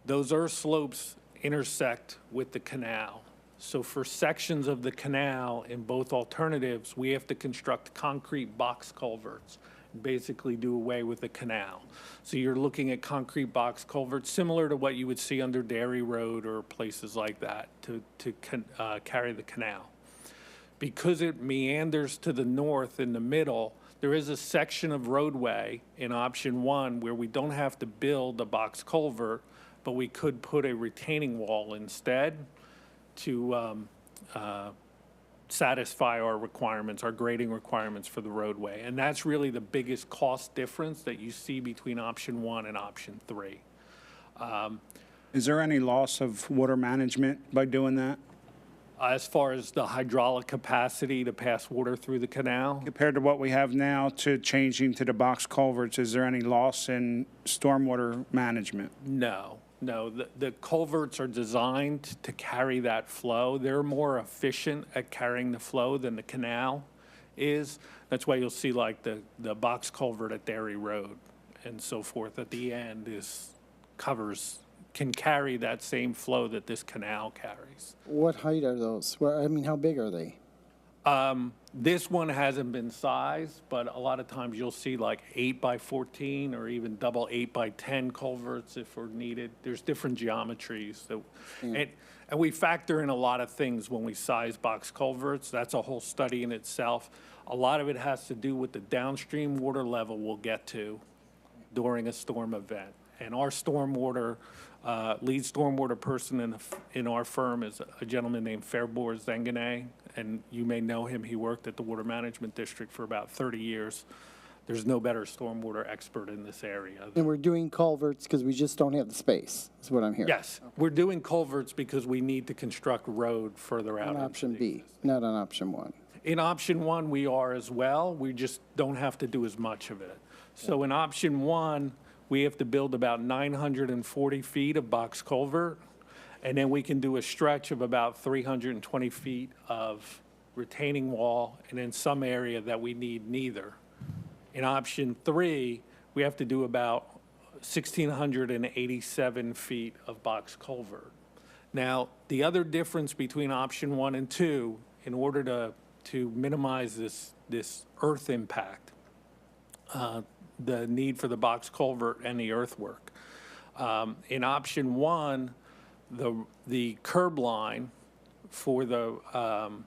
Those earth slopes intersect with the canal. So for sections of the canal in both alternatives, we have to construct concrete box culverts. basically do away with the canal. So you're looking at concrete box culverts, similar to what you would see under Dairy Road or places like that, to carry the canal. Because it meanders to the north in the middle, there is a section of roadway in option 1 where we don't have to build a box culvert, but we could put a retaining wall instead to satisfy our requirements, our grading requirements for the roadway. And that's really the biggest cost difference that you see between option 1 and option 3. Is there any loss of water management by doing that? As far as the hydraulic capacity to pass water through the canal? Compared to what we have now to changing to the box culverts, is there any loss in stormwater management? No. The culverts are designed to carry that flow. They're more efficient at carrying the flow than the canal is. That's why you'll see like the box culvert at Dairy Road and so forth at the end can carry that same flow that this canal carries. What height are those? Well, I mean, how big are they? This one hasn't been sized, but a lot of times you'll see like 8 by 14 or even double 8 by 10 culverts if we're needed. There's different geometries. And we factor in a lot of things when we size box culverts. That's a whole study in itself. A lot of it has to do with the downstream water level we'll get to during a storm event. And our lead stormwater person in our firm is a gentleman named Fairbor Zengane, and you may know him. He worked at the Water Management District for about 30 years. There's no better stormwater expert in this area. And we're doing culverts because we just don't have the space, is what I'm hearing. Yes, we're doing culverts because we need to construct road further out. On option B, not on option 1. In option 1, we are as well. We just don't have to do as much of it. So in option 1, we have to build about 940 feet of box culvert, and then we can do a stretch of about 320 feet of retaining wall, and in some area that we need neither. In option 3, we have to do about 1,687 feet of box culvert. Now, the other difference between option 1 and 2, in order to minimize this earth impact, the need for the box culvert and the earthwork. In option 1, the curb line for on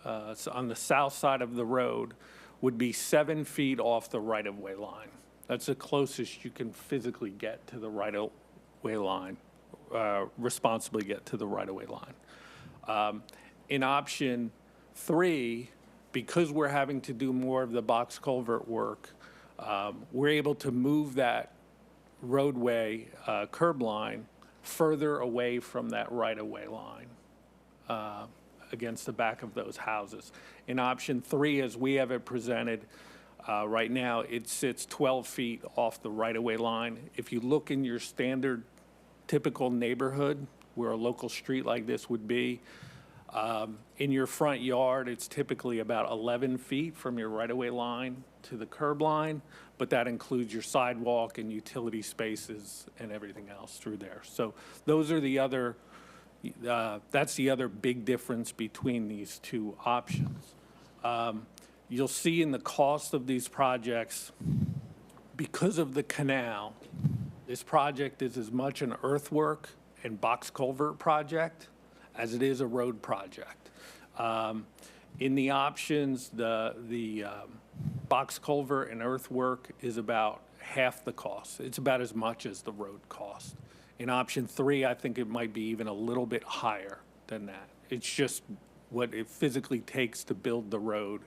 the south side of the road would be 7 feet off the right-of-way line. That's the closest you can physically get to the right-of-way line, responsibly get to the right-of-way line. In option 3, because we're having to do more of the box culvert work, we're able to move that roadway curb line further away from that right-of-way line against the back of those houses. In option 3, as we have it presented, right now it sits 12 feet off the right-of-way line. If you look in your standard typical neighborhood where a local street like this would be, in your front yard, it's typically about 11 feet from your right-of-way line to the curb line, but that includes your sidewalk and utility spaces and everything else through there. So those are the other, that's the other big difference between these two options. You'll see in the cost of these projects, because of the canal, this project is as much an earthwork and box culvert project as it is a road project. In the options, the box culvert and earthwork is about half the cost. It's about as much as the road cost. In option 3, I think it might be even a little bit higher than that. It's just what it physically takes to build the road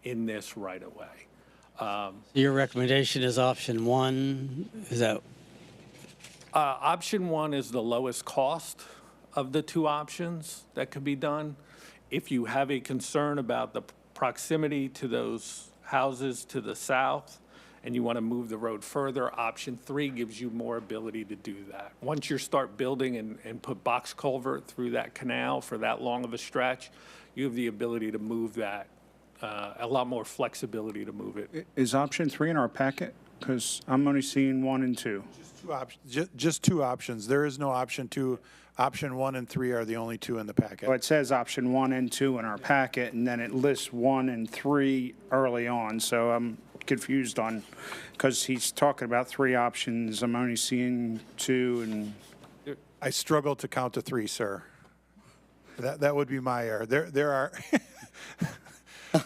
in this right of way. Your recommendation is option 1, is that? Option 1 is the lowest cost of the two options that could be done. If you have a concern about the proximity to those houses to the south and you want to move the road further, option 3 gives you more ability to do that. Once you start building and put box culvert through that canal for that long of a stretch, you have the ability to move that, a lot more flexibility to move it. Is option 3 in our packet? Because I'm only seeing 1 and 2. Just two options. There is no option 2. Option 1 and 3 are the only 2 in the packet. Well, it says option 1 and 2 in our packet, and then it lists 1 and 3 early on, so I'm confused on, because he's talking about 3 options, I'm only seeing 2, and I struggle to count to 3, sir. That would be my error. There are,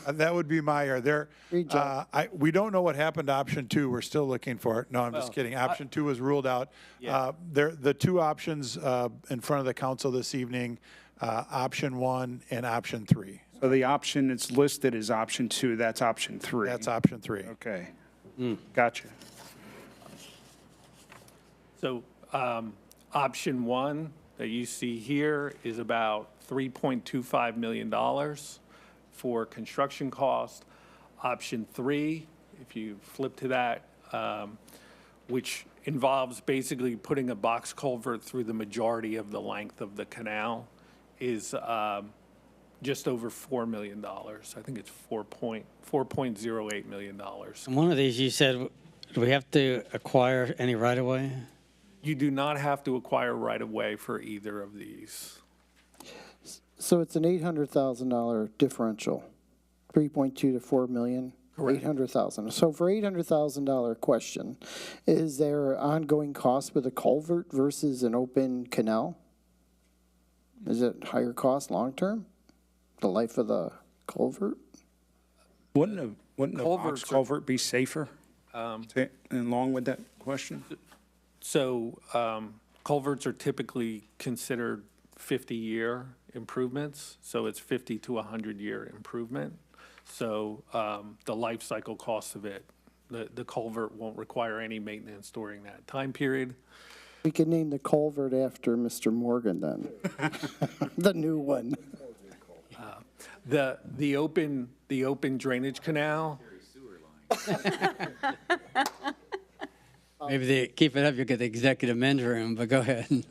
that would be my error. We don't know what happened to option 2. We're still looking for it. No, I'm just kidding. Option 2 was ruled out. The 2 options in front of the council this evening, option 1 and option 3. so the option that's listed is option 2, that's option 3. That's option 3. Okay. Gotcha. So option 1 that you see here is about $3.25 million for construction cost. Option 3, if you flip to that, which involves basically putting a box culvert through the majority of the length of the canal, is just over $4 million. I think it's $4.08 million. And one of these, you said, do we have to acquire any right-of-way? You do not have to acquire right-of-way for either of these. So it's an $800,000 differential, 3.2 to 4 million. Correct. 800,000. So for $800,000 question, is there ongoing cost with a culvert versus an open canal? Is it higher cost long-term? The life of the culvert? Wouldn't a box culvert be safer? Along with that question? So culverts are typically considered 50-year improvements, so it's 50 to 100-year improvement. So the life cycle cost of it, the culvert won't require any maintenance during that time period. We could name the culvert after Mr. Morgan then. The new one. The open drainage canal. Maybe they keep it up, you get the executive men's room, but go ahead.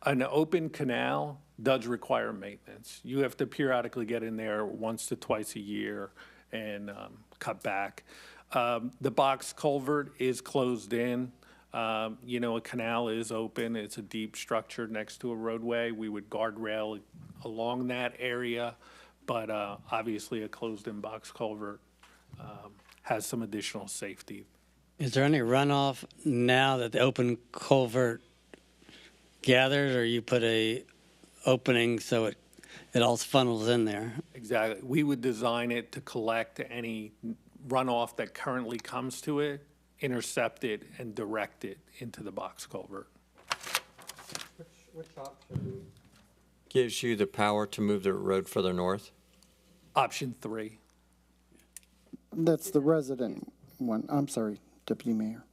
An open canal does require maintenance. You have to periodically get in there once to twice a year and cut back. The box culvert is closed in. A canal is open. It's a deep structure next to a roadway. We would guardrail along that area, but obviously a closed-in box culvert has some additional safety. Is there any runoff now that the open culvert gathers, or you put a opening so it all funnels in there? Exactly. We would design it to collect any runoff that currently comes to it, intercept it, and direct it into the box culvert. Which option gives you the power to move the road further north? Option 3. That's the resident one. I'm sorry, Deputy Mayor.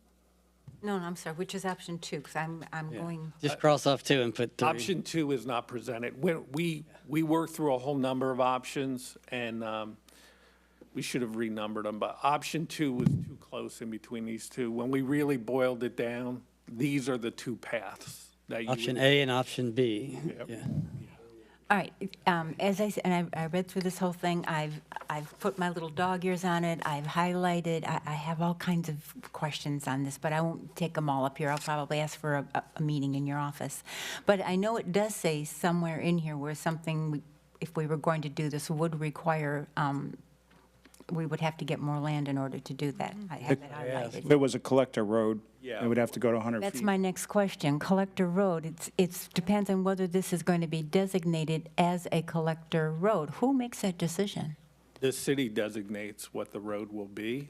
No, I'm sorry, which is option 2, because I'm going. Just cross off 2 and put 3. Option 2 is not presented. We worked through a whole number of options, and we should have renumbered them, but option 2 was too close in between these two. When we really boiled it down, these are the 2 paths that you Option would- A and option B. Yep. Yeah. All right, as I said, and I read through this whole thing, I've put my little dog ears on it, I've highlighted, I have all kinds of questions on this, but I won't take them all up here. I'll probably ask for a meeting in your office. But I know it does say somewhere in here where something, if we were going to do this, would require, we would have to get more land in order to do that. I have that highlighted. If it was a collector road, Yeah. it would have to go to 100 feet. That's my next question. Collector Road, it depends on whether this is going to be designated as a collector road. Who makes that decision? The city designates what the road will be.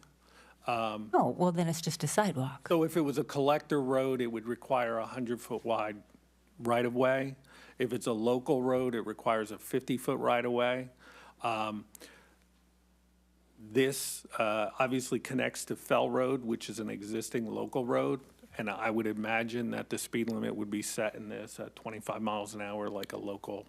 Oh, well, then it's just a sidewalk. So if it was a collector road, it would require a 100-foot wide right-of-way. If it's a local road, it requires a 50-foot right-of-way. This obviously connects to Fell Road, which is an existing local road, and I would imagine that the speed limit would be set in this at 25 miles an hour like a local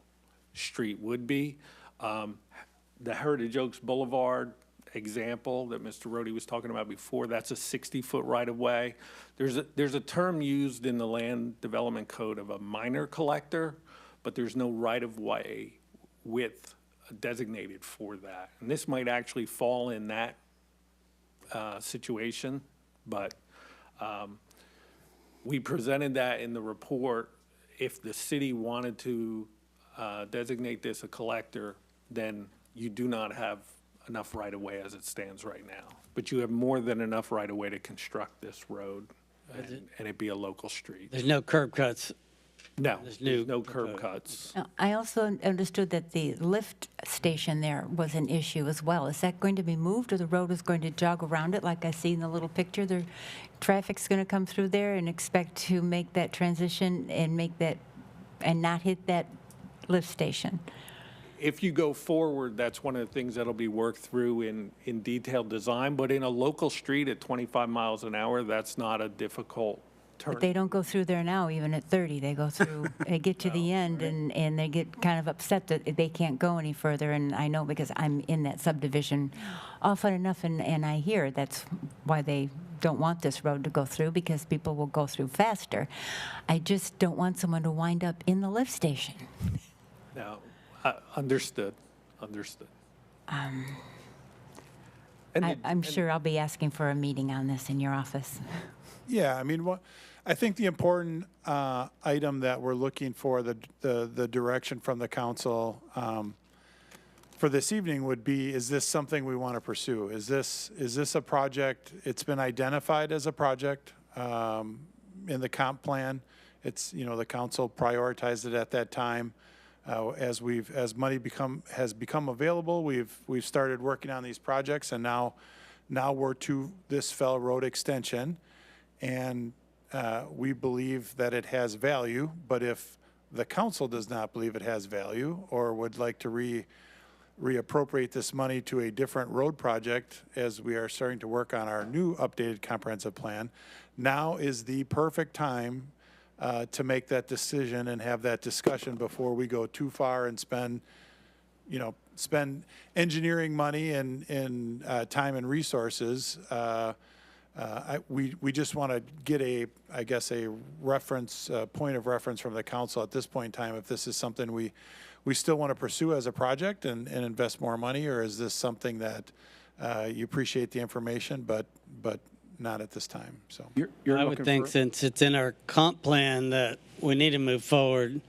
street would be. The Heritage Oaks Boulevard example that Mr. Rohde was talking about before, that's a 60-foot right-of-way. There's a term used in the Land Development Code of a minor collector, but there's no right-of-way width designated for that. And this might actually fall in that situation, but we presented that in the report. If the city wanted to designate this a collector, then you do not have enough right-of-way as it stands right now. But you have more than enough right-of-way to construct this road and it be a local street. There's no curb cuts. No, There's there's no curb cuts. Now, I also understood that the lift station there was an issue as well. Is that going to be moved, or the road is going to jog around it like I see in the little picture? The traffic's going to come through there and expect to make that transition and make that, and not hit that lift station? If you go forward, that's one of the things that'll be worked through in detailed design, but in a local street at 25 miles an hour, that's not a difficult turn. But they don't go through there now, even at 30. They go through, they get to the end, and they get kind of upset that they can't go any further. And I know because I'm in that subdivision often enough, and I hear that's why they don't want this road to go through, because people will go through faster. I just don't want someone to wind up in the lift station. Now, understood. I'm sure I'll be asking for a meeting on this in your office. Yeah, I mean, I think the important item that we're looking for, the direction from the council for this evening would be, is this something we want to pursue? Is this a project? It's been identified as a project in the comp plan. It's, the council prioritized it at that time. As money has become available, we've started working on these projects, and now we're to this Fell Road extension, and we believe that it has value. But if the council does not believe it has value, or would like to reappropriate this money to a different road project, as we are starting to work on our new updated comprehensive plan, now is the perfect time to make that decision and have that discussion before we go too far and spend engineering money and time and resources. We just want to get a reference, point of reference from the council at this point in time, if this is something we still want to pursue as a project and invest more money, or is this something that you appreciate the information, but not at this time. So I would think since it's in our comp plan that we need to move forward.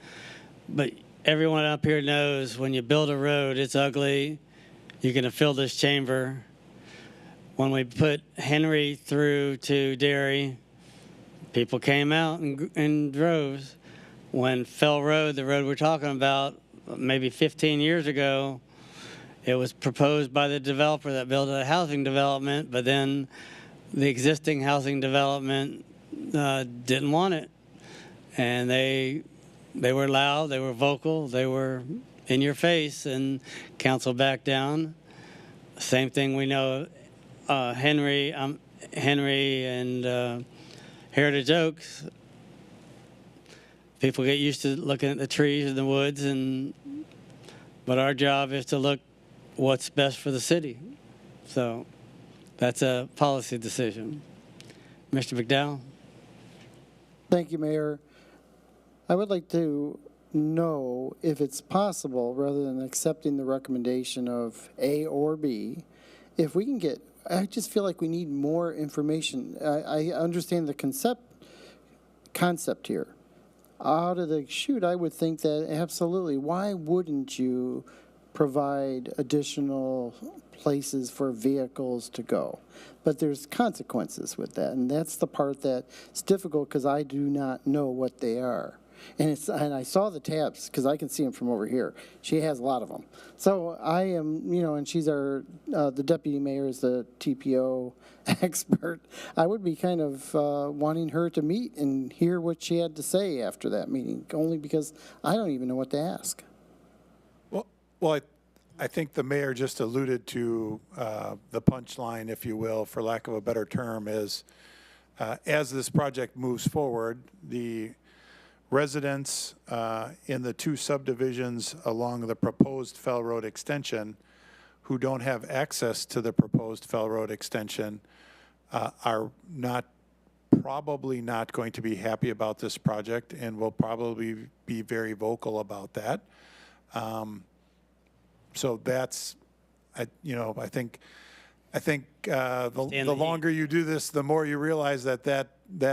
But everyone up here knows when you build a road, it's ugly. You're going to fill this chamber. When we put Henry through to Derry, people came out in droves. When Fell Road, the road we're talking about, maybe 15 years ago, it was proposed by the developer that built a housing development, but then the existing housing development didn't want it. And they were loud, they were vocal, they were in your face, and council backed down. Same thing we know, Henry and Heritage Oaks. People get used to looking at the trees in the woods, but our job is to look what's best for the city. So that's a policy decision. Mr. McDowell? Thank you, Mayor. I would like to know if it's possible, rather than accepting the recommendation of A or B, if we can get, I just feel like we need more information. I understand the concept here. Out of the chute, I would think that absolutely, why wouldn't you provide additional places for vehicles to go? But there's consequences with that, and that's the part that's difficult, because I do not know what they are. And I saw the tabs, because I can see them from over here. She has a lot of them. So I am, and she's the deputy mayor is the TPO expert. I would be kind of wanting her to meet and hear what she had to say after that meeting, only because I don't even know what to ask. Well, I think the mayor just alluded to the punchline, if you will, for lack of a better term, is as this project moves forward, the residents in the two subdivisions along the proposed Fell Road extension who don't have access to the proposed Fell Road extension are probably not going to be happy about this project, and will probably be very vocal about that. So that's, I think I think the longer you do this, the more you realize that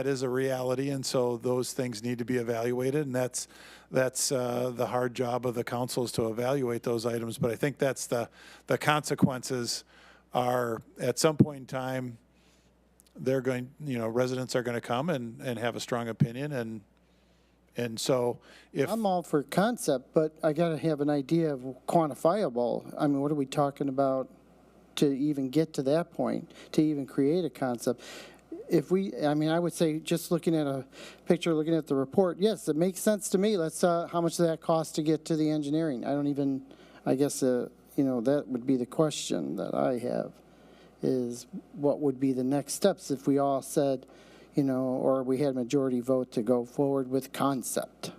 is a reality, and so those things need to be evaluated, and that's the hard job of the council is to evaluate those items. But I think that's the consequences are at some point in time, they're going, residents are going to come and have a strong opinion, and so if I'm all for concept, but I got to have an idea of quantifiable. I mean, what are we talking about to even get to that point, to even create a concept? I would say just looking at a picture, looking at the report, yes, it makes sense to me. Let's, how much does that cost to get to the engineering? I guess, that would be the question that I have, is what would be the next steps if we all said, or we had a majority vote to go forward with concept?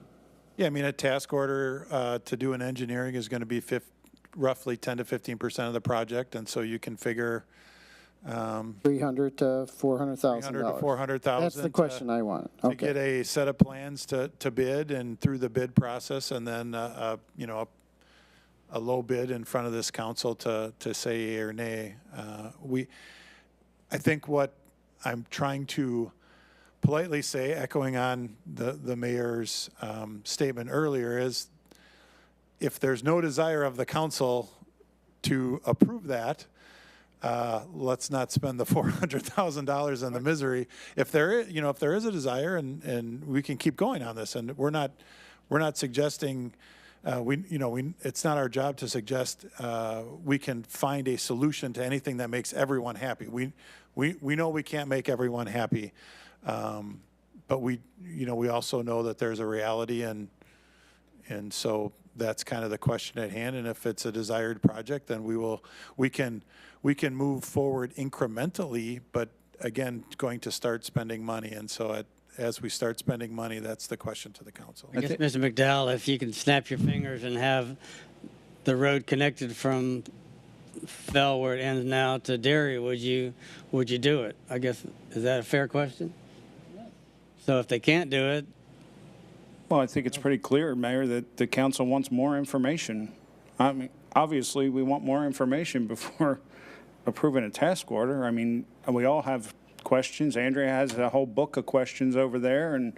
Yeah, I mean, a task order to do an engineering is going to be roughly 10 to 15% of the project, and so you can figure $300,000 to $400,000. $300,000 to $400,000. That's the question I want. To Okay. get a set of plans to bid, and through the bid process, and then a low bid in front of this council to say yea or nay. I think what I'm trying to politely say, echoing on the mayor's statement earlier, is if there's no desire of the council to approve that, let's not spend the $400,000 on the misery. If there is a desire, and we can keep going on this, and we're not suggesting it's not our job to suggest we can find a solution to anything that makes everyone happy. We know we can't make everyone happy, but we also know that there's a reality, and so that's kind of the question at hand. And if it's a desired project, then we can move forward incrementally, but again, going to start spending money. And so as we start spending money, that's the question to the council. I guess, Mr. McDowell, if you can snap your fingers and have the road connected from Fell, where it ends now, to Derry, would you do it? I guess, is that a fair question? So if they can't do it, Well, I think it's pretty clear, Mayor, that the council wants more information. I mean, obviously, we want more information before approving a task order. I mean, we all have questions. Andrea has a whole book of questions over there, and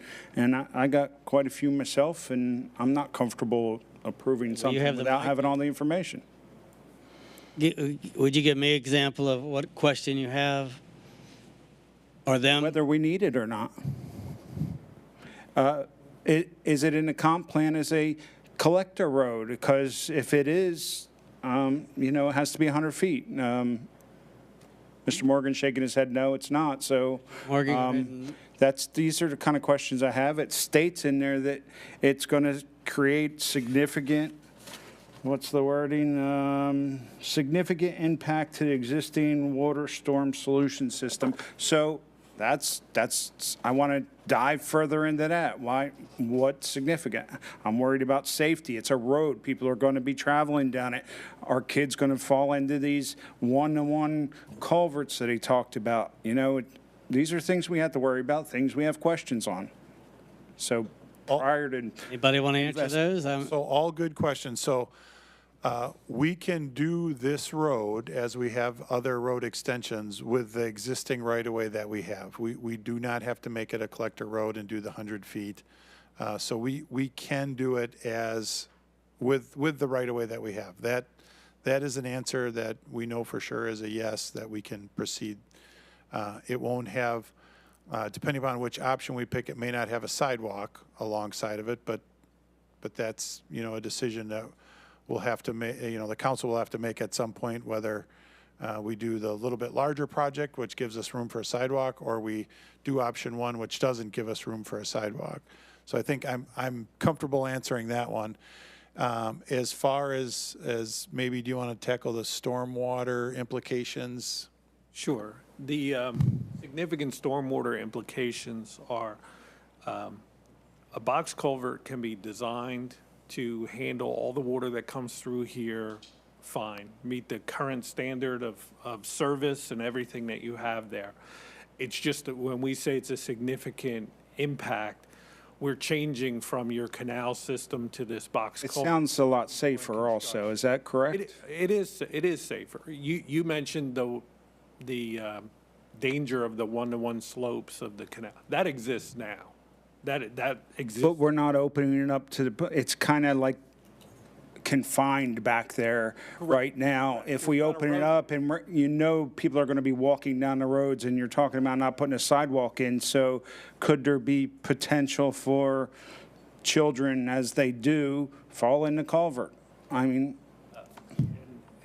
I got quite a few myself, and I'm not comfortable approving something without having all the information. would you give me an example of what question you have, or them? Whether we need it or not. Is it in the comp plan as a collector road? Because if it is, it has to be 100 feet. Mr. Morgan shaking his head, no, it's not. So these are the kind of questions I have. It states in there that it's going to create significant, what's the wording? Significant impact to the existing water storm solution system. So I want to dive further into that. Why? What's significant? I'm worried about safety. It's a road. People are going to be traveling down it. Are kids going to fall into these one-to-one culverts that he talked about? These are things we have to worry about, things we have questions on. So prior to... Anybody want to answer those? So all good questions. So we can do this road as we have other road extensions with the existing right-of-way that we have. We do not have to make it a collector road and do the 100 feet. So we can do it as with the right-of-way that we have. That is an answer that we know for sure is a yes, that we can proceed. It won't have, depending upon which option we pick, it may not have a sidewalk alongside of it, but that's, a decision that we'll have to make, the council will have to make at some point, whether we do the little bit larger project, which gives us room for a sidewalk, or we do option one, which doesn't give us room for a sidewalk. So I think I'm comfortable answering that one. As far as maybe, do you want to tackle the stormwater implications? Sure. The significant stormwater implications are a box culvert can be designed to handle all the water that comes through here fine, meet the current standard of service and everything that you have there. It's just that when we say it's a significant impact, we're changing from your canal system to this box culvert. It sounds a lot safer also. Is that correct? It is safer. You mentioned danger of the one-to-one slopes of the canal. That exists now. That exists. But we're not opening it up to the, it's kind of like confined back there right now. If we open it up and people are going to be walking down the roads, and you're talking about not putting a sidewalk in, so could there be potential for children, as they do, fall in the culvert? I mean,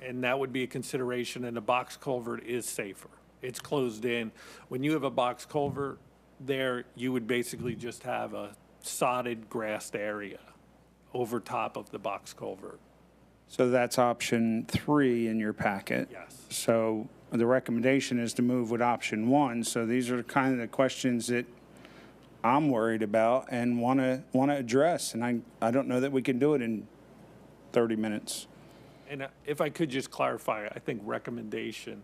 And that would be a consideration, and the box culvert is safer. It's closed in. When you have a box culvert there, you would basically just have a sodded grassed area over top of the box culvert. so that's option 3 in your packet. Yes. So the recommendation is to move with option 1. So these are kind of the questions that I'm worried about and want to address. And I don't know that we can do it in 30 minutes. And if I could just clarify, I think recommendation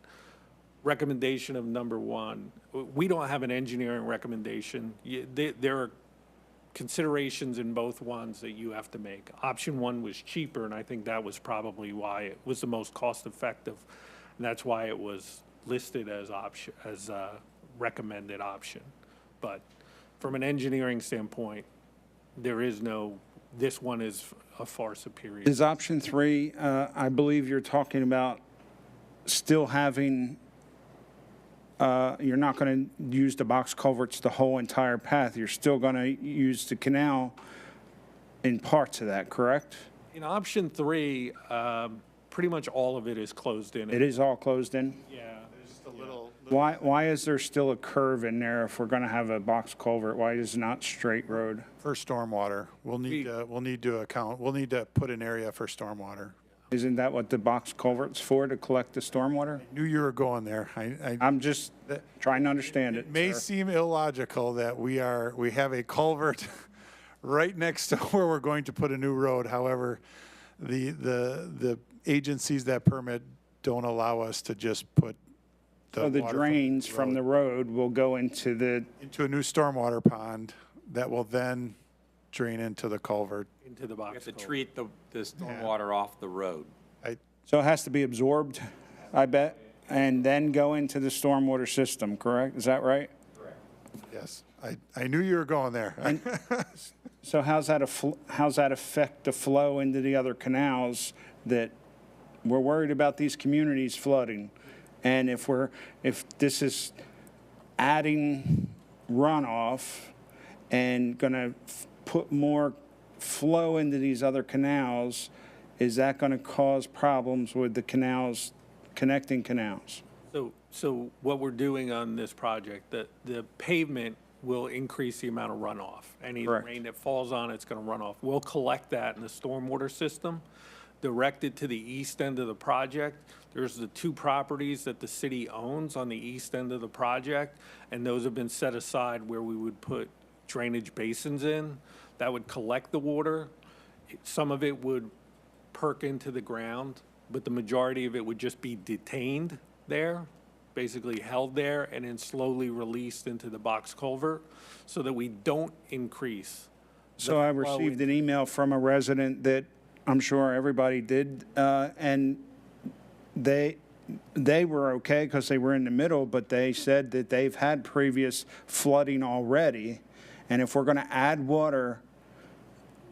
of number 1, we don't have an engineering recommendation. There are considerations in both ones that you have to make. Option 1 was cheaper, and I think that was probably why it was the most cost-effective, and that's why it was listed as a recommended option. But from an engineering standpoint, this one is a far superior. Is option 3, I believe you're talking about still having, you're not going to use the box culverts the whole entire path. You're still going to use the canal in parts of that, correct? In option 3, pretty much all of it is closed in. It is all closed in? Yeah. There's just a little. Why is there still a curve in there if we're going to have a box culvert? Why is it not straight road? For stormwater, we'll need to put an area for stormwater. Isn't that what the box culvert's for, to collect the stormwater? Knew you were going there. I'm just trying to understand it. It may sir. seem illogical that we have a culvert right next to where we're going to put a new road. However, the agencies that permit don't allow us to just put So the water drains from the road will go into a new stormwater pond that will then drain into the culvert. Into the box. You have to treat the stormwater off the road. So it has to be absorbed, I bet, and then go into the stormwater system, correct? Is that right? Correct. Yes, I knew you were going there. So how's that affect the flow into the other canals that we're worried about these communities flooding? And if this is adding runoff and going to put more flow into these other canals, is that going to cause problems with the canals, connecting canals? So what we're doing on this project, the pavement will increase the amount of runoff. Any Correct. rain that falls on it's going to run off. We'll collect that in the stormwater system, direct it to the east end of the project. There's the 2 properties that the city owns on the east end of the project, and those have been set aside where we would put drainage basins in that would collect the water. Some of it would perk into the ground, but the majority of it would just be detained there, basically held there, and then slowly released into the box culvert so that we don't increase. So I received an email from a resident that I'm sure everybody did, and they were okay because they were in the middle, but they said that they've had previous flooding already. And if we're going to add water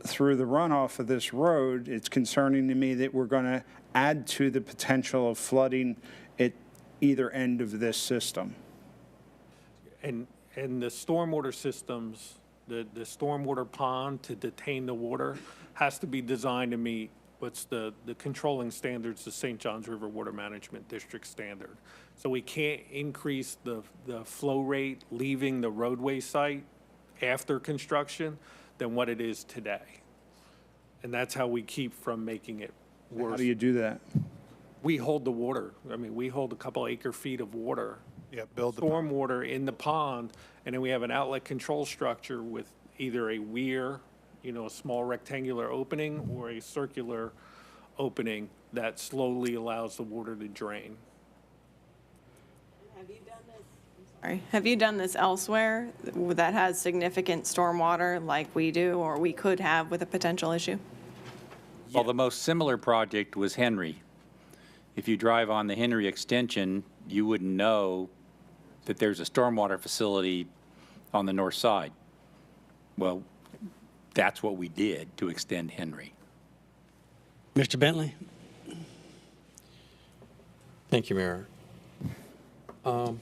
through the runoff of this road, it's concerning to me that we're going to add to the potential of flooding at either end of this system. And the stormwater systems, the stormwater pond to detain the water has to be designed to meet what's the controlling standards, the St. Johns River Water Management District standard. So we can't increase the flow rate leaving the roadway site after construction than what it is today. And that's how we keep from making it worse. How do you do that? We hold the water. I mean, we hold a couple acre-feet of water. Yeah, build the storm water in the pond, and then we have an outlet control structure with either a weir, a small rectangular opening, or a circular opening that slowly allows the water to drain. Have you done this elsewhere that has significant stormwater like we do or we could have with a potential issue? Well, the most similar project was Henry. If you drive on the Henry extension, you wouldn't know that there's a stormwater facility on the north side. Well, that's what we did to extend Henry. Mr. Bentley? Thank you, Mayor. And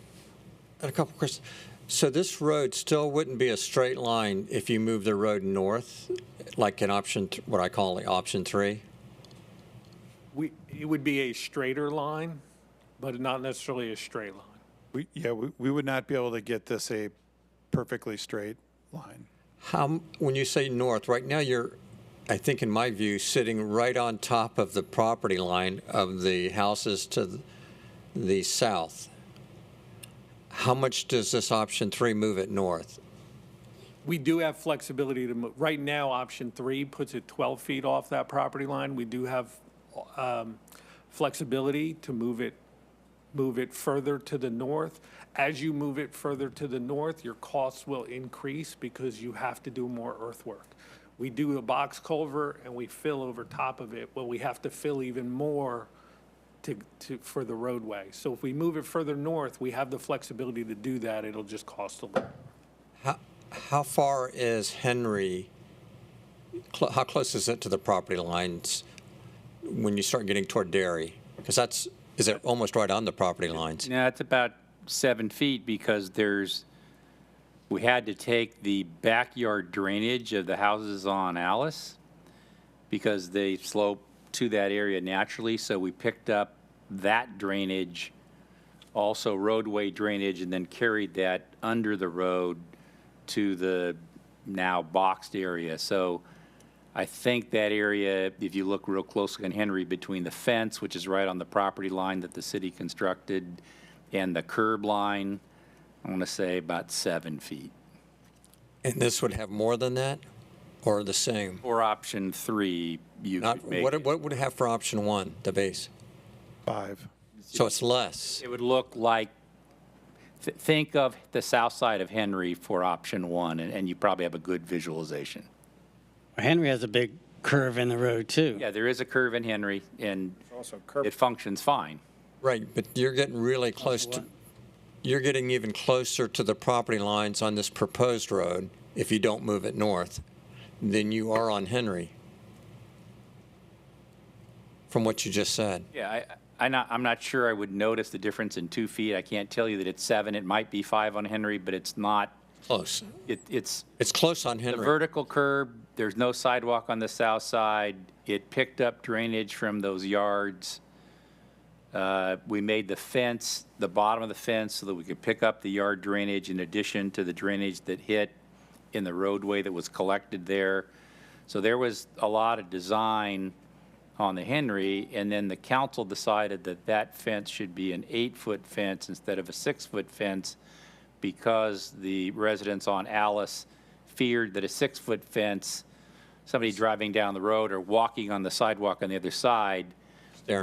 a couple questions. So this road still wouldn't be a straight line if you move the road north, like in what I call option 3? It would be a straighter line, but not necessarily a straight line. We would not be able to get this a perfectly straight line. When you say north, right now you're, I think in my view, sitting right on top of the property line of the houses to the south. How much does this option 3 move it north? We do have flexibility to move. Right now, option 3 puts it 12 feet off that property line. We do have flexibility to move it further to the north. As you move it further to the north, your costs will increase because you have to do more earthwork. We do a box culvert and we fill over top of it. Well, we have to fill even more for the roadway. So if we move it further north, we have the flexibility to do that. It'll just cost a little. How far is Henry, how close is it to the property lines when you start getting toward Dairy? Because is it almost right on the property lines? No, it's about 7 feet because we had to take the backyard drainage of the houses on Alice because they slope to that area naturally, so we picked up that drainage, also roadway drainage, and then carried that under the road to the now boxed area. So I think that area, if you look real closely on Henry, between the fence, which is right on the property line that the city constructed, and the curb line, I want to say about 7 feet. And this would have more than that, or the same? Or option 3, could make what would it have for option 1, the base? 5. So it's less. It would look like, think of the south side of Henry for option 1, and you probably have a good visualization. Henry has a big curve in the road, too. Yeah, there is a curve in Henry, and it functions fine. Right, but you're getting really close to, you're getting even closer to the property lines on this proposed road if you don't move it north than you are on Henry, from what you just said. Yeah, I'm not sure I would notice the difference in 2 feet. I can't tell you that it's 7. It might be 5 on Henry, but it's not. Close. It's close on Henry. The vertical curb, there's no sidewalk on the south side. It picked up drainage from those yards. We made the fence, the bottom of the fence, so that we could pick up the yard drainage in addition to the drainage that hit in the roadway that was collected there. So there was a lot of design on the Henry, and then the council decided that that fence should be an 8-foot fence instead of a 6-foot fence because the residents on Alice feared that a 6-foot fence, somebody driving down the road or walking on the sidewalk on the other side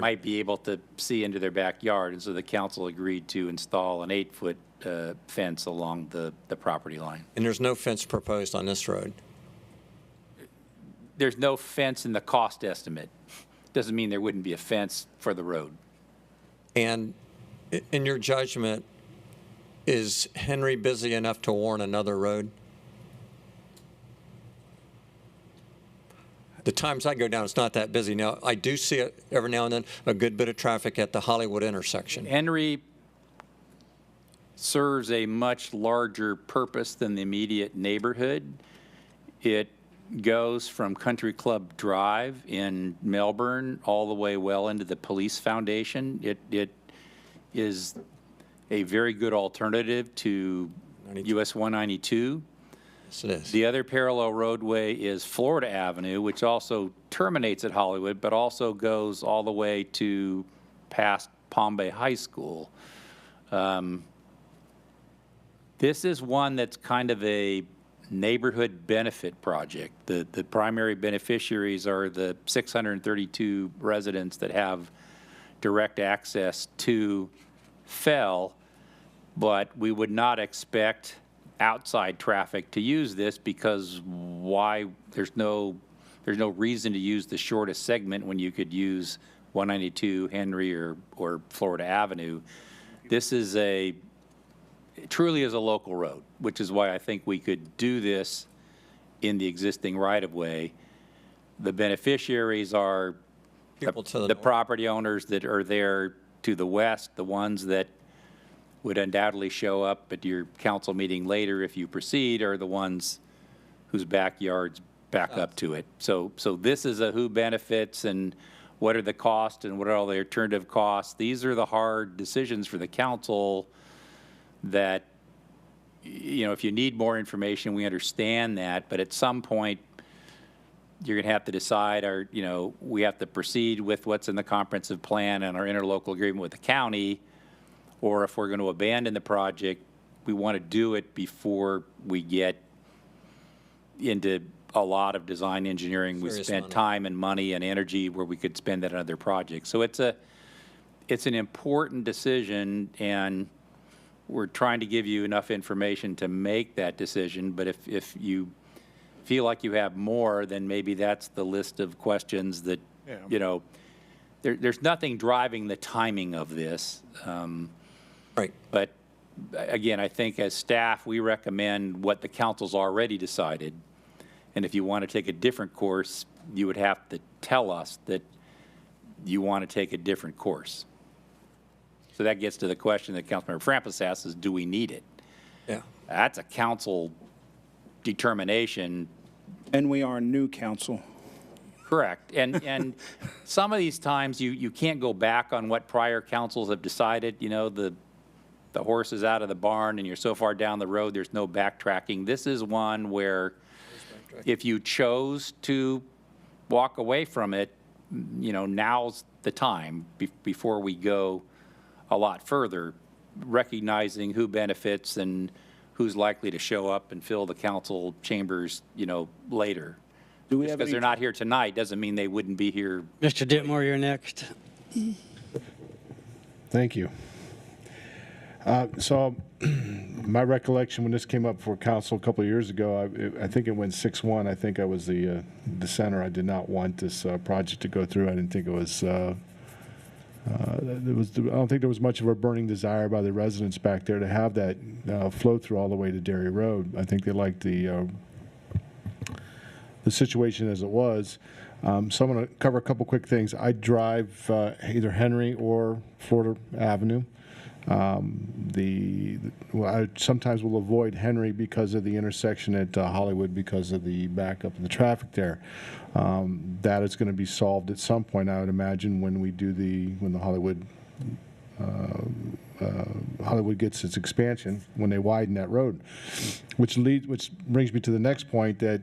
might be able to see into their backyard. And so the council agreed to install an 8-foot fence along the property line. And there's no fence proposed on this road? There's no fence in the cost estimate. Doesn't mean there wouldn't be a fence for the road. And in your judgment, is Henry busy enough to warrant another road? The times I go down, it's not that busy. Now, I do see it every now and then, a good bit of traffic at the Hollywood intersection. Henry serves a much larger purpose than the immediate neighborhood. It goes from Country Club Drive in Melbourne all the way well into the police foundation. It is a very good alternative to US 192. Yes, it is. The other parallel roadway is Florida Avenue, which also terminates at Hollywood, but also goes all the way to past Palm Bay High School. This is one that's kind of a neighborhood benefit project. The primary beneficiaries are the 632 residents that have direct access to Fell, but we would not expect outside traffic to use this because there's no reason to use the shortest segment when you could use 192 Henry or Florida Avenue. this is it truly is a local road, which is why I think we could do this in the existing right-of-way. The beneficiaries are People to the the north. property owners that are there to the west, the ones that would undoubtedly show up at your council meeting later if you proceed, are the ones whose backyards back up to it. So this is a who benefits and what are the costs and what are all the alternative costs. These are the hard decisions for the council that, you know, if you need more information, we understand that, but at some point, you're going to have to decide, you know, we have to proceed with what's in the comprehensive plan and our interlocal agreement with the county, or if we're going to abandon the project, we want to do it before we get into a lot of design engineering. We Serious spent money. time and money and energy where we could spend that on other projects. So it's an important decision, and we're trying to give you enough information to make that decision. But if you feel like you have more, then maybe that's the list of questions that, Yeah. you know, there's nothing driving the timing of this. Right. But again, I think as staff, we recommend what the council's already decided. And if you want to take a different course, you would have to tell us that you want to take a different course. So that gets to the question that Councilmember Frampus asked is, do we need it? Yeah. That's a council determination. And we are a new council. Correct. And some of these times you can't go back on what prior councils have decided. You know, the horse is out of the barn and you're so far down the road, there's no backtracking. This is one where if you chose to walk away from it, you know, now's the time before we go a lot further, recognizing who benefits and who's likely to show up and fill the council chambers, you know, later. Do we Just have because any- they're not here tonight doesn't mean they wouldn't be here. Mr. Ditmore, you're next. Thank you. So my recollection when this came up for council a couple of years ago, I think it went 6-1. I think I was the dissenter. I did not want this project to go through. I didn't think it was, I don't think there was much of a burning desire by the residents back there to have that flow through all the way to Dairy Road. I think they liked the situation as it was. So I'm going to cover a couple quick things. I drive either Henry or Florida Avenue. I sometimes will avoid Henry because of the intersection at Hollywood because of the backup of the traffic there. That is going to be solved at some point, I would imagine, when the Hollywood gets its expansion, when they widen that road, which brings me to the next point, that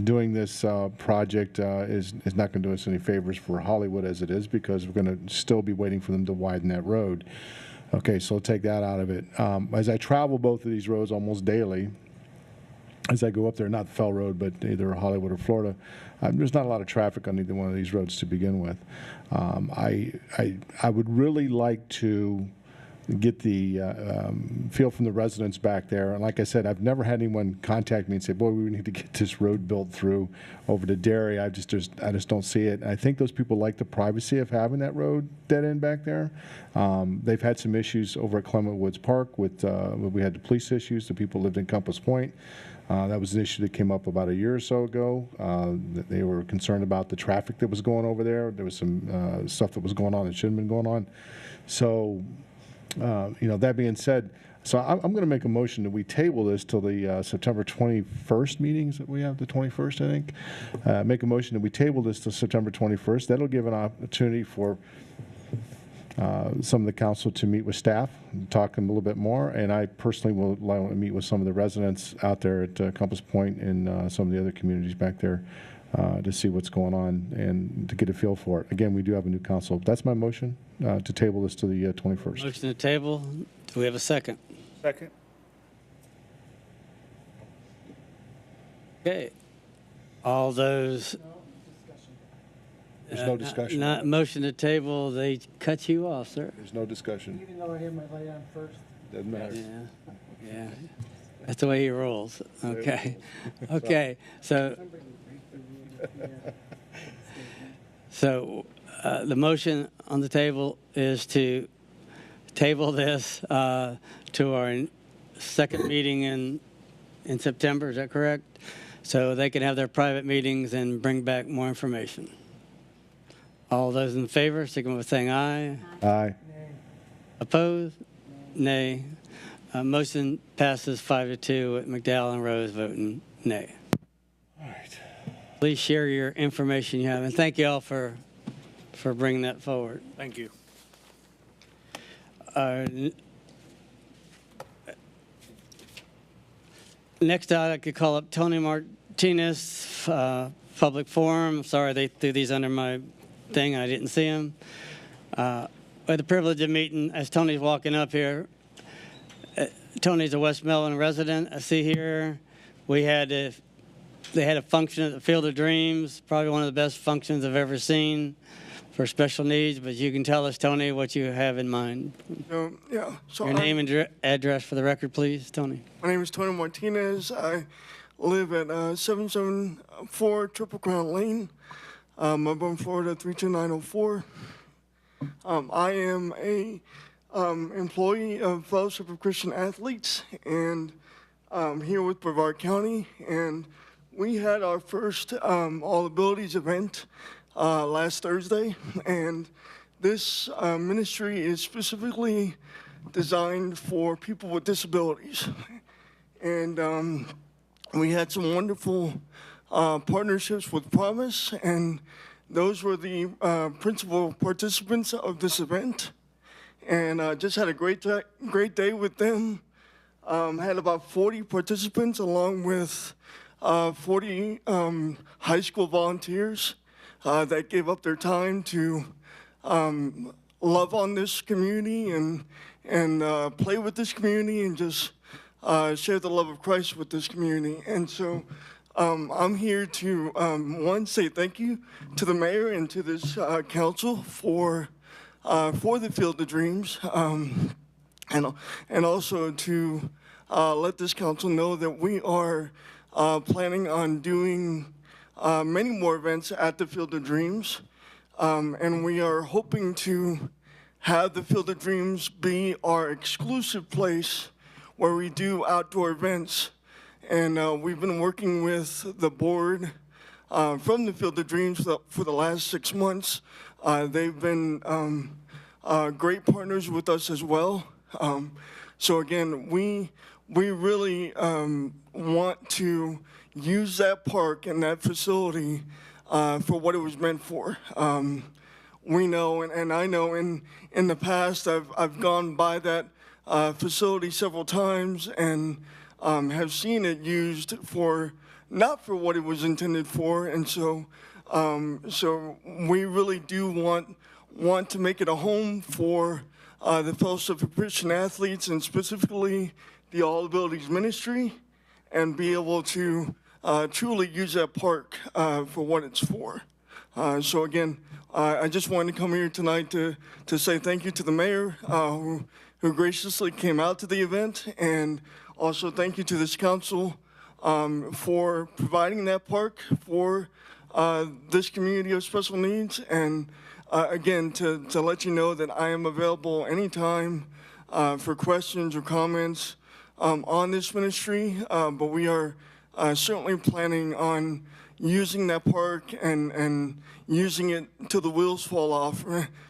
doing this project is not going to do us any favors for Hollywood as it is, because we're going to still be waiting for them to widen that road. Okay, so take that out of it. As I travel both of these roads almost daily, as I go up there, not Fell Road, but either Hollywood or Florida, there's not a lot of traffic on either one of these roads to begin with. I would really like to get the feel from the residents back there. And like I said, I've never had anyone contact me and say, boy, we need to get this road built through over to Derry. I just don't see it. And I think those people like the privacy of having that road dead end back there. They've had some issues over at Clement Woods Park with, we had the police issues. The people lived in Compass Point. That was an issue that came up about a year or so ago. They were concerned about the traffic that was going over there. There was some stuff that was going on that shouldn't have been going on. So, you know, that being said, so I'm going to make a motion that we table this till the September 21st meetings that we have, the 21st, I think. Make a motion that we table this till September 21st. That'll give an opportunity for some of the council to meet with staff, talk a little bit more, and I personally will meet with some of the residents out there at Compass Point and some of the other communities back there to see what's going on and to get a feel for it. Again, we do have a new council. That's my motion, to table this to the 21st. Motion to table. Do we have a second? Second. Okay. All those. There's no discussion. Not motion to table, they cut you off, sir. There's no discussion. Even though I have my light on first. Doesn't matter. Yeah. That's the way he rolls. Okay. Okay. So the motion on the table is to table this to our second meeting in September, is that correct? So they can have their private meetings and bring back more information. All those in favor, signify by saying aye. Aye. Opposed? Nay. Motion passes 5-2 with McDowell and Rose voting nay. All right. Please share your information you have, and thank you all for bringing that forward. Thank you. Next, I'd like to call up Tony Martinez, Public Forum. Sorry, they threw these under my thing. I didn't see him. I had the privilege of meeting, as Tony's walking up here. Tony's a West Melbourne resident. I see here they had a function at the Field of Dreams, probably one of the best functions I've ever seen for special needs. But you can tell us, Tony, what you have in mind. Yeah. So Your name and address for the record, please, Tony. My name is Tony Martinez. I live at 774 Triple Crown Lane, Melbourne, Florida 32904. I am a employee of Fellowship of Christian Athletes, and here with Brevard County, and we had our first All Abilities event last Thursday, and this ministry is specifically designed for people with disabilities. And we had some wonderful partnerships with Promise, and those were the principal participants of this event. And just had a great day with them. Had about 40 participants along with 40 high school volunteers that gave up their time to love on this community and play with this community and just share the love of Christ with this community. And so I'm here to, one, say thank you to the mayor and to this council for the Field of Dreams, and also to let this council know that we are planning on doing many more events at the Field of Dreams, and we are hoping to have the Field of Dreams be our exclusive place where we do outdoor events. And we've been working with the board from the Field of Dreams for the last 6 months. They've been great partners with us as well. So again, we really want to use that park and that facility for what it was meant for. We know, and I know in the past, I've gone by that facility several times and have seen it used for, not for what it was intended for. And so we really do want to make it a home for the Fellowship of Christian Athletes and specifically the All Abilities Ministry, and be able to truly use that park for what it's for. So again, I just wanted to come here tonight to say thank you to the mayor who graciously came out to the event, and also thank you to this council for providing that park for this community of special needs. And again, to let you know that I am available anytime for questions or comments on this ministry, but we are certainly planning on using that park and using it till the wheels fall off,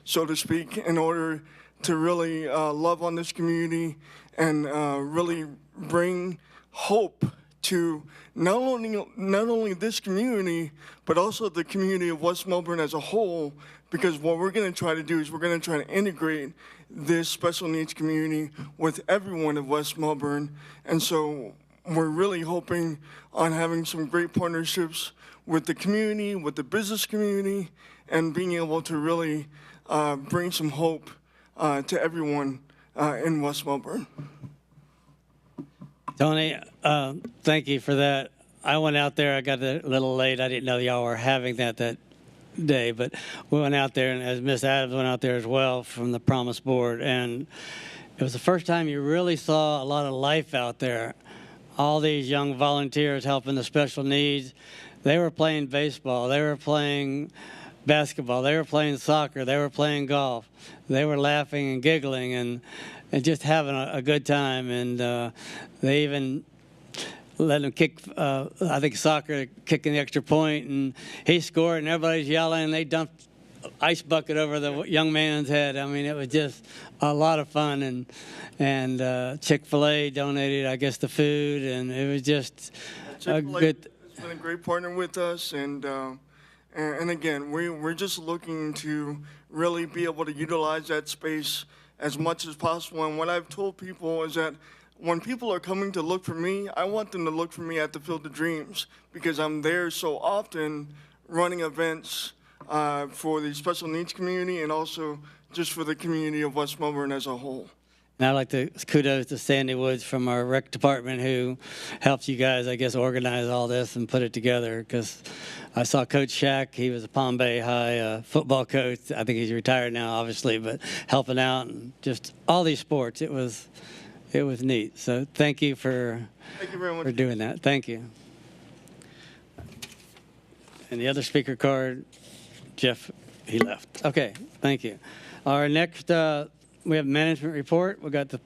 so to speak, in order to really love on this community and really bring hope to not only this community, but also the community of West Melbourne as a whole, because what we're going to try to do is we're going to try to integrate this special needs community with everyone of West Melbourne. And so we're really hoping on having some great partnerships with the community, with the business community, and being able to really bring some hope to everyone in West Melbourne. Tony, thank you for that. I went out there. I got a little late. I didn't know y'all were having that day, but we went out there, and as Miss Adams went out there as well from the Promise Board, and it was the first time you really saw a lot of life out there. All these young volunteers helping the special needs. They were playing baseball. They were playing basketball. They were playing soccer. They were playing golf. They were laughing and giggling and just having a good time. And they even let him kick, I think soccer, kicking the extra point, and he scored, and everybody's yelling, and they dumped ice bucket over the young man's head. I mean, it was just a lot of fun, and Chick-fil-A donated, I guess, the food, and it was just a good. It's been a great partner with us, and again, we're just looking to really be able to utilize that space as much as possible. And what I've told people is that when people are coming to look for me, I want them to look for me at the Field of Dreams, because I'm there so often running events for the special needs community and also just for the community of West Melbourne as a whole. And I'd like to kudos to Sandy Woods from our rec department, who helped you guys, I guess, organize all this and put it together, because I saw Coach Shack. He was a Palm Bay High football coach. I think he's retired now, obviously, but helping out and just all these sports. It was neat. So thank you very much for doing that. Thank you. And the other speaker card, Jeff, he left. Okay, thank you. Our next, we have management report. We got the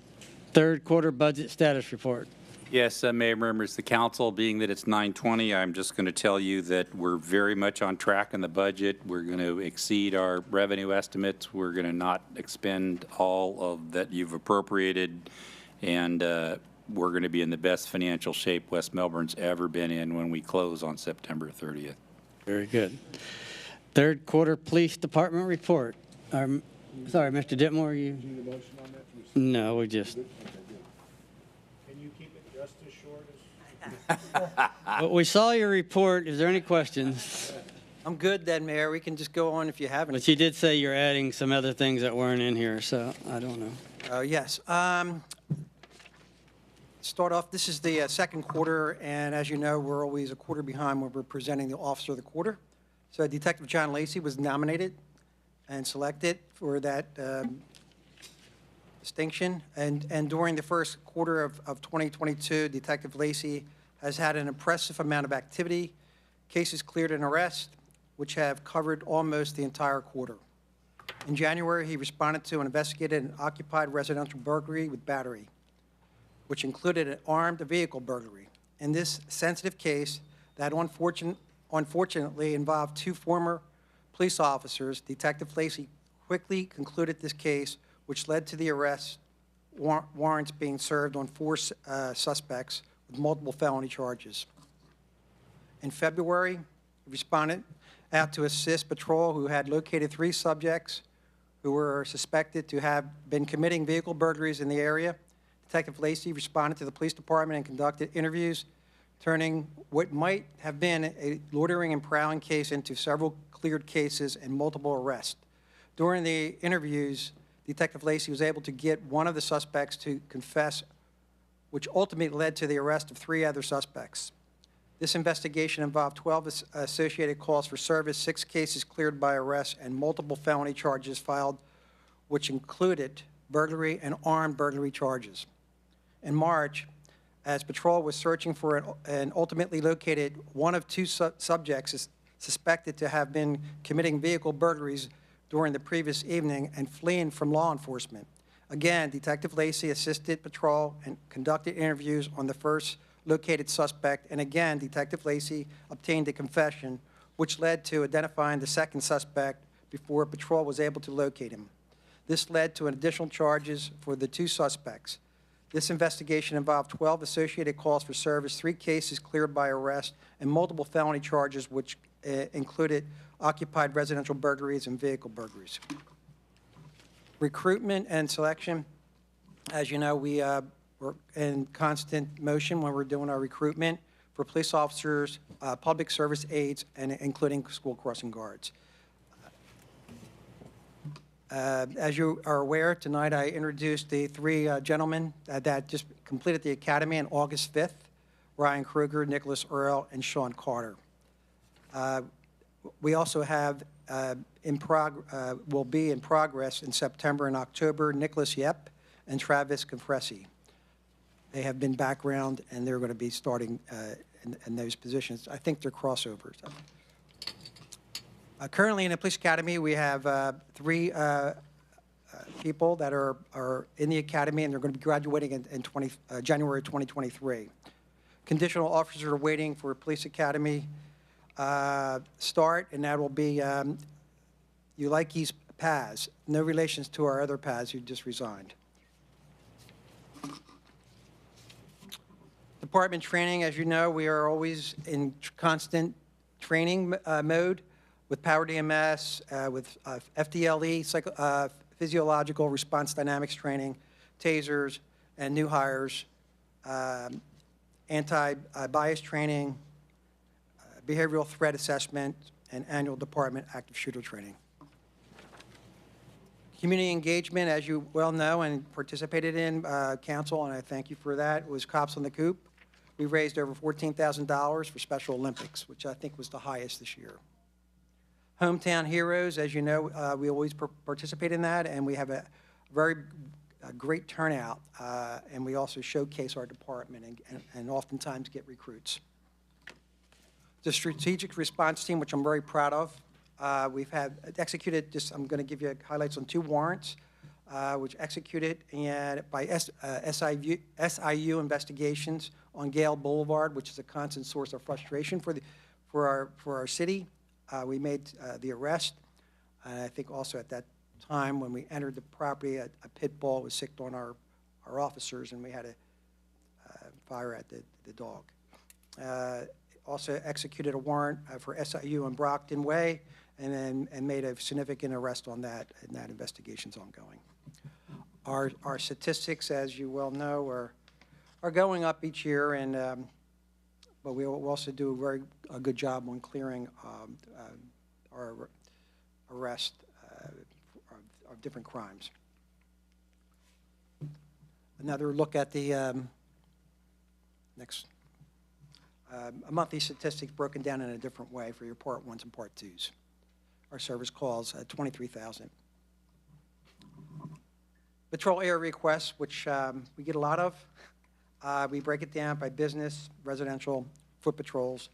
third quarter budget status report. Yes, Mayor, members of the council, being that it's 9:20, I'm just going to tell you that we're very much on track in the budget. We're going to exceed our revenue estimates. We're going to not expend all of that you've appropriated, and we're going to be in the best financial shape West Melbourne's ever been in when we close on September 30th. Very good. Third quarter police department report. Sorry, Mr. Ditmore, you? Do you need a motion on that? No, we just. Can you keep it just as short as? Well, we saw your report. Is there any questions? I'm good then, Mayor. We can just go on if you have any. But you did say you're adding some other things that weren't in here, so I don't know. Yes. Start off, this is the second quarter, and as you know, we're always a quarter behind when we're presenting the Officer of the Quarter. So Detective John Lacey was nominated and selected for that distinction. And during the first quarter of 2022, Detective Lacey has had an impressive amount of activity, cases cleared and arrest, which have covered almost the entire quarter. In January, he responded to and investigated an occupied residential burglary with battery, which included an armed vehicle burglary. In this sensitive case that unfortunately involved two former police officers, Detective Lacey quickly concluded this case, which led to the arrest warrants being served on 4 suspects with multiple felony charges. In February, he responded out to assist patrol, who had located 3 subjects who were suspected to have been committing vehicle burglaries in the area. Detective Lacey responded to the police department and conducted interviews, turning what might have been a loitering and prowling case into several cleared cases and multiple arrests. During the interviews, Detective Lacey was able to get one of the suspects to confess, which ultimately led to the arrest of 3 other suspects. This investigation involved 12 associated calls for service, 6 cases cleared by arrest, and multiple felony charges filed, which included burglary and armed burglary charges. In March, as patrol was searching for and ultimately located one of 2 subjects suspected to have been committing vehicle burglaries during the previous evening and fleeing from law enforcement. Again, Detective Lacey assisted patrol and conducted interviews on the first located suspect, and again, Detective Lacey obtained a confession, which led to identifying the second suspect before patrol was able to locate him. This led to additional charges for the 2 suspects. This investigation involved 12 associated calls for service, 3 cases cleared by arrest, and multiple felony charges, which included occupied residential burglaries and vehicle burglaries. Recruitment and selection. As you know, we're in constant motion when we're doing our recruitment for police officers, public service aides, and including school crossing guards. As you are aware, tonight I introduced the 3 gentlemen that just completed the academy on August 5th, Ryan Krueger, Nicholas Earl, and Sean Carter. We also have will be in progress in September and October, Nicholas Yep and Travis Confresi. They have been background, and they're going to be starting in those positions. I think they're crossovers. Currently in the police academy, we have 3 people that are in the academy, and they're going to be graduating in January 2023. Conditional officers are waiting for police academy start, and that will be Ulikes Paz. No relations to our other Paz who just resigned. Department training, as you know, we are always in constant training mode with Power DMS, with FDLE, physiological response dynamics training, tasers, and new hires, anti-bias training, behavioral threat assessment, and annual department active shooter training. Community engagement, as you well know and participated in, Counsel, and I thank you for that, was Cops on the Coop. We raised over $14,000 for Special Olympics, which I think was the highest this year. Hometown Heroes, as you know, we always participate in that, and we have a very great turnout, and we also showcase our department and oftentimes get recruits. The Strategic Response Team, which I'm very proud of, we've had executed, I'm going to give you highlights on 2 warrants, which executed by SIU investigations on Gale Boulevard, which is a constant source of frustration for our city. We made the arrest, and I think also at that time when we entered the property, a pit bull was sicked on our officers, and we had to fire at the dog. Also executed a warrant for SIU on Brockton Way, and made a significant arrest on that, and that investigation's ongoing. Our statistics, as you well know, are going up each year, and but we will also do a good job on clearing our arrest of different crimes. Another look at the next a monthly statistics broken down in a different way for your Part 1s and Part 2s. Our service calls 23,000. Patrol area requests, which we get a lot of. We break it down by business, residential, foot patrols,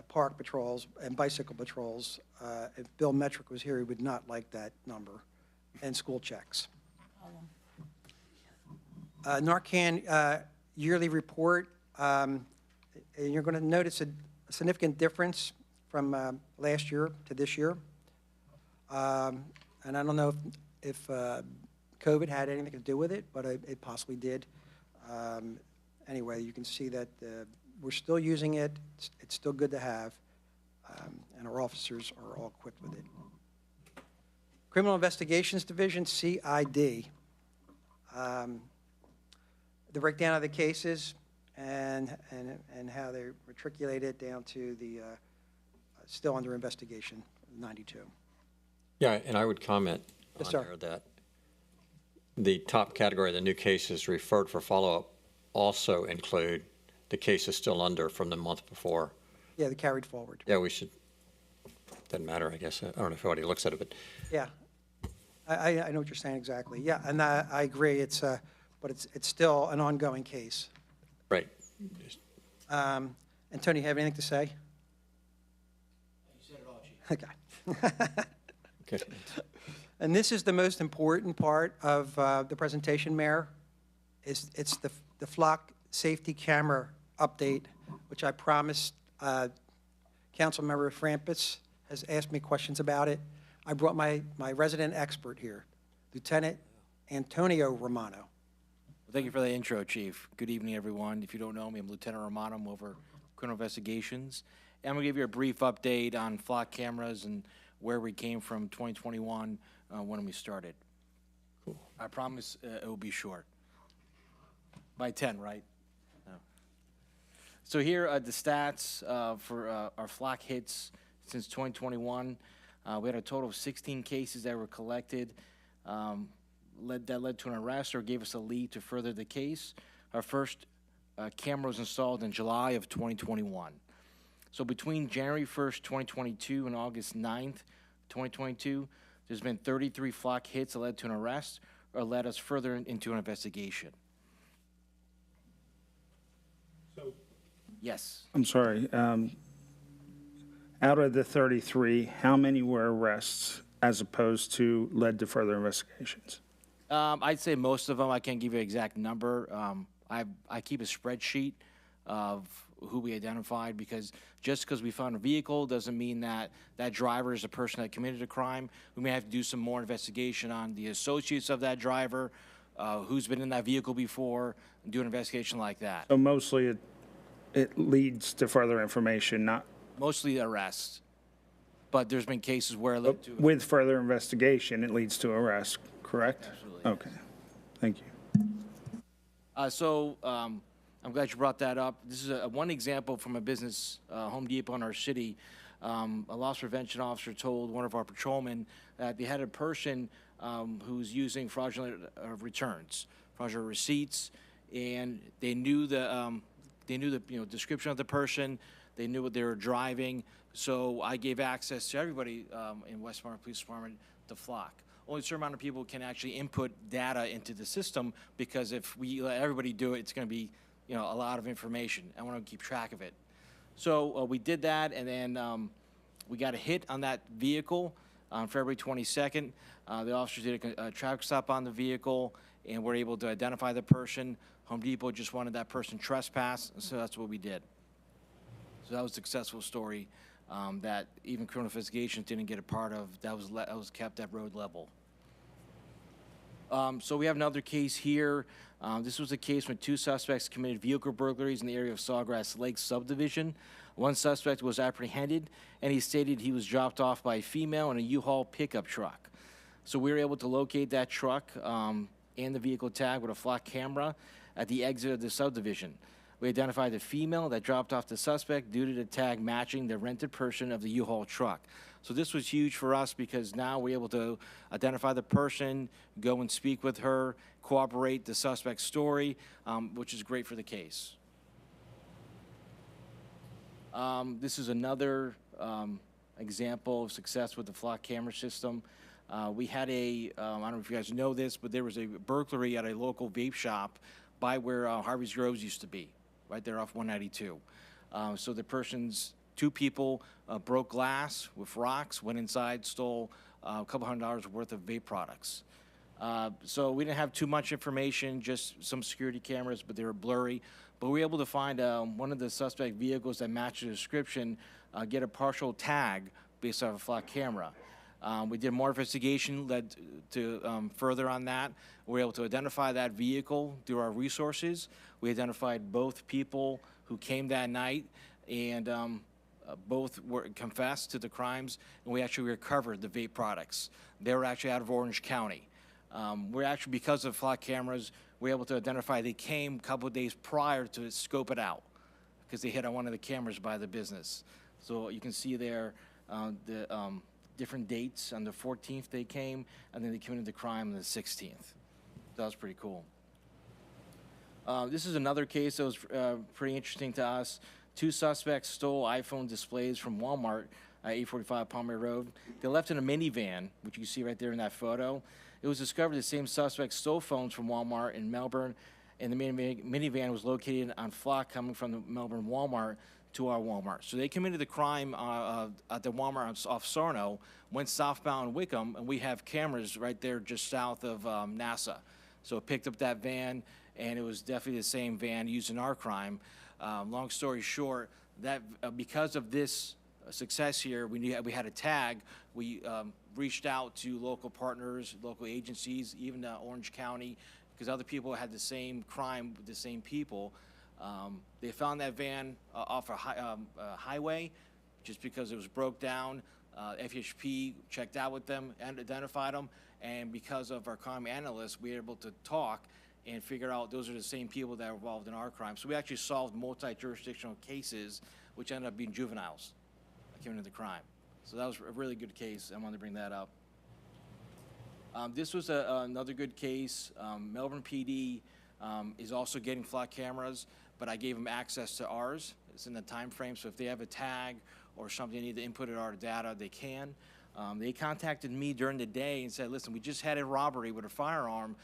park patrols, and bicycle patrols. If Bill Metric was here, he would not like that number, and school checks. Narcan yearly report, and you're going to notice a significant difference from last year to this year. And I don't know if COVID had anything to do with it, but it possibly did. Anyway, you can see that we're still using it. It's still good to have, and our officers are all equipped with it. Criminal Investigations Division, CID. The breakdown of the cases and how they matriculated down to the still under investigation, 92. Yeah, and I would comment on there that the top category of the new cases referred for follow-up also include the cases still under from the month before. Yeah, they carried forward. Yeah, we should, doesn't matter, I guess. I don't know if anybody looks at it, but. Yeah, I know what you're saying exactly. Yeah, and I agree. It's but it's still an ongoing case. Right. And Tony, you have anything to say? You said it all, Chief. Okay. Okay. And this is the most important part of the presentation, Mayor. It's the flock safety camera update, which I promised Councilmember Frampus has asked me questions about it. I brought my resident expert here, Lieutenant Antonio Romano. Well, thank you for the intro, Chief. Good evening, everyone. If you don't know me, I'm Lieutenant Romano. I'm over criminal investigations. And I'm going to give you a brief update on flock cameras and where we came from 2021 when we started. Cool. I promise it will be short. By 10, right? No. So here are the stats for our flock hits since 2021. We had a total of 16 cases that were collected that led to an arrest or gave us a lead to further the case. Our first camera was installed in July of 2021. So between January 1st, 2022 and August 9th, 2022, there's been 33 flock hits that led to an arrest or led us further into an investigation. So, yes. I'm sorry. out of the 33, how many were arrests as opposed to led to further investigations? I'd say most of them. I can't give you an exact number. I keep a spreadsheet of who we identified, because just because we found a vehicle doesn't mean that that driver is the person that committed a crime. We may have to do some more investigation on the associates of that driver, who's been in that vehicle before, and do an investigation like that. So mostly it leads to further information, not Mostly arrests, but there's been cases where it led to with further investigation, it leads to arrest, correct? Absolutely. Okay, thank you. I'm glad you brought that up. This is one example from a business, Home Depot in our city. A loss prevention officer told one of our patrolmen that they had a person who's using fraudulent returns, fraudulent receipts, and they knew the description of the person. They knew what they were driving. So I gave access to everybody in Westbrook Police Department to Flock. Only a certain amount of people can actually input data into the system, because if we let everybody do it, it's going to be a lot of information. I want to keep track of it. So we did that, and then we got a hit on that vehicle on February 22nd. The officers did a traffic stop on the vehicle, and were able to identify the person. Home Depot just wanted that person trespassed, so that's what we did. So that was a successful story that even criminal investigations didn't get a part of. That was kept at road level. So we have another case here. This was a case when 2 suspects committed vehicle burglaries in the area of Sawgrass Lake subdivision. One suspect was apprehended, and he stated he was dropped off by a female in a U-Haul pickup truck. So we were able to locate that truck and the vehicle tag with a flock camera at the exit of the subdivision. We identified the female that dropped off the suspect due to the tag matching the rented person of the U-Haul truck. So this was huge for us, because now we're able to identify the person, go and speak with her, corroborate the suspect's story, which is great for the case. This is another example of success with the flock camera system. We had I don't know if you guys know this, but there was a burglary at a local vape shop by where Harvey's Groves used to be, right there off 192. So the two people broke glass with rocks, went inside, stole a couple $100 worth of vape products. So we didn't have too much information, just some security cameras, but they were blurry. But we were able to find one of the suspect vehicles that matched the description, get a partial tag based off a flock camera. We did more investigation, led to further on that. We were able to identify that vehicle through our resources. We identified both people who came that night, and both were confessed to the crimes, and we actually recovered the vape products. They were actually out of Orange County. We're actually, because of flock cameras, we're able to identify they came a couple of days prior to scope it out, because they hit on one of the cameras by the business. So you can see there the different dates. On the 14th they came, and then they committed the crime on the 16th. That was pretty cool. This is another case that was pretty interesting to us. 2 suspects stole iPhone displays from Walmart at 845 Palmer Road. They left in a minivan, which you see right there in that photo. It was discovered the same suspects stole phones from Walmart in Melbourne, and the minivan was located on Flock coming from the Melbourne Walmart to our Walmart. So they committed the crime at the Walmart off Sarno, went southbound Wickham, and we have cameras right there just south of NASA. So it picked up that van, and it was definitely the same van used in our crime. Long story short, that because of this success here, we had a tag. We reached out to local partners, local agencies, even Orange County, because other people had the same crime with the same people. They found that van off a highway just because it was broke down. FHP checked out with them and identified them, and because of our crime analysts, we were able to talk and figure out those are the same people that are involved in our crime. So we actually solved multi-jurisdictional cases, which ended up being juveniles that came into the crime. So that was a really good case. I wanted to bring that up. This was another good case. Melbourne PD is also getting flock cameras, but I gave them access to ours. It's in the time frame, so if they have a tag or something they need to input in our data, they can. They contacted me during the day and said, listen, we just had a robbery with a firearm.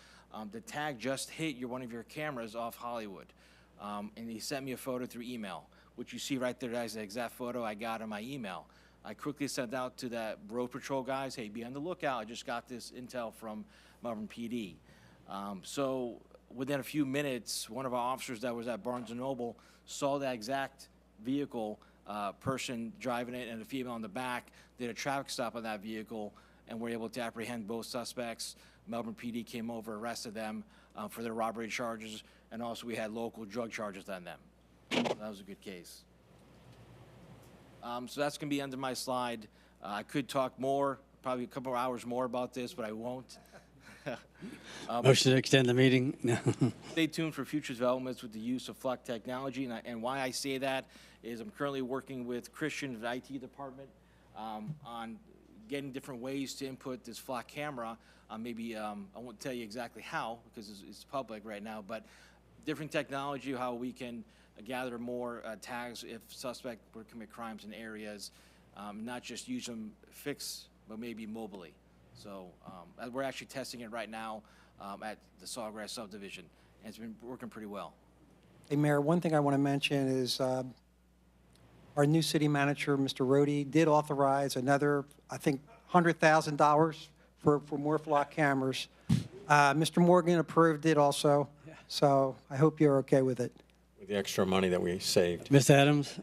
The tag just hit one of your cameras off Hollywood. And he sent me a photo through email, which you see right there. That's the exact photo I got in my email. I quickly sent out to that road patrol guys, hey, be on the lookout. I just got this intel from Melbourne PD. So within a few minutes, one of our officers that was at Barnes & Noble saw that exact vehicle, person driving it and a female in the back, did a traffic stop on that vehicle, and were able to apprehend both suspects. Melbourne PD came over, arrested them for their robbery charges, and also we had local drug charges on them. So that was a good case. So that's going to be under my slide. I could talk more, probably a couple of hours more about this, but I won't. Motion to extend the meeting? No. Stay tuned for future developments with the use of flock technology. And why I say that is I'm currently working with Christian, the IT department, on getting different ways to input this flock camera. Maybe, I won't tell you exactly how, because it's public right now, but different technology, how we can gather more tags if suspect were to commit crimes in areas, not just use them fixed, but maybe mobily. So we're actually testing it right now at the Sawgrass subdivision, and it's been working pretty well. Hey, Mayor, one thing I want to mention is our new city manager, Mr. Rohde, did authorize another, I think, $100,000 for more flock cameras. Mr. Morgan approved it also, so I hope you're okay with it. With the extra money that we saved. Ms. Adams?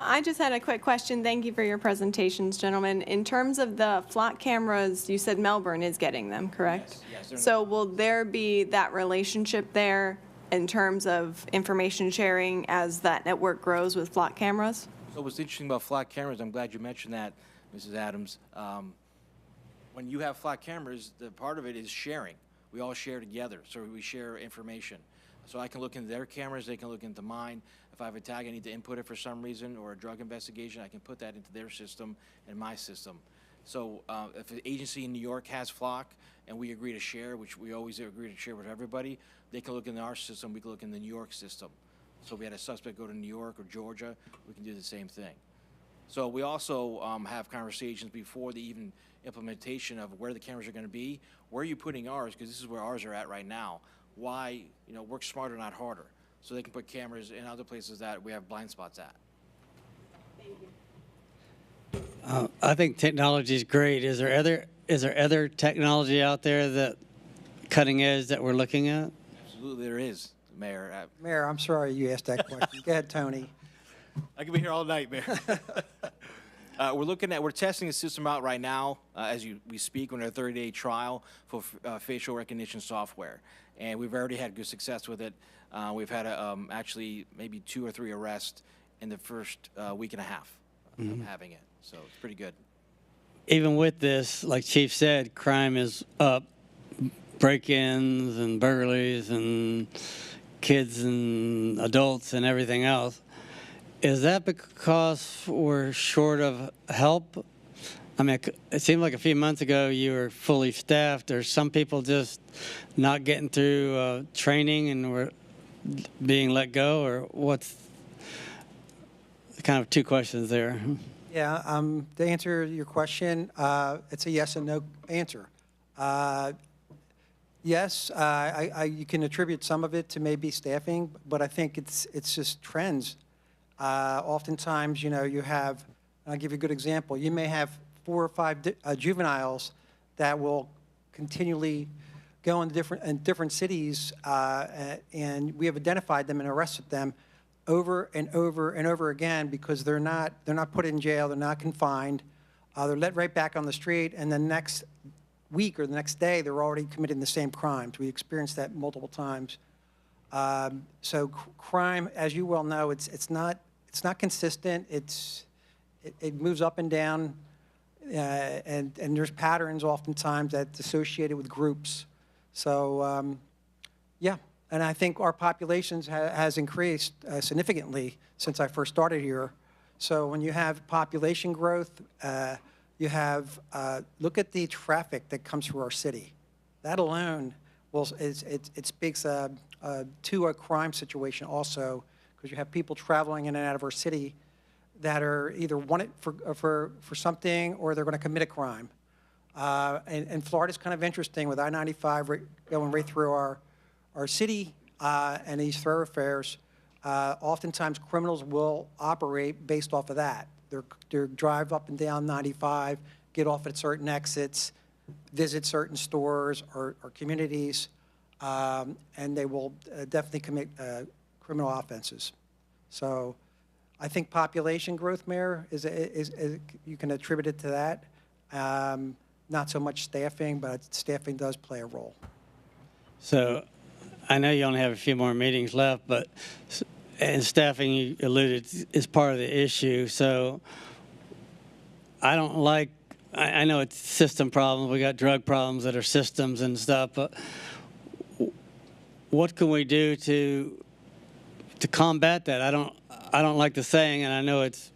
I just had a quick question. Thank you for your presentations, gentlemen. In terms of the flock cameras, you said Melbourne is getting them, correct? Yes, so will there be that relationship there in terms of information sharing as that network grows with flock cameras? So what's interesting about flock cameras, I'm glad you mentioned that, Mrs. Adams. When you have flock cameras, the part of it is sharing. We all share together, so we share information. So I can look into their cameras, they can look into mine. If I have a tag I need to input it for some reason, or a drug investigation, I can put that into their system and my system. So if an agency in New York has flock and we agree to share, which we always agree to share with everybody, they can look in our system, we can look in the New York system. So if we had a suspect go to New York or Georgia, we can do the same thing. So we also have conversations before the even implementation of where the cameras are going to be. Where are you putting ours? Because this is where ours are at right now. Why, work smarter, not harder. So they can put cameras in other places that we have blind spots at. I think technology is great. Is there other technology out there that cutting edge that we're looking at? Absolutely, there is, Mayor. Mayor, I'm sorry you asked that question. Go ahead, Tony. I could be here all night, Mayor. We're testing the system out right now as we speak on our 30-day trial for facial recognition software. And we've already had good success with it. We've had actually maybe 2 or 3 arrests in the first week and a half of having it. So it's pretty good. Even with this, like Chief said, crime is up. Break-ins and burglaries and kids and adults and everything else. Is that because we're short of help? I mean, it seemed like a few months ago you were fully staffed, or some people just not getting through training and were being let go, or what's kind of 2 questions there? Yeah, to answer your question, it's a yes and no answer. Yes, you can attribute some of it to maybe staffing, but I think it's just trends. Oftentimes, you have, I'll give you a good example, you may have 4 or 5 juveniles that will continually go in different cities, and we have identified them and arrested them over and over and over again because they're not put in jail, they're not confined, they're let right back on the street, and the next week or the next day they're already committing the same crimes. We experienced that multiple times. So crime, as you well know, it's not consistent. It moves up and down, and there's patterns oftentimes that's associated with groups. So yeah, and I think our populations has increased significantly since I first started here. So when you have population growth, you have look at the traffic that comes through our city. That alone it speaks to a crime situation also, because you have people traveling in and out of our city that are either wanted for something or they're going to commit a crime. And Florida's kind of interesting with I-95 going right through our city and these thoroughfares. Oftentimes criminals will operate based off of that. their drive up and down 95, get off at certain exits, visit certain stores or communities, and they will definitely commit criminal offenses. So I think population growth, Mayor, is you can attribute it to that. Not so much staffing, but staffing does play a role. So I know you only have a few more meetings left, and staffing, you alluded, is part of the issue. So I don't like, I know it's system problems. We got drug problems that are systems and stuff, but what can we do to combat that? I don't like the saying, and I know it's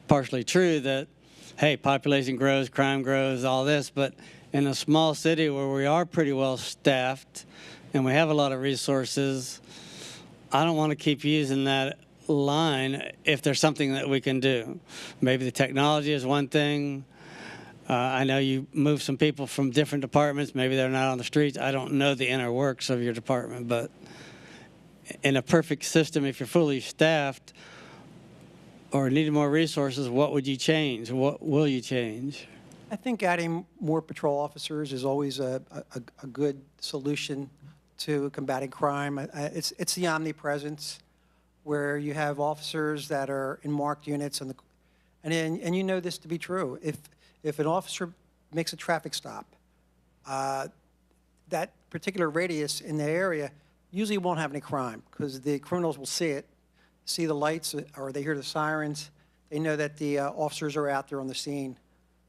partially true that, hey, population grows, crime grows, all this, but in a small city where we are pretty well staffed and we have a lot of resources, I don't want to keep using that line if there's something that we can do. Maybe the technology is one thing. I know you move some people from different departments. Maybe they're not on the streets. I don't know the inner works of your department, but in a perfect system, if you're fully staffed or needed more resources, what would you change? What will you change? I think adding more patrol officers is always a good solution to combating crime. It's the omnipresence where you have officers that are in marked units, and you know this to be true. If an officer makes a traffic stop, that particular radius in the area usually won't have any crime because the criminals will see it, see the lights, or they hear the sirens. They know that the officers are out there on the scene.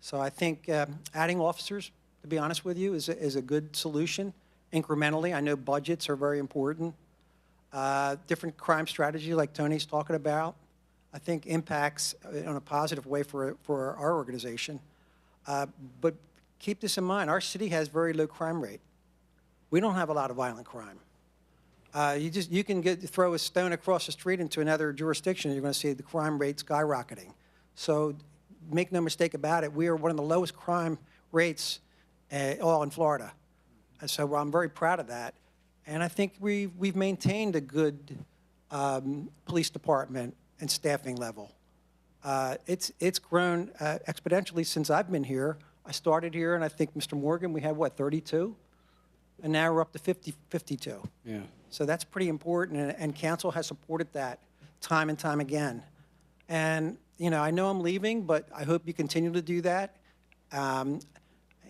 So I think adding officers, to be honest with you, is a good solution incrementally. I know budgets are very important. Different crime strategy like Tony's talking about, I think impacts in a positive way for our organization. But keep this in mind, our city has very low crime rate. We don't have a lot of violent crime. You can throw a stone across the street into another jurisdiction, you're going to see the crime rate skyrocketing. So make no mistake about it, we are one of the lowest crime rates all in Florida. And so I'm very proud of that. And I think we've maintained a good police department and staffing level. It's grown exponentially since I've been here. I started here, and I think, Mr. Morgan, we had, what, 32? And now we're up to 52. Yeah. So that's pretty important, and Counsel has supported that time and time again. And, you know, I know I'm leaving, but I hope you continue to do that. And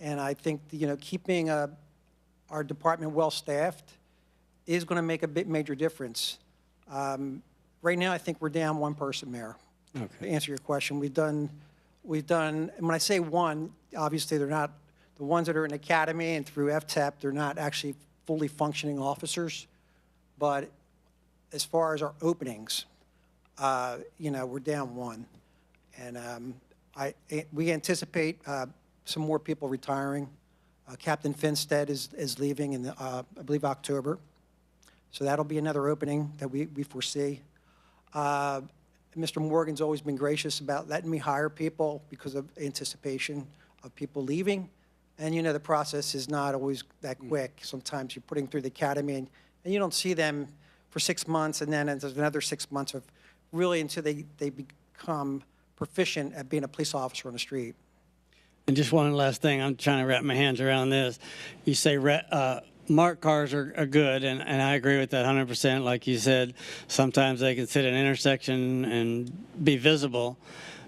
I think, you know, keeping our department well-staffed is going to make a major difference. Right now, I think we're down one person, Mayor. Okay. To answer your question, we've done, and when I say one, obviously they're not, the ones that are in academy and through FTEP, they're not actually fully functioning officers. But as far as our openings, you know, we're down one. And we anticipate some more people retiring. Captain Finstead is leaving in, I believe, October. So that'll be another opening that we foresee. Mr. Morgan's always been gracious about letting me hire people because of anticipation of people leaving. And, you know, the process is not always that quick. Sometimes you're putting through the academy, and you don't see them for 6 months, and then there's another 6 months of really until they become proficient at being a police officer on the street. And just one last thing, I'm trying to wrap my hands around this. You say marked cars are good, and I agree with that 100%. Like you said, sometimes they can sit at an intersection and be visible.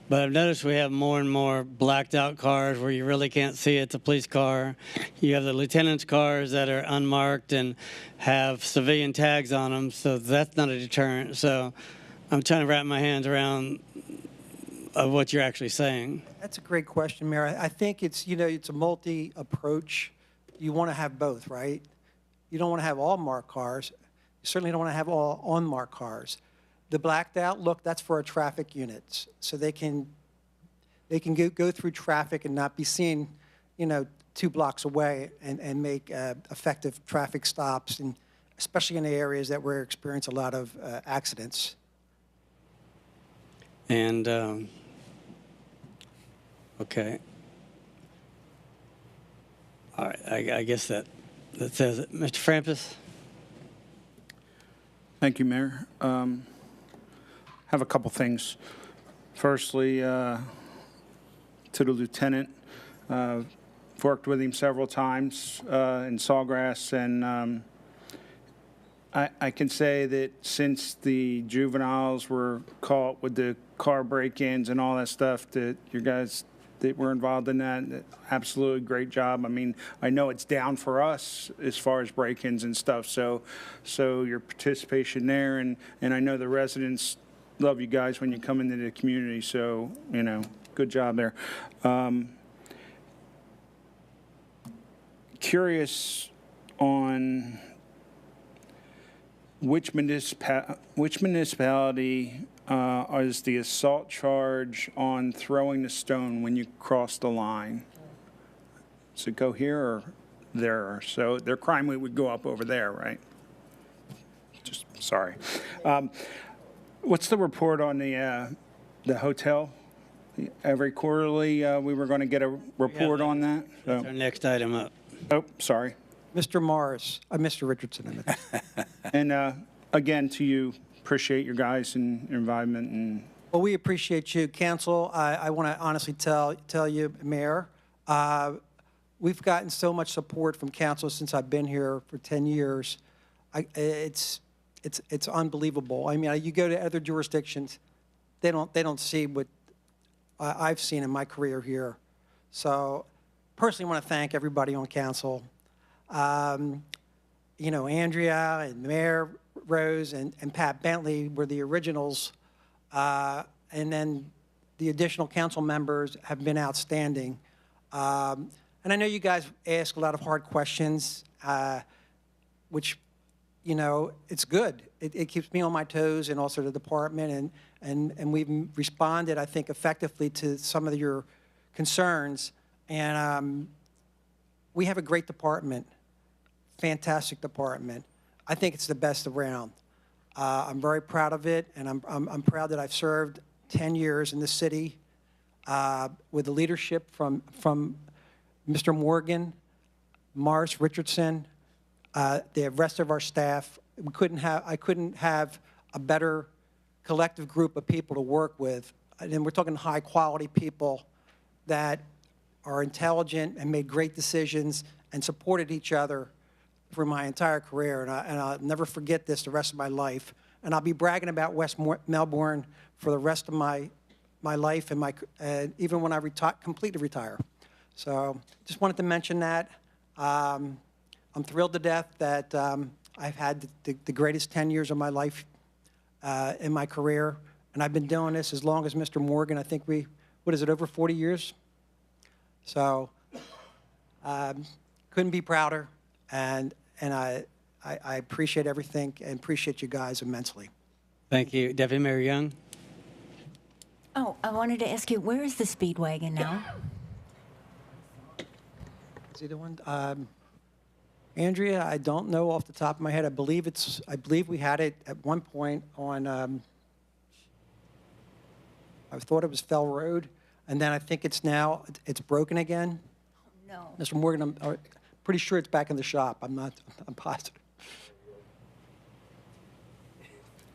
But I've noticed we have more and more blacked out cars where you really can't see it's a police car. You have the lieutenant's cars that are unmarked and have civilian tags on them, so that's not a deterrent. So I'm trying to wrap my hands around of what you're actually saying. That's a great question, Mayor. I think it's, you know, it's a multi-approach. You want to have both, right? You don't want to have all marked cars. You certainly don't want to have all unmarked cars. The blacked out, look, that's for our traffic units. So they can go through traffic and not be seen, you know, 2 blocks away and make effective traffic stops, and especially in the areas that we experience a lot of accidents. And, okay. All right, I guess that says it. Mr. Frampus? Thank you, Mayor. Have a couple things. Firstly, to the lieutenant, worked with him several times in Sawgrass, and I can say that since the juveniles were caught with the car break-ins and all that stuff, that you guys that were involved in that, absolutely great job. I mean, I know it's down for us as far as break-ins and stuff, so your participation there, and I know the residents love you guys when you come into the community, so, you know, good job there. Curious on which municipality is the assault charge on throwing the stone when you cross the line? Does it go here or there? So their crime rate would go up over there, right? Just, sorry. What's the report on the hotel? Every quarterly, we were going to get a report on that. That's our next item up. Oh, sorry. Mr. Richardson. And again, to you, appreciate your guys and your involvement. And Well, we appreciate you, Counsel. I want to honestly tell you, Mayor, we've gotten so much support from Council since I've been here for 10 years. It's unbelievable. I mean, you go to other jurisdictions, they don't see what I've seen in my career here. So, personally, want to thank everybody on Council. You know, Andrea and Mayor Rose and Pat Bentley were the originals, and then the additional council members have been outstanding. And I know you guys ask a lot of hard questions, which, you know, it's good. It keeps me on my toes and also the department, and we've responded, I think, effectively to some of your concerns. And we have a great department, fantastic department. I think it's the best around. I'm very proud of it, and I'm proud that I've served 10 years in the city with the leadership from Mr. Morgan, Morris Richardson, the rest of our staff. I couldn't have a better collective group of people to work with. And we're talking high-quality people that are intelligent and made great decisions and supported each other for my entire career. And I'll never forget this the rest of my life. And I'll be bragging about West Melbourne for the rest of my life and even when I completely retire. So just wanted to mention that. I'm thrilled to death that I've had the greatest 10 years of my life in my career. And I've been doing this as long as Mr. Morgan. I think over 40 years? So couldn't be prouder, and I appreciate everything and appreciate you guys immensely. Thank you. Deputy Mayor Young? Oh, I wanted to ask you, where is the Speedwagon now? Is either one? Andrea, I don't know off the top of my head. I believe we had it at one point on, I thought it was Fell Road, and then I think it's broken again. No. Mr. Morgan, I'm pretty sure it's back in the shop. I'm positive.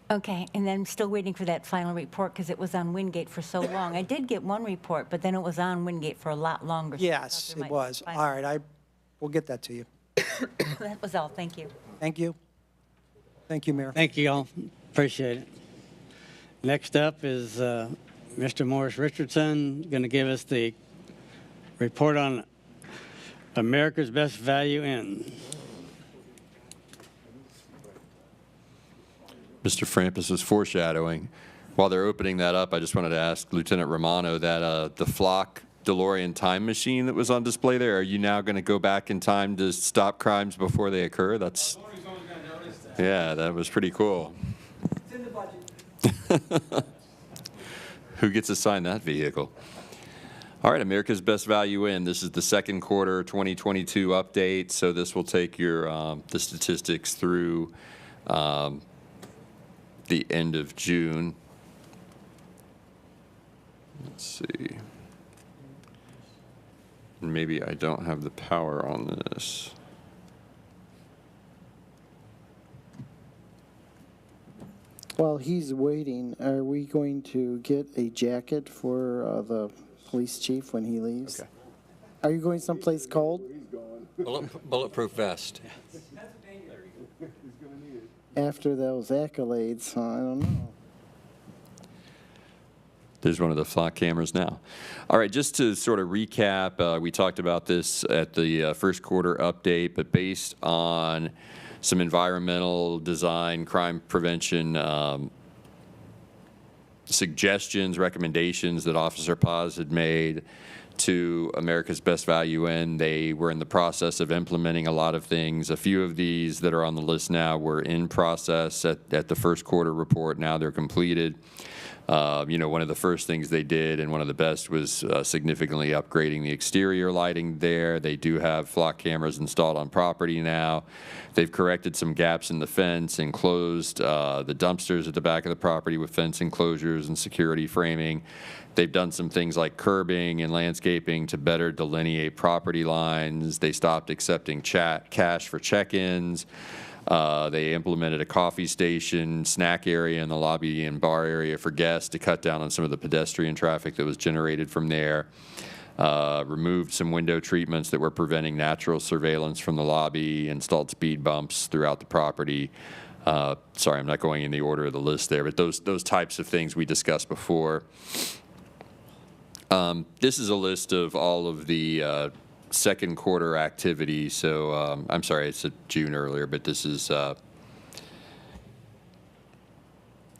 Okay, and then I'm still waiting for that final report because it was on Wingate for so long. I did get one report, but then it was on Wingate for a lot longer. So Yes, it was. All right, we'll get that to you. That was all. Thank you. Thank you. Thank you, Mayor. Thank you all. Appreciate it. Next up is Mr. Morris Richardson going to give us the report on America's Best Value Inn. Mr. Frampus was foreshadowing. While they're opening that up, I just wanted to ask Lieutenant Romano that the Flock DeLorean time machine that was on display there, are you now going to go back in time to stop crimes before they occur? That's, yeah, that was pretty cool. It's in the budget. Who gets assigned that vehicle? All right, America's Best Value Inn. This is the second quarter 2022 update. So this will take your the statistics through the end of June. Let's see. Maybe I don't have the power on this. While he's waiting, are we going to get a jacket for the police chief when he leaves? Okay. Are you going someplace cold? Bulletproof vest. After those accolades, I don't know. There's one of the flock cameras now. All right, just to sort of recap, we talked about this at the first quarter update, but based on some environmental design, crime prevention suggestions, recommendations that Officer Paz had made to America's Best Value Inn, they were in the process of implementing a lot of things. A few of these that are on the list now were in process at the first quarter report. Now they're completed. One of the first things they did, and one of the best, was significantly upgrading the exterior lighting there. They do have flock cameras installed on property now. They've corrected some gaps in the fence, enclosed the dumpsters at the back of the property with fence enclosures and security framing. They've done some things like curbing and landscaping to better delineate property lines. They stopped accepting cash for check-ins. They implemented a coffee station, snack area in the lobby and bar area for guests to cut down on some of the pedestrian traffic that was generated from there. Removed some window treatments that were preventing natural surveillance from the lobby, installed speed bumps throughout the property. Sorry, I'm not going in the order of the list there, but those types of things we discussed before. This is a list of all of the second quarter activity. So I'm sorry, I said June earlier, but this is I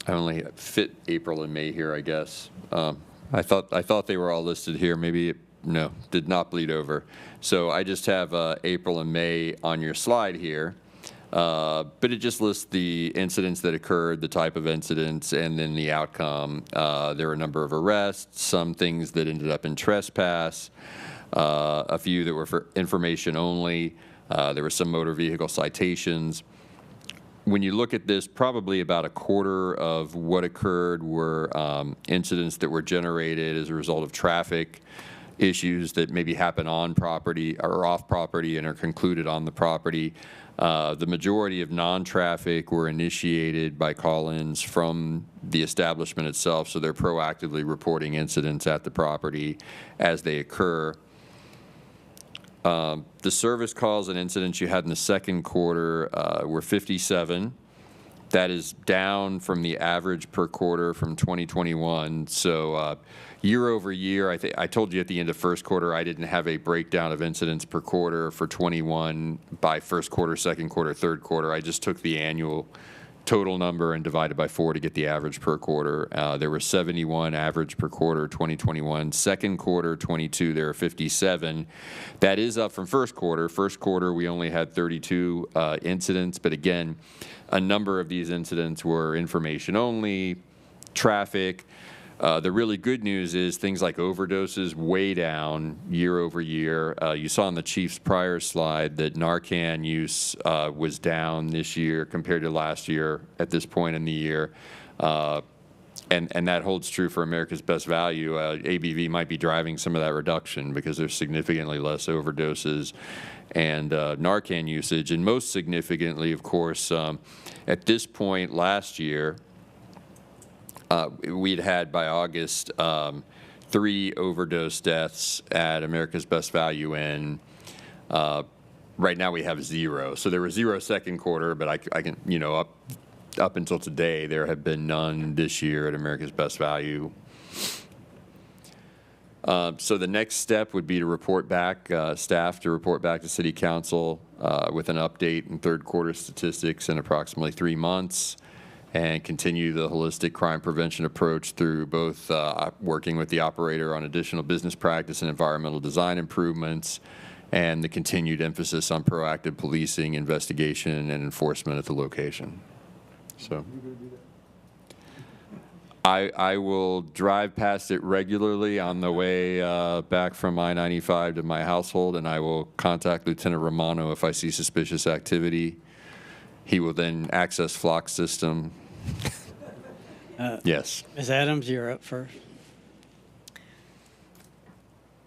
only fit April and May here, I guess. I thought they were all listed here. Maybe no, did not bleed over. So I just have April and May on your slide here. But it just lists the incidents that occurred, the type of incidents, and then the outcome. There were a number of arrests, some things that ended up in trespass, a few that were for information only. There were some motor vehicle citations. When you look at this, probably about a quarter of what occurred were incidents that were generated as a result of traffic issues that maybe happen on property or off property and are concluded on the property. The majority of non-traffic were initiated by call-ins from the establishment itself, so they're proactively reporting incidents at the property as they occur. The service calls and incidents you had in the second quarter were 57. That is down from the average per quarter from 2021. So year over year, I told you at the end of first quarter I didn't have a breakdown of incidents per quarter for 21 by first quarter, second quarter, third quarter. I just took the annual total number and divided by 4 to get the average per quarter. There were 71 average per quarter 2021. Second quarter 22, there were 57. That is up from first quarter. First quarter, we only had 32 incidents, but again, a number of these incidents were information only, traffic. The really good news is things like overdoses way down year over year. You saw on the chief's prior slide that Narcan use was down this year compared to last year at this point in the year. And that holds true for America's Best Value. ABV might be driving some of that reduction because there's significantly less overdoses and Narcan usage. And most significantly, of course, at this point last year, we'd had by August 3 overdose deaths at America's Best Value Inn. Right now we have 0. So there were 0 second quarter, but I can, up until today, there have been none this year at America's Best Value. So the next step would be to report back, staff to report back to City Council with an update in third quarter statistics in approximately 3 months, and continue the holistic crime prevention approach through both working with the operator on additional business practice and environmental design improvements, and the continued emphasis on proactive policing, investigation, and enforcement at the location. So I will drive past it regularly on the way back from I-95 to my household, and I will contact Lieutenant Romano if I see suspicious activity. He will then access Flock's system. Yes. Ms. Adams, you're up first.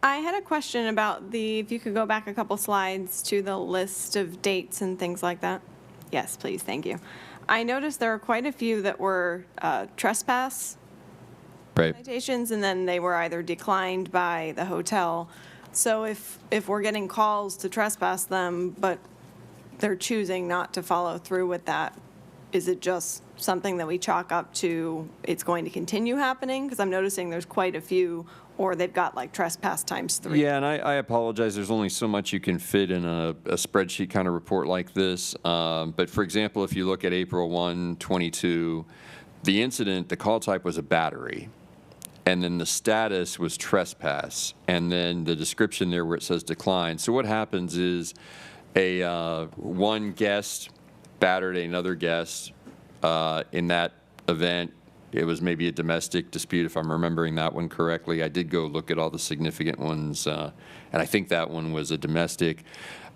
I had a question about if you could go back a couple slides to the list of dates and things like that. Yes, please, thank you. I noticed there were quite a few that were trespass Right. citations, and then they were either declined by the hotel. So if we're getting calls to trespass them, but they're choosing not to follow through with that, is it just something that we chalk up to it's going to continue happening? Because I'm noticing there's quite a few, or they've got like trespass times 3. Yeah, and I apologize. There's only so much you can fit in a spreadsheet kind of report like this. But for example, if you look at April 1, 22, the incident, the call type was a battery. And then the status was trespass. And then the description there where it says decline. So what happens is one guest battered another guest in that event. It was maybe a domestic dispute, if I'm remembering that one correctly. I did go look at all the significant ones, and I think that one was a domestic.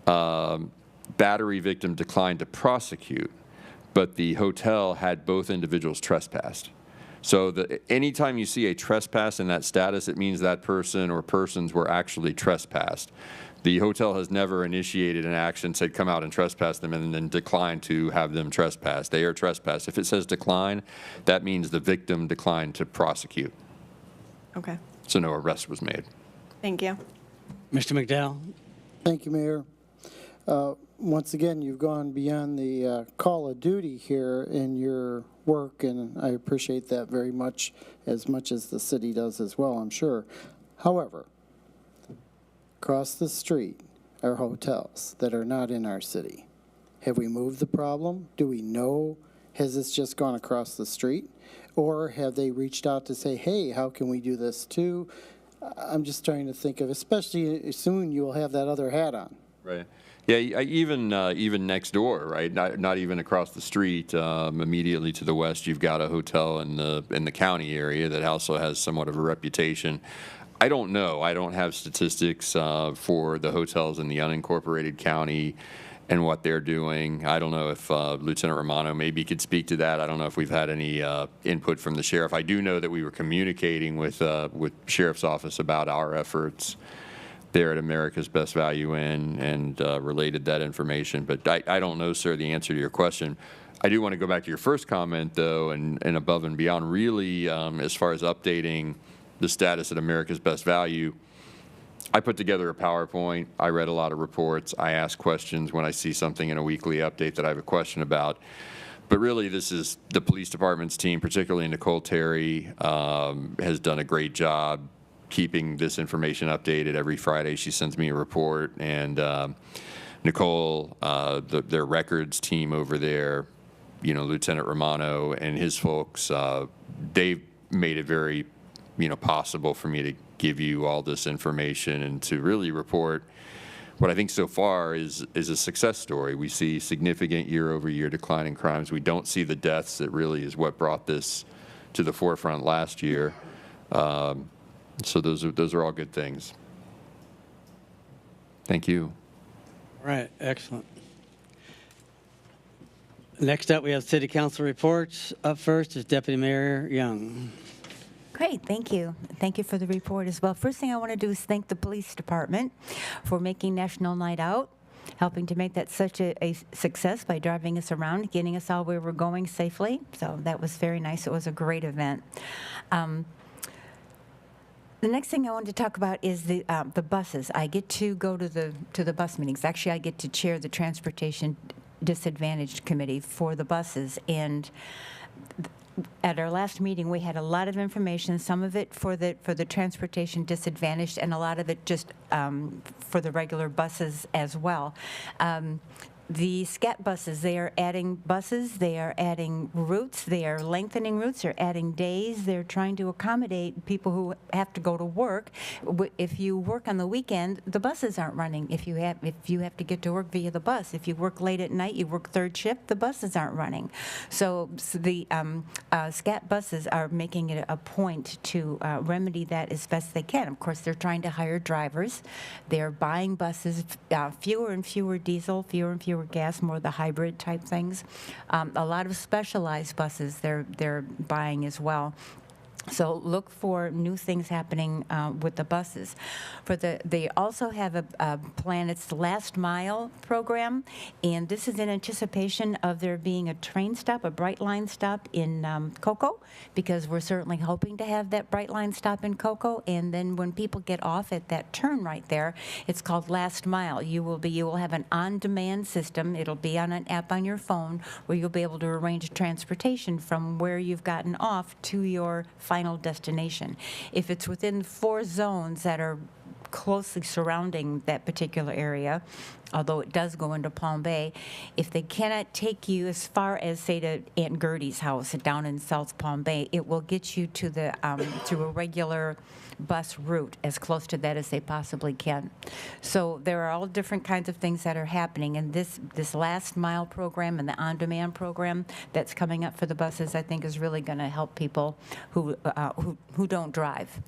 Battery victim declined to prosecute, but the hotel had both individuals trespassed. So anytime you see a trespass in that status, it means that person or persons were actually trespassed. The hotel has never initiated an action, said come out and trespass them, and then declined to have them trespass. They are trespassed. If it says decline, that means the victim declined to prosecute. Okay. So no arrest was made. Thank you. Mr. McDowell? Thank you, Mayor. Once again, you've gone beyond the call of duty here in your work, and I appreciate that very much as the city does as well, I'm sure. However, across the street are hotels that are not in our city. Have we moved the problem? Do we know? Has this just gone across the street? Or have they reached out to say, hey, how can we do this too? I'm just trying to think of, especially soon you will have that other hat on. Right. Yeah, even next door, right? Not even across the street. Immediately to the west, you've got a hotel in the county area that also has somewhat of a reputation. I don't know. I don't have statistics for the hotels in the unincorporated county and what they're doing. I don't know if Lieutenant Romano maybe could speak to that. I don't know if we've had any input from the sheriff. I do know that we were communicating with Sheriff's Office about our efforts there at America's Best Value Inn and related that information. But I don't know, sir, the answer to your question. I do want to go back to your first comment, though, and above and beyond, really, as far as updating the status at America's Best Value. I put together a PowerPoint. I read a lot of reports. I ask questions when I see something in a weekly update that I have a question about. But really, this is the police department's team, particularly Nicole Terry, has done a great job keeping this information updated. Every Friday, she sends me a report. And Nicole, their records team over there, Lieutenant Romano and his folks, they've made it very possible for me to give you all this information and to really report what I think so far is a success story. We see significant year-over-year decline in crimes. We don't see the deaths that really is what brought this to the forefront last year. So those are all good things. Thank you. All right, excellent. Next up, we have City Council reports. Up first is Deputy Mayor Young. Great, thank you. Thank you for the report as well. First thing I want to do is thank the police department for making National Night Out, helping to make that such a success by driving us around, getting us all where we're going safely. So that was very nice. It was a great event. The next thing I wanted to talk about is the buses. I get to go to the bus meetings. Actually, I get to chair the Transportation Disadvantaged Committee for the buses, and at our last meeting, we had a lot of information, some of it for the transportation disadvantaged, and a lot of it just for the regular buses as well. The SCAT buses, they are adding buses, they are adding routes, they are lengthening routes, they're adding days, they're trying to accommodate people who have to go to work. If you work on the weekend, the buses aren't running. If you have to get to work via the bus, if you work late at night, you work third shift, the buses aren't running. So the SCAT buses are making it a point to remedy that as best they can. Of course, they're trying to hire drivers. They're buying buses, fewer and fewer diesel, fewer and fewer gas, more the hybrid type things. A lot of specialized buses they're buying as well. So look for new things happening with the buses. They also have a plan, it's the Last Mile program, and this is in anticipation of there being a train stop, a Bright Line stop in Cocoa, because we're certainly hoping to have that Bright Line stop in Cocoa. And then when people get off at that turn right there, it's called Last Mile. You will have an on-demand system. It'll be on an app on your phone where you'll be able to arrange transportation from where you've gotten off to your final destination. If it's within 4 zones that are closely surrounding that particular area, although it does go into Palm Bay, if they cannot take you as far as, say, to Aunt Gertie's house down in South Palm Bay, it will get you to the to a regular bus route as close to that as they possibly can. So there are all different kinds of things that are happening, and this Last Mile program and the on-demand program that's coming up for the buses, I think, is really going to help people who don't drive.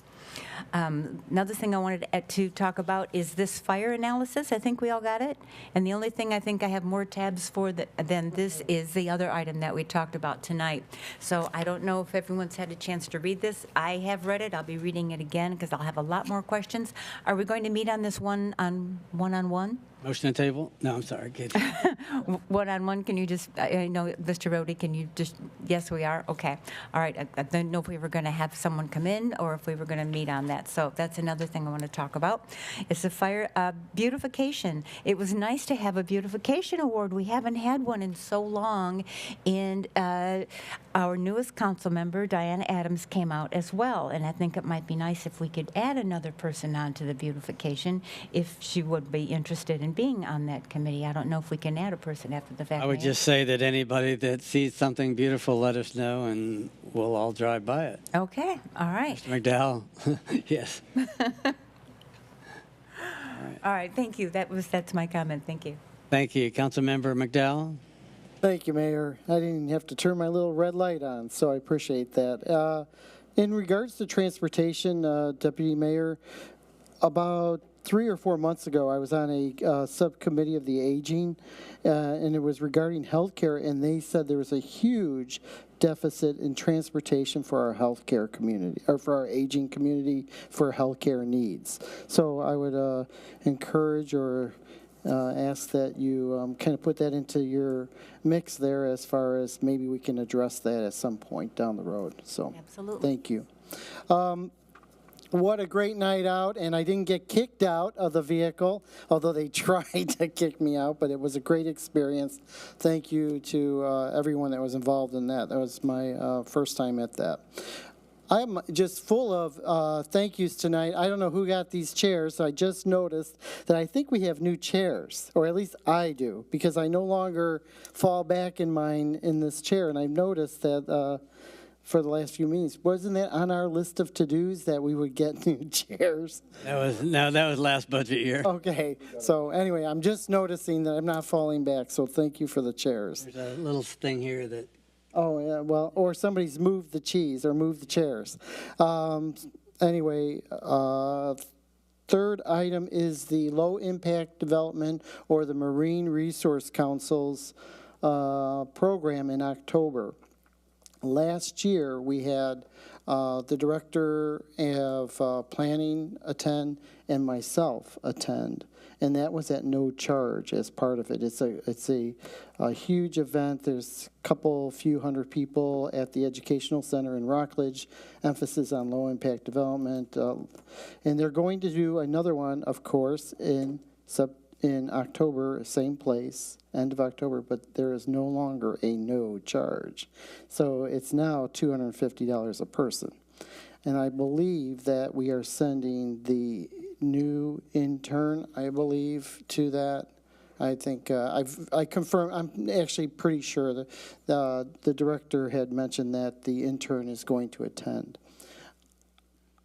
Another thing I wanted to talk about is this fire analysis. I think we all got it. And the only thing I think I have more tabs for than this is the other item that we talked about tonight. So I don't know if everyone's had a chance to read this. I have read it. I'll be reading it again because I'll have a lot more questions. Are we going to meet on this one-on-one? Motion to table? No, I'm sorry, kid. One-on-one, can you just, I know, Mr. Rhodey, can you just, yes, we are? Okay. All right, I didn't know if we were going to have someone come in or if we were going to meet on that. So that's another thing I want to talk about. It's the fire beautification. It was nice to have a beautification award. We haven't had one in so long. And our newest council member, Diana Adams, came out as well. And I think it might be nice if we could add another person onto the beautification if she would be interested in being on that committee. I don't know if we can add a person after the fact. I would Mayor. just say that anybody that sees something beautiful, let us know, and we'll all drive by it. Okay, all right. Mr. McDowell, yes. All right, thank you. That's my comment. Thank you. Thank you. Councilmember McDowell? Thank you, Mayor. I didn't have to turn my little red light on, so I appreciate that. In regards to transportation, Deputy Mayor, about 3 or 4 months ago, I was on a subcommittee of the aging, and it was regarding healthcare, and they said there was a huge deficit in transportation for our healthcare community, or for our aging community for healthcare needs. So I would encourage or ask that you kind of put that into your mix there as far as maybe we can address that at some point down the road. So absolutely. Thank you. What a great night out, and I didn't get kicked out of the vehicle, although they tried to kick me out, but it was a great experience. Thank you to everyone that was involved in that. That was my first time at that. I'm just full of thank yous tonight. I don't know who got these chairs, so I just noticed that I think we have new chairs, or at least I do, because I no longer fall back in mine in this chair, and I've noticed that for the last few meetings. Wasn't that on our list of to-dos that we would get new chairs? That was last budget year. Okay, so anyway, I'm just noticing that I'm not falling back, so thank you for the chairs. There's a little thing here that... Oh, yeah, well, or somebody's moved the cheese or moved the chairs. Anyway, third item is the low-impact development or the Marine Resource Council's program in October. Last year, we had the director of planning attend and myself attend, and that was at no charge as part of it. It's a huge event. There's a few hundred people at the Educational Center in Rockledge, emphasis on low-impact development, and they're going to do another one, of course, in October, same place, end of October, but there is no longer a no charge. So it's now $250 a person. And I believe that we are sending the new intern, I believe, to that. I think I confirm. I'm actually pretty sure that the director had mentioned that the intern is going to attend.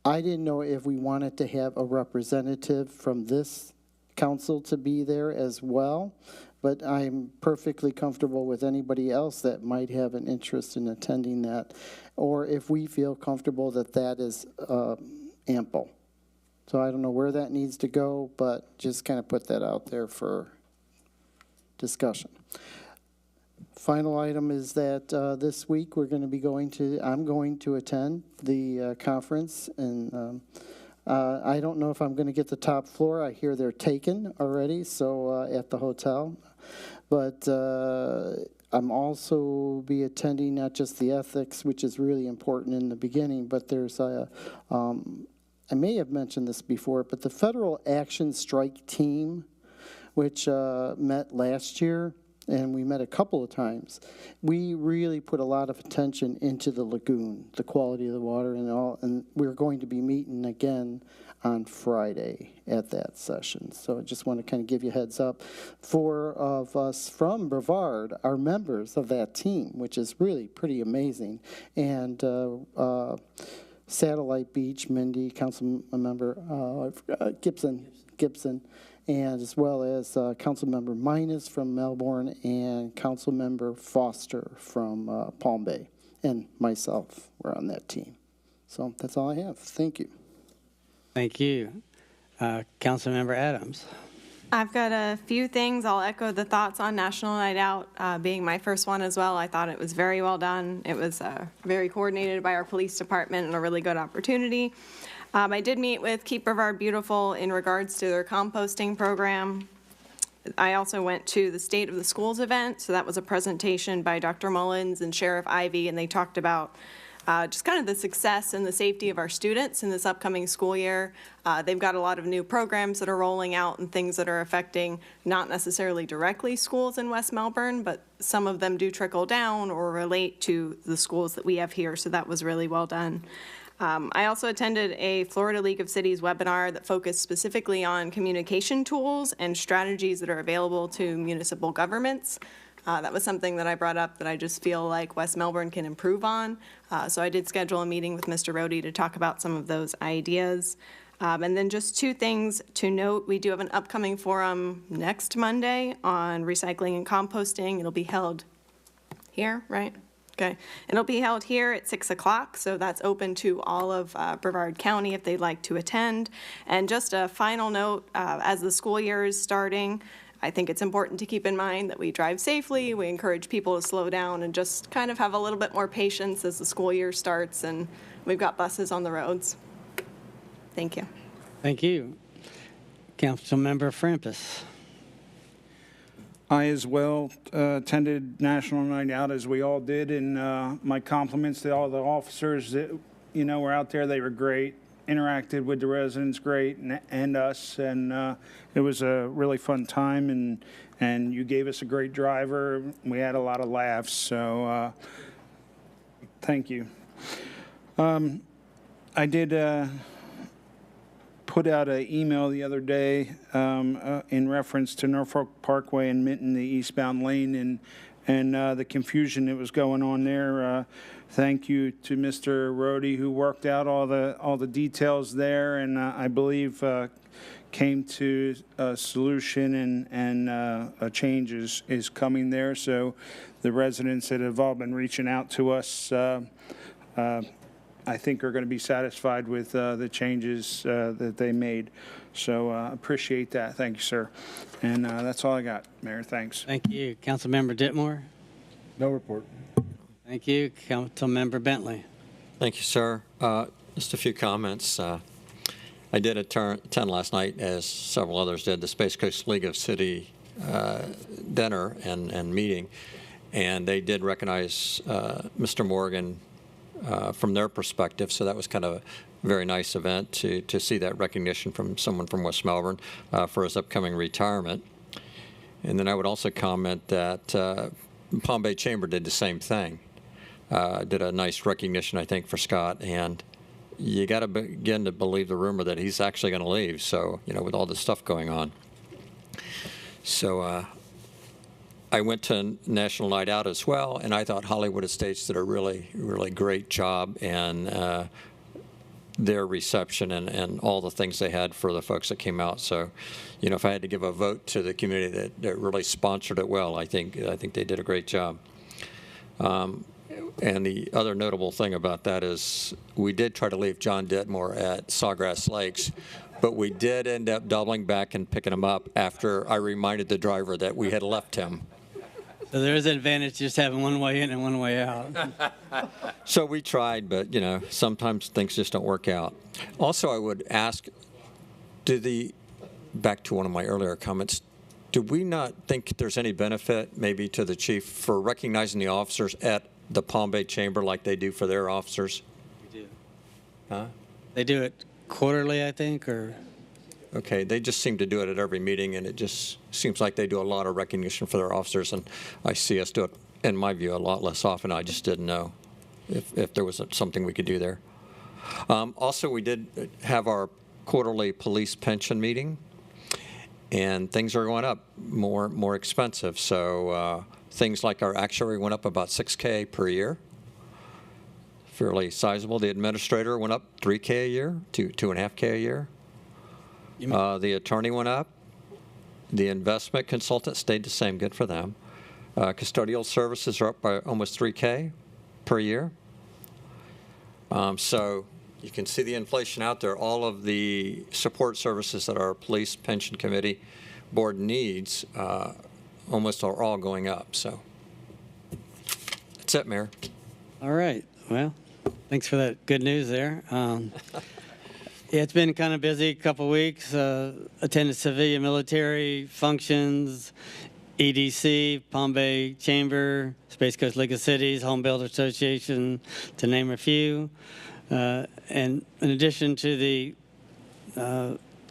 I didn't know if we wanted to have a representative from this council to be there as well, but I'm perfectly comfortable with anybody else that might have an interest in attending that, or if we feel comfortable that that is ample. So I don't know where that needs to go, but just kind of put that out there for discussion. Final item is that this week I'm going to attend the conference, and I don't know if I'm going to get the top floor. I hear they're taken already, so at the hotel. But I'm also be attending not just the ethics, which is really important in the beginning, but there's I may have mentioned this before, but the Federal Action Strike Team, which met last year, and we met a couple of times, we really put a lot of attention into the lagoon, the quality of the water and all, and we're going to be meeting again on Friday at that session. So I just want to kind of give you a heads up. 4 of us from Brevard are members of that team, which is really pretty amazing. And Satellite Beach, Mindy, council member Gibson, and as well as council member Minus from Melbourne and council member Foster from Palm Bay, and myself were on that team. So that's all I have. Thank you. Thank you. Councilmember Adams. I've got a few things. I'll echo the thoughts on National Night Out being my first one as well. I thought it was very well done. It was very coordinated by our police department and a really good opportunity. I did meet with Keep Brevard Beautiful in regards to their composting program. I also went to the State of the Schools event, so that was a presentation by Dr. Mullins and Sheriff Ivey, and they talked about just kind of the success and the safety of our students in this upcoming school year. They've got a lot of new programs that are rolling out and things that are affecting not necessarily directly schools in West Melbourne, but some of them do trickle down or relate to the schools that we have here, so that was really well done. I also attended a Florida League of Cities webinar that focused specifically on communication tools and strategies that are available to municipal governments. That was something that I brought up that I just feel like West Melbourne can improve on. So I did schedule a meeting with Mr. Rohde to talk about some of those ideas. And then just 2 things to note. We do have an upcoming forum next Monday on recycling and composting. It'll be held here, right? Okay. It'll be held here at 6 o'clock, so that's open to all of Brevard County if they'd like to attend. And just a final note, as the school year is starting, I think it's important to keep in mind that we drive safely, we encourage people to slow down and just kind of have a little bit more patience as the school year starts and we've got buses on the roads. Thank you. Thank you. Councilmember Frampus. I as well attended National Night Out, as we all did, and my compliments to all the officers that, were out there. They were great, interacted with the residents great, and us, and it was a really fun time, and you gave us a great driver. We had a lot of laughs, so thank you. I did put out an email the other day in reference to Norfolk Parkway and Minton, the eastbound lane, and the confusion that was going on there. Thank you to Mr. Rohde, who worked out all the details there, and I believe came to a solution, and a change is coming there. So the residents that have all been reaching out to us, I think are going to be satisfied with the changes that they made. So appreciate that. Thank you, sir. And that's all I got, Mayor. Thanks. Thank you. Councilmember Ditmore. No report. Thank you. Councilmember Bentley. Thank you, sir. Just a few comments. I did attend last night, as several others did, the Space Coast League of City dinner and meeting, and they did recognize Mr. Morgan from their perspective, so that was kind of a very nice event to see that recognition from someone from West Melbourne for his upcoming retirement. And then I would also comment that Palm Bay Chamber did the same thing, did a nice recognition, I think, for Scott, and you got to begin to believe the rumor that he's actually going to leave, so, with all this stuff going on. So I went to National Night Out as well, and I thought Hollywood Estates did a really, really great job, and their reception and all the things they had for the folks that came out. So, if I had to give a vote to the community that really sponsored it well, I think they did a great job. And the other notable thing about that is we did try to leave John Ditmore at Sawgrass Lakes, but we did end up doubling back and picking him up after I reminded the driver that we had left him. So there is an advantage just having one way in and one way out. So we tried, but, sometimes things just don't work out. Also, I would ask, back to one of my earlier comments, do we not think there's any benefit maybe to the chief for recognizing the officers at the Palm Bay Chamber like they do for their officers? We do. Huh? They do it quarterly, I think, or? Okay, they just seem to do it at every meeting, and it just seems like they do a lot of recognition for their officers, and I see us do it, in my view, a lot less often. I just didn't know if there was something we could do there. Also, we did have our quarterly police pension meeting, and things are going up, more expensive. So things like our actuary went up about $6K per year, fairly sizable. The administrator went up $3K a year to $2.5K a year. The attorney went up. The investment consultant stayed the same. Good for them. Custodial services are up by almost $3K per year. So you can see the inflation out there. All of the support services that our police pension committee board needs almost are all going up. So that's it, Mayor. All right. Well, thanks for that good news there. Yeah, it's been kind of busy couple weeks. Attended civilian military functions, EDC, Palm Bay Chamber, Space Coast League of Cities, Home Builder Association, to name a few. And in addition to the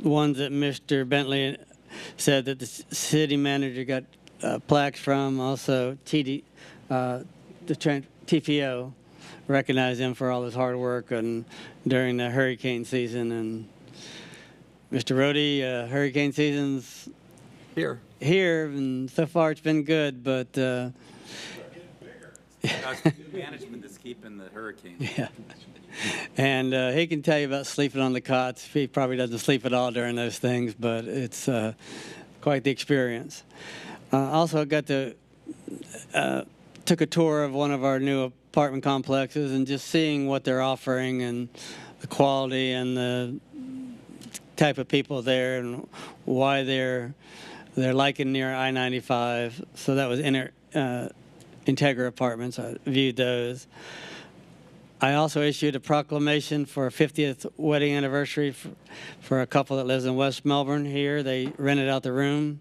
ones that Mr. Bentley said that the city manager got plaques from, also TPO recognize him for all his hard work and during the hurricane season. And Mr. Rhodey, hurricane season's here, and so far it's been good, but management is keeping the hurricane. Yeah. And he can tell you about sleeping on the cots. He probably doesn't sleep at all during those things, but it's quite the experience. Also got to took a tour of one of our new apartment complexes, and just seeing what they're offering and the quality and the type of people there and why they're liking near I-95. So that was Integra Apartments. I viewed those. I also issued a proclamation for a 50th wedding anniversary for a couple that lives in West Melbourne here. They rented out the room.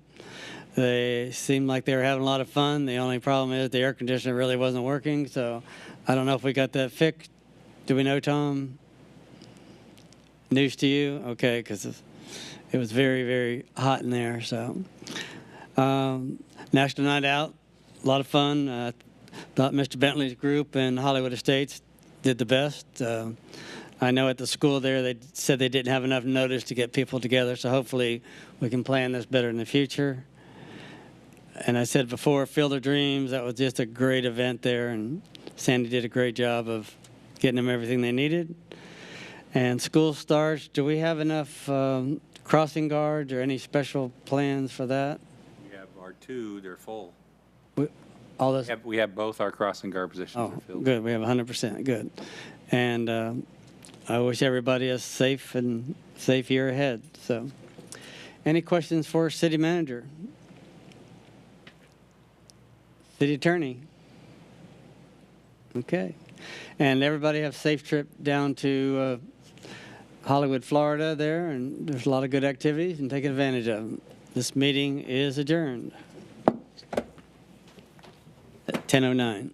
They seemed like they were having a lot of fun. The only problem is the air conditioner really wasn't working, so I don't know if we got that fixed. Do we know, Tom? News to you? Okay, because it was very, very hot in there. So, National Night Out, a lot of fun. Thought Mr. Bentley's group in Hollywood Estates did the best. I know at the school there they said they didn't have enough notice to get people together, so hopefully we can plan this better in the future. And I said before, Field of Dreams, that was just a great event there, and Sandy did a great job of getting them everything they needed. And school starts, do we have enough crossing guards or any special plans for that? We have our two, they're full. All those? We have both our crossing guard positions are Oh, filled. good, we have 100%, good. And I wish everybody a safe year ahead. So, any questions for City Manager? City Attorney? Okay. And everybody have a safe trip down to Hollywood, Florida there, and there's a lot of good activities, and take advantage of them. This meeting is adjourned at 10:09.